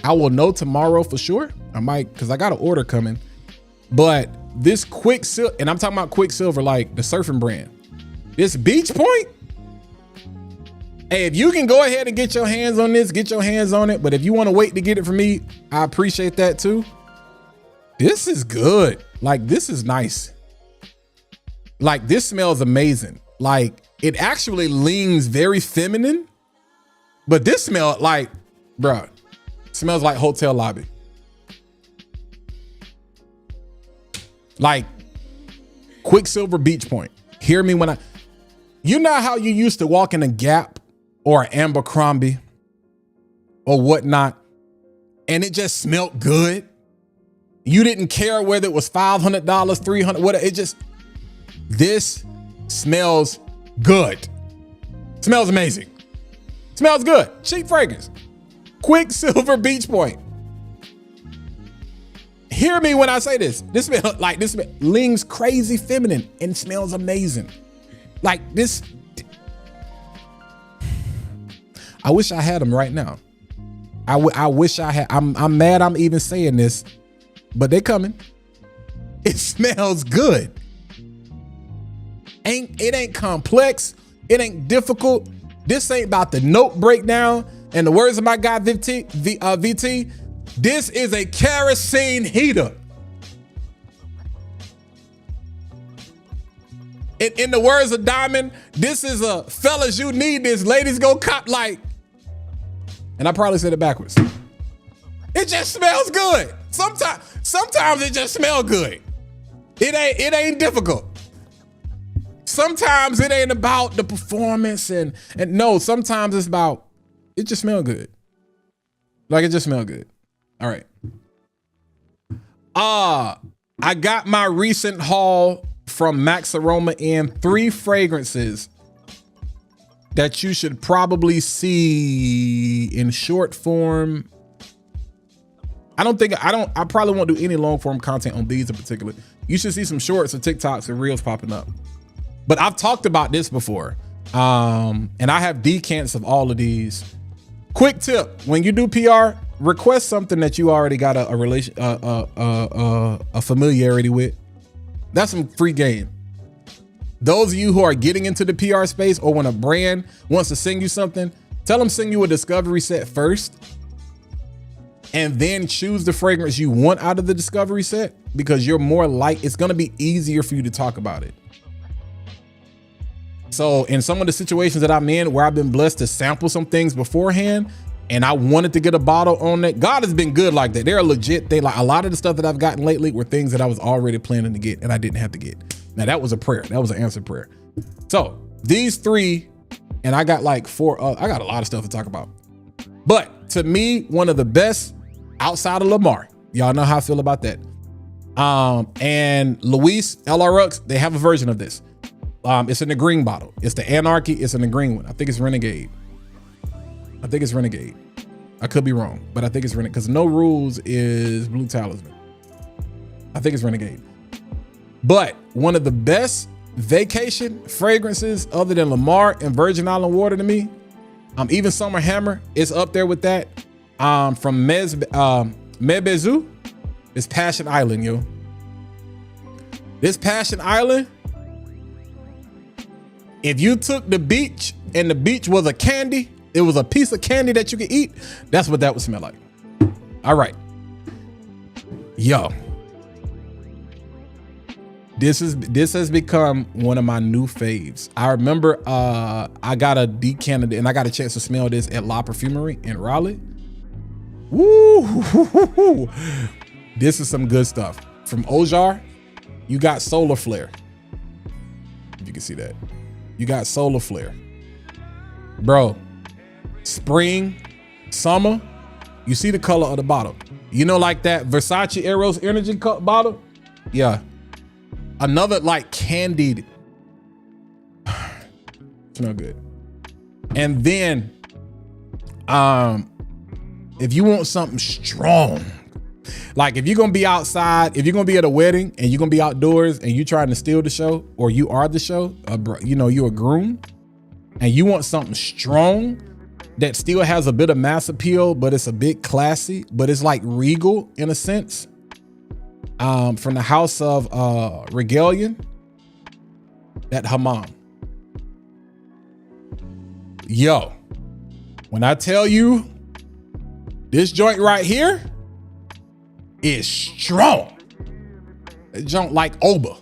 Speaker 1: I will know tomorrow for sure. I might, because I got an order coming. But this Quicksilver, and I'm talking about Quicksilver like the surfing brand. This Beach Point. Hey, if you can go ahead and get your hands on this, get your hands on it. But if you want to wait to get it from me, I appreciate that too. This is good. Like, this is nice. Like, this smells amazing. Like, it actually leans very feminine. But this smell like, bruh, smells like hotel lobby. Like Quicksilver Beach Point. Hear me when you know how you used to walk in a Gap or an Abercrombie or whatnot, and it just smelled good. You didn't care whether it was $500, $300, whatever. It just, this smells good. Smells amazing. Smells good. Cheap fragrance. Quicksilver Beach Point. Hear me when I say this. This smell like this leans crazy feminine and smells amazing. Like this. I wish I had them right now. I wish I had. I'm mad I'm even saying this, but they're coming. It smells good. It ain't complex. It ain't difficult. This ain't about the note breakdown. And the words of my guy VT, this is a kerosene heater. In the words of Diamond, this is a fellas, you need this. Ladies, go cop like. And I probably said it backwards. It just smells good. Sometimes it just smells good. It ain't difficult. Sometimes it ain't about the performance and no, sometimes it's about, it just smells good. Like it just smells good. All right. I got my recent haul from Max Aroma in 3 fragrances that you should probably see in short form. I probably won't do any long form content on these in particular. You should see some shorts or TikToks and reels popping up. But I've talked about this before. And I have decants of all of these. Quick tip, when you do PR, request something that you already got a familiarity with. That's some free game. Those of you who are getting into the PR space or when a brand wants to send you something, tell them send you a discovery set first and then choose the fragrance you want out of the discovery set because you're more like, it's going to be easier for you to talk about it. So in some of the situations that I'm in where I've been blessed to sample some things beforehand and I wanted to get a bottle on it, God has been good like that. They're a legit thing. Like a lot of the stuff that I've gotten lately were things that I was already planning to get and I didn't have to get. Now that was a prayer. That was an answered prayer. So these 3, and I got like 4, I got a lot of stuff to talk about. But to me, one of the best outside of Lamar, y'all know how I feel about that. And Luis LRX, they have a version of this. It's in the green bottle. It's the Anarchy. It's in the green one. I think it's Renegade. I could be wrong, but I think it's Renegade because No Rules is Blue Talisman. I think it's Renegade. But one of the best vacation fragrances other than Lamar and Virgin Island Water to me Even Summer Hammer is up there with that. From Mebezu, it's Passion Island, yo. This Passion Island, if you took the beach and the beach was a candy, it was a piece of candy that you could eat, that's what that would smell like. All right. Yo. This has become one of my new faves. I remember I got a decanted and I got a chance to smell this at La Perfumery in Raleigh. Woo! This is some good stuff. From Ojar, you got Solar Flare. If you can see that. You got Solar Flare. Bro, spring, summer, you see the color of the bottle. You know, like that Versace Eros Energy Cup bottle? Yeah. Another like candied. Smell good. And then, if you want something strong, like if you're gonna be outside, if you're gonna be at a wedding and you're gonna be outdoors and you trying to steal the show, or you are the show, you know, you're a groom, and you want something strong that still has a bit of mass appeal, but it's a bit classy, but it's like regal in a sense. From the house of Regalian, that Hammam. Yo, when I tell you this joint right here is strong. That joint like Oba.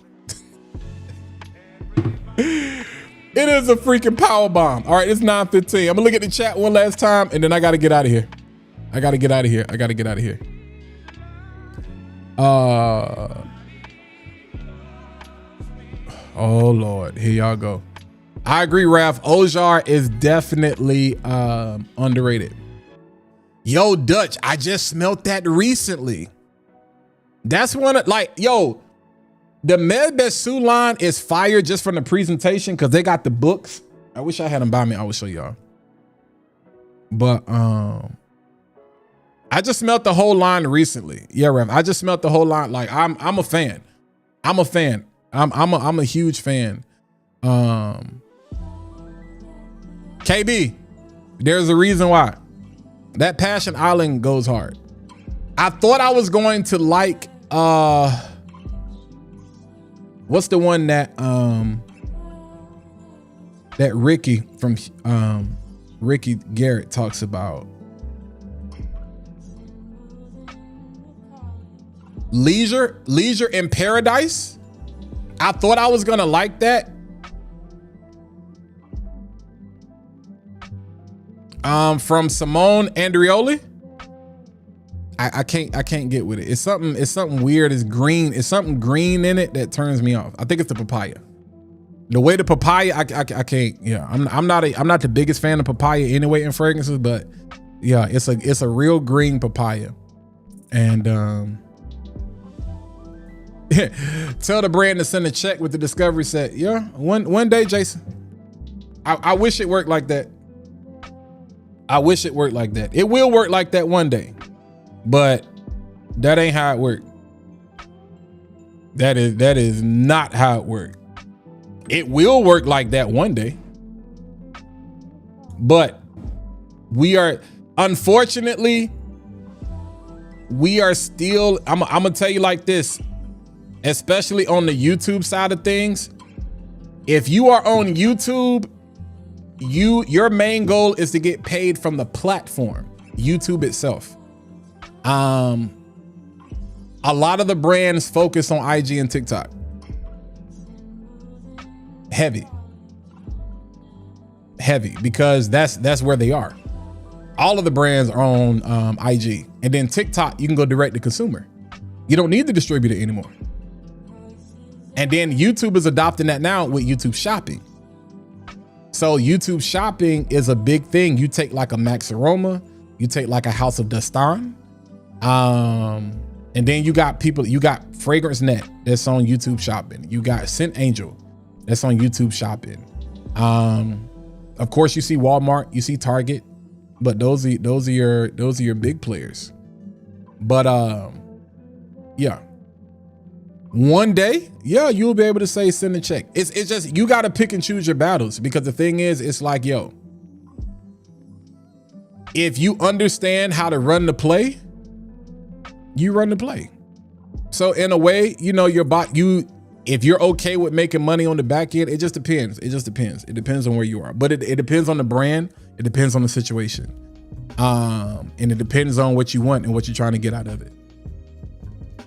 Speaker 1: It is a freaking power bomb. All right, it's 9:15. I'm gonna look at the chat one last time and then I gotta get out of here. I gotta get out of here. Oh Lord, here y'all go. I agree, Raph. Ojar is definitely underrated. Yo, Dutch, I just smelt that recently. That's one of, like, yo, the Medbesu line is fire just from the presentation because they got the books. I wish I had them by me. I would show y'all. But I just smelt the whole line recently. Yeah, Rev. I just smelt the whole line. Like I'm a fan. I'm a huge fan. KB, there's a reason why. That Passion Island goes hard. I thought I was going to like what's the one that that Ricky from Ricky Garrett talks about? Leisure in Paradise. I thought I was gonna like that. From Simone Andrioli. I can't get with it. It's something weird. It's green. It's something green in it that turns me off. I think it's the papaya. The way the papaya, I can't. Yeah, I'm not the biggest fan of papaya anyway in fragrances, but yeah, it's a real green papaya. And tell the brand to send a check with the discovery set. Yeah, one day, Jason. I wish it worked like that. I wish it worked like that. It will work like that one day, but that ain't how it worked. That is not how it worked. It will work like that one day, but unfortunately, we are still, I'm gonna tell you like this, especially on the YouTube side of things. If you are on YouTube, your main goal is to get paid from the platform, YouTube itself. A lot of the brands focus on IG and TikTok. Heavy, because that's where they are. All of the brands are on IG, and then TikTok, you can go direct to consumer. You don't need the distributor anymore. And then YouTube is adopting that now with YouTube Shopping. So YouTube Shopping is a big thing. You take like a Max Aroma, you take like a House of Dastan, and then you got Fragrance Net that's on YouTube Shopping. You got Scent Angel that's on YouTube Shopping. Of course, you see Walmart, you see Target, but those are your big players. But yeah. One day, yeah, you'll be able to say send a check. It's just, you got to pick and choose your battles, because the thing is, it's like, yo, If you understand how to run the play, you run the play. So in a way, you know, if you're okay with making money on the back end, it just depends. It just depends. It depends on where you are. But it depends on the brand. It depends on the situation. And it depends on what you want and what you're trying to get out of it.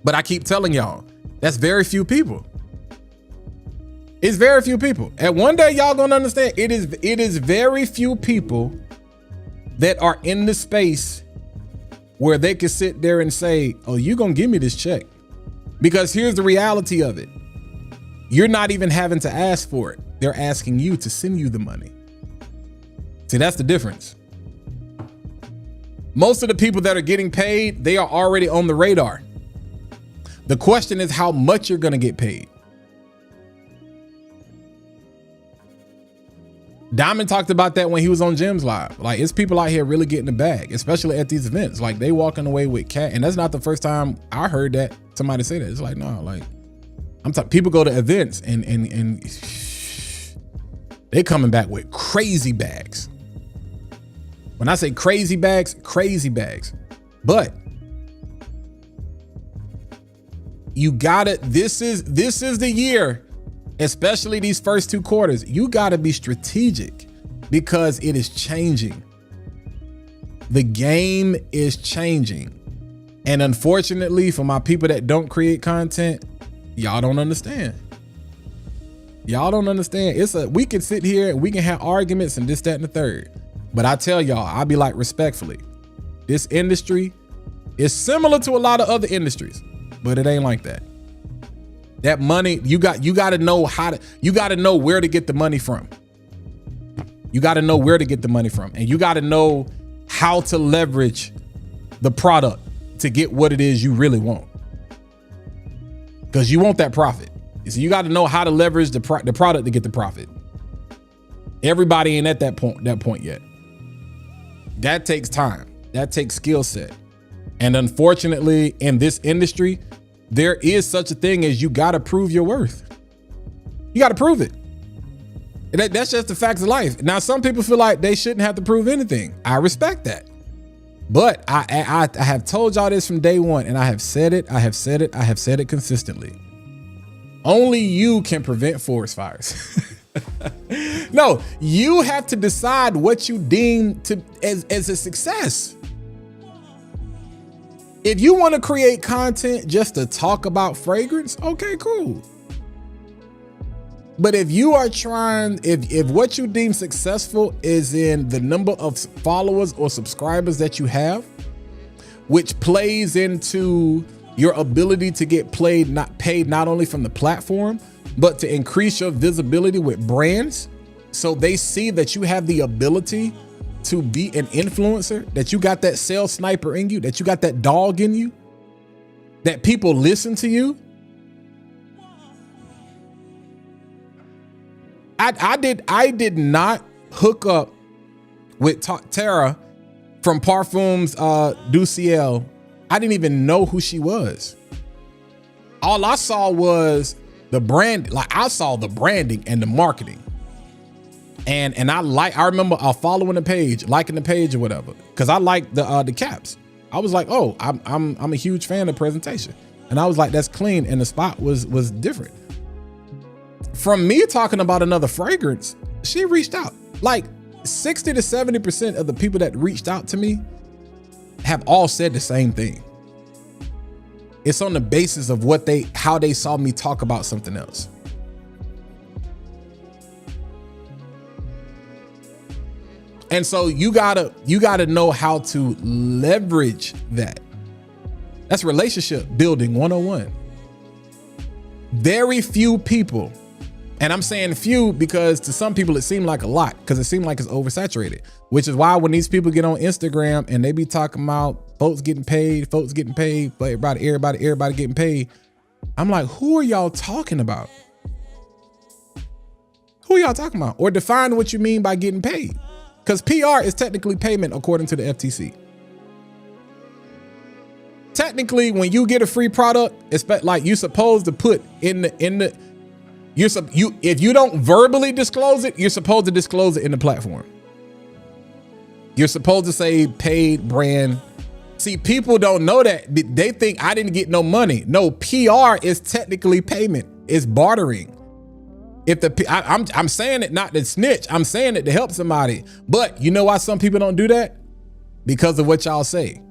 Speaker 1: But I keep telling y'all, that's very few people. It's very few people. And one day y'all gonna understand, it is very few people that are in the space where they can sit there and say, oh, you gonna give me this check. Because here's the reality of it. You're not even having to ask for it. They're asking you to send you the money. See, that's the difference. Most of the people that are getting paid, they are already on the radar. The question is how much you're gonna get paid. Diamond talked about that when he was on Gems Live. Like, it's people out here really getting the bag, especially at these events. Like, they walking away with cash, and that's not the first time I heard that somebody say that. It's like, no, like, I'm talking. People go to events and they coming back with crazy bags. When I say crazy bags, but you gotta. This is the year. Especially these first 2 quarters, you got to be strategic because it is changing. The game is changing. And unfortunately, for my people that don't create content, y'all don't understand. Y'all don't understand. We can sit here and we can have arguments and this, that, and the third. But I tell y'all, I'll be like, respectfully, this industry is similar to a lot of other industries, but it ain't like that. That money, you got to know you got to know where to get the money from. You got to know where to get the money from. And you got to know how to leverage the product to get what it is you really want. Because you want that profit. So you got to know how to leverage the product to get the profit. Everybody ain't at that point yet. That takes time. That takes skill set. And unfortunately, in this industry, there is such a thing as you got to prove your worth. You got to prove it. That's just the facts of life. Now, some people feel like they shouldn't have to prove anything. I respect that. But I have told y'all this from day one, and I have said it consistently. Only you can prevent forest fires. No, you have to decide what you deem as a success. If you want to create content just to talk about fragrance, okay, cool. But if you are trying, if what you deem successful is in the number of followers or subscribers that you have, which plays into your ability to get paid not only from the platform, but to increase your visibility with brands, so they see that you have the ability to be an influencer, that you got that sales sniper in you, that you got that dog in you, that people listen to you. I did not hook up with Tara from Parfums Du Ciel. I didn't even know who she was. All I saw was the brand. Like, I saw the branding and the marketing. And I remember following the page, liking the page or whatever, because I liked the caps. I was like, oh, I'm a huge fan of presentation, and I was like, that's clean, and the spot was different. From me talking about another fragrance, she reached out. Like 60 to 70% of the people that reached out to me have all said the same thing. It's on the basis of how they saw me talk about something else. And so you gotta know how to leverage that. That's relationship building 101. Very few people, and I'm saying few because to some people it seemed like a lot, because it seemed like it's oversaturated, which is why when these people get on Instagram and they be talking about folks getting paid, but everybody getting paid, I'm like, who are y'all talking about? Who are y'all talking about? Or define what you mean by getting paid. Because PR is technically payment according to the FTC. Technically, when you get a free product, it's like you're supposed to put if you don't verbally disclose it, you're supposed to disclose it in the platform. You're supposed to say paid brand. See, people don't know that. They think I didn't get no money. No, PR is technically payment. It's bartering. If I'm saying it not to snitch. I'm saying it to help somebody. But you know why some people don't do that? Because of what y'all say.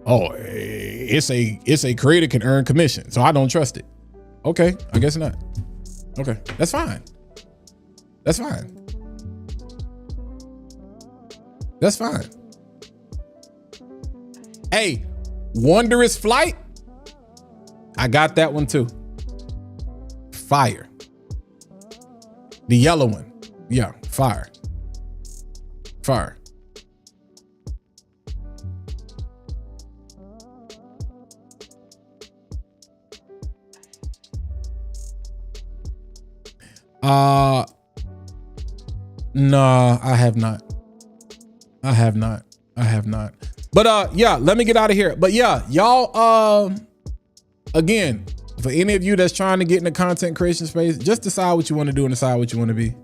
Speaker 1: Oh, it's a creator can earn commission, so I don't trust it. Okay, I guess not. Okay, that's fine. That's fine. That's fine. Hey, Wondrous Flight. I got that one too. Fire. The yellow one. Yeah, fire. Fire. No, I have not. I have not. But yeah, let me get out of here. But yeah, y'all, again, for any of you that's trying to get in the content creation space, just decide what you want to do and decide what you want to be,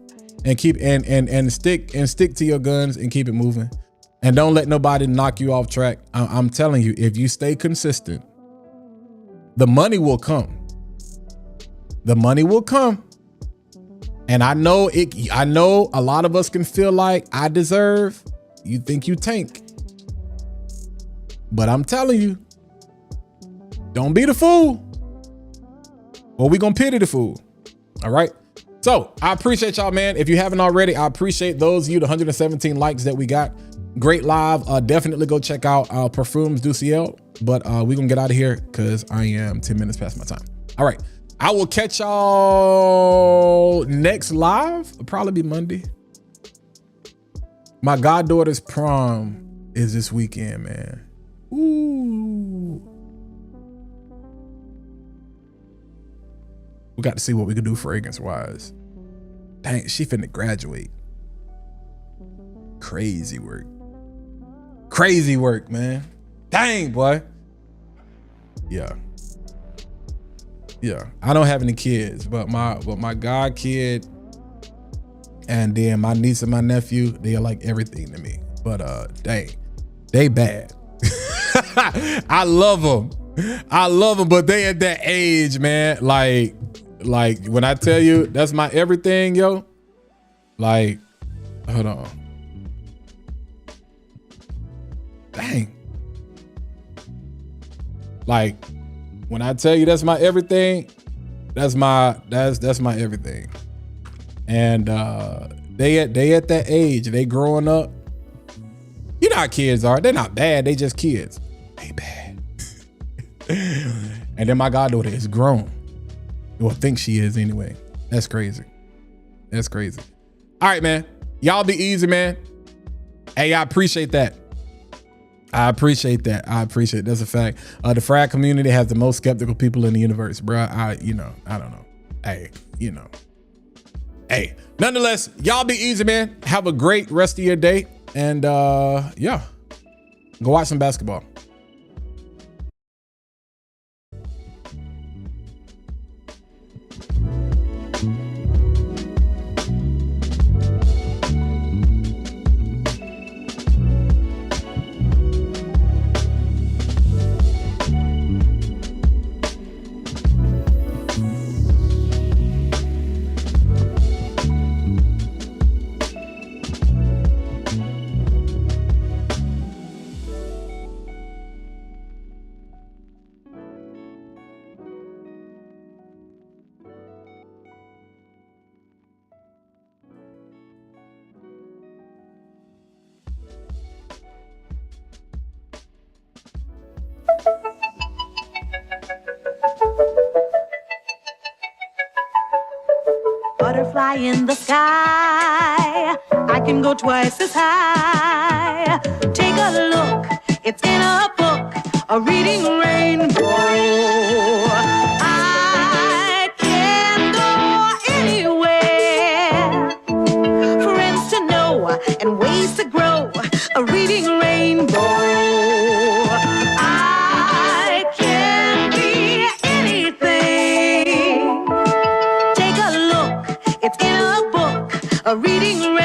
Speaker 1: and keep and stick to your guns and keep it moving, and don't let nobody knock you off track. I'm telling you, if you stay consistent, the money will come. The money will come. And I know a lot of us can feel like I deserve. You think you tank. But I'm telling you, don't be the fool, or we gonna pity the fool. All right. So I appreciate y'all, man. If you haven't already, I appreciate those of you, the 117 likes that we got. Great live. Definitely go check out Parfums Du Ciel. But we gonna get out of here because I am 10 minutes past my time. All right. I will catch y'all next live. It'll probably be Monday. My goddaughter's prom is this weekend, man. Ooh. We got to see what we can do fragrance-wise. Dang, she finna graduate. Crazy work. Crazy work, man. Dang, boy. Yeah. Yeah, I don't have any kids, but my god kid and then my niece and my nephew, they are like everything to me. But dang, they bad. I love them, but they at that age, man. Like when I tell you that's my everything, yo. Like, hold on. Dang. Like, when I tell you that's my everything, that's my everything. And they at that age, they growing up. You know how kids are. They're not bad, they just kids. They bad. And then my goddaughter is grown. Well, I think she is anyway. That's crazy. That's crazy. All right, man. Y'all be easy, man. Hey, I appreciate that. I appreciate that. That's a fact. The frag community has the most skeptical people in the universe, bro. I don't know. Hey, Hey, nonetheless, y'all be easy, man. Have a great rest of your day. And yeah, go watch some basketball.
Speaker 5: Butterfly in the sky, I can go twice as high. Take a look, it's in a book, a reading rainbow. I can go anywhere, friends to know and ways to grow, a reading rainbow. I can be anything. Take a look, it's in a book, a reading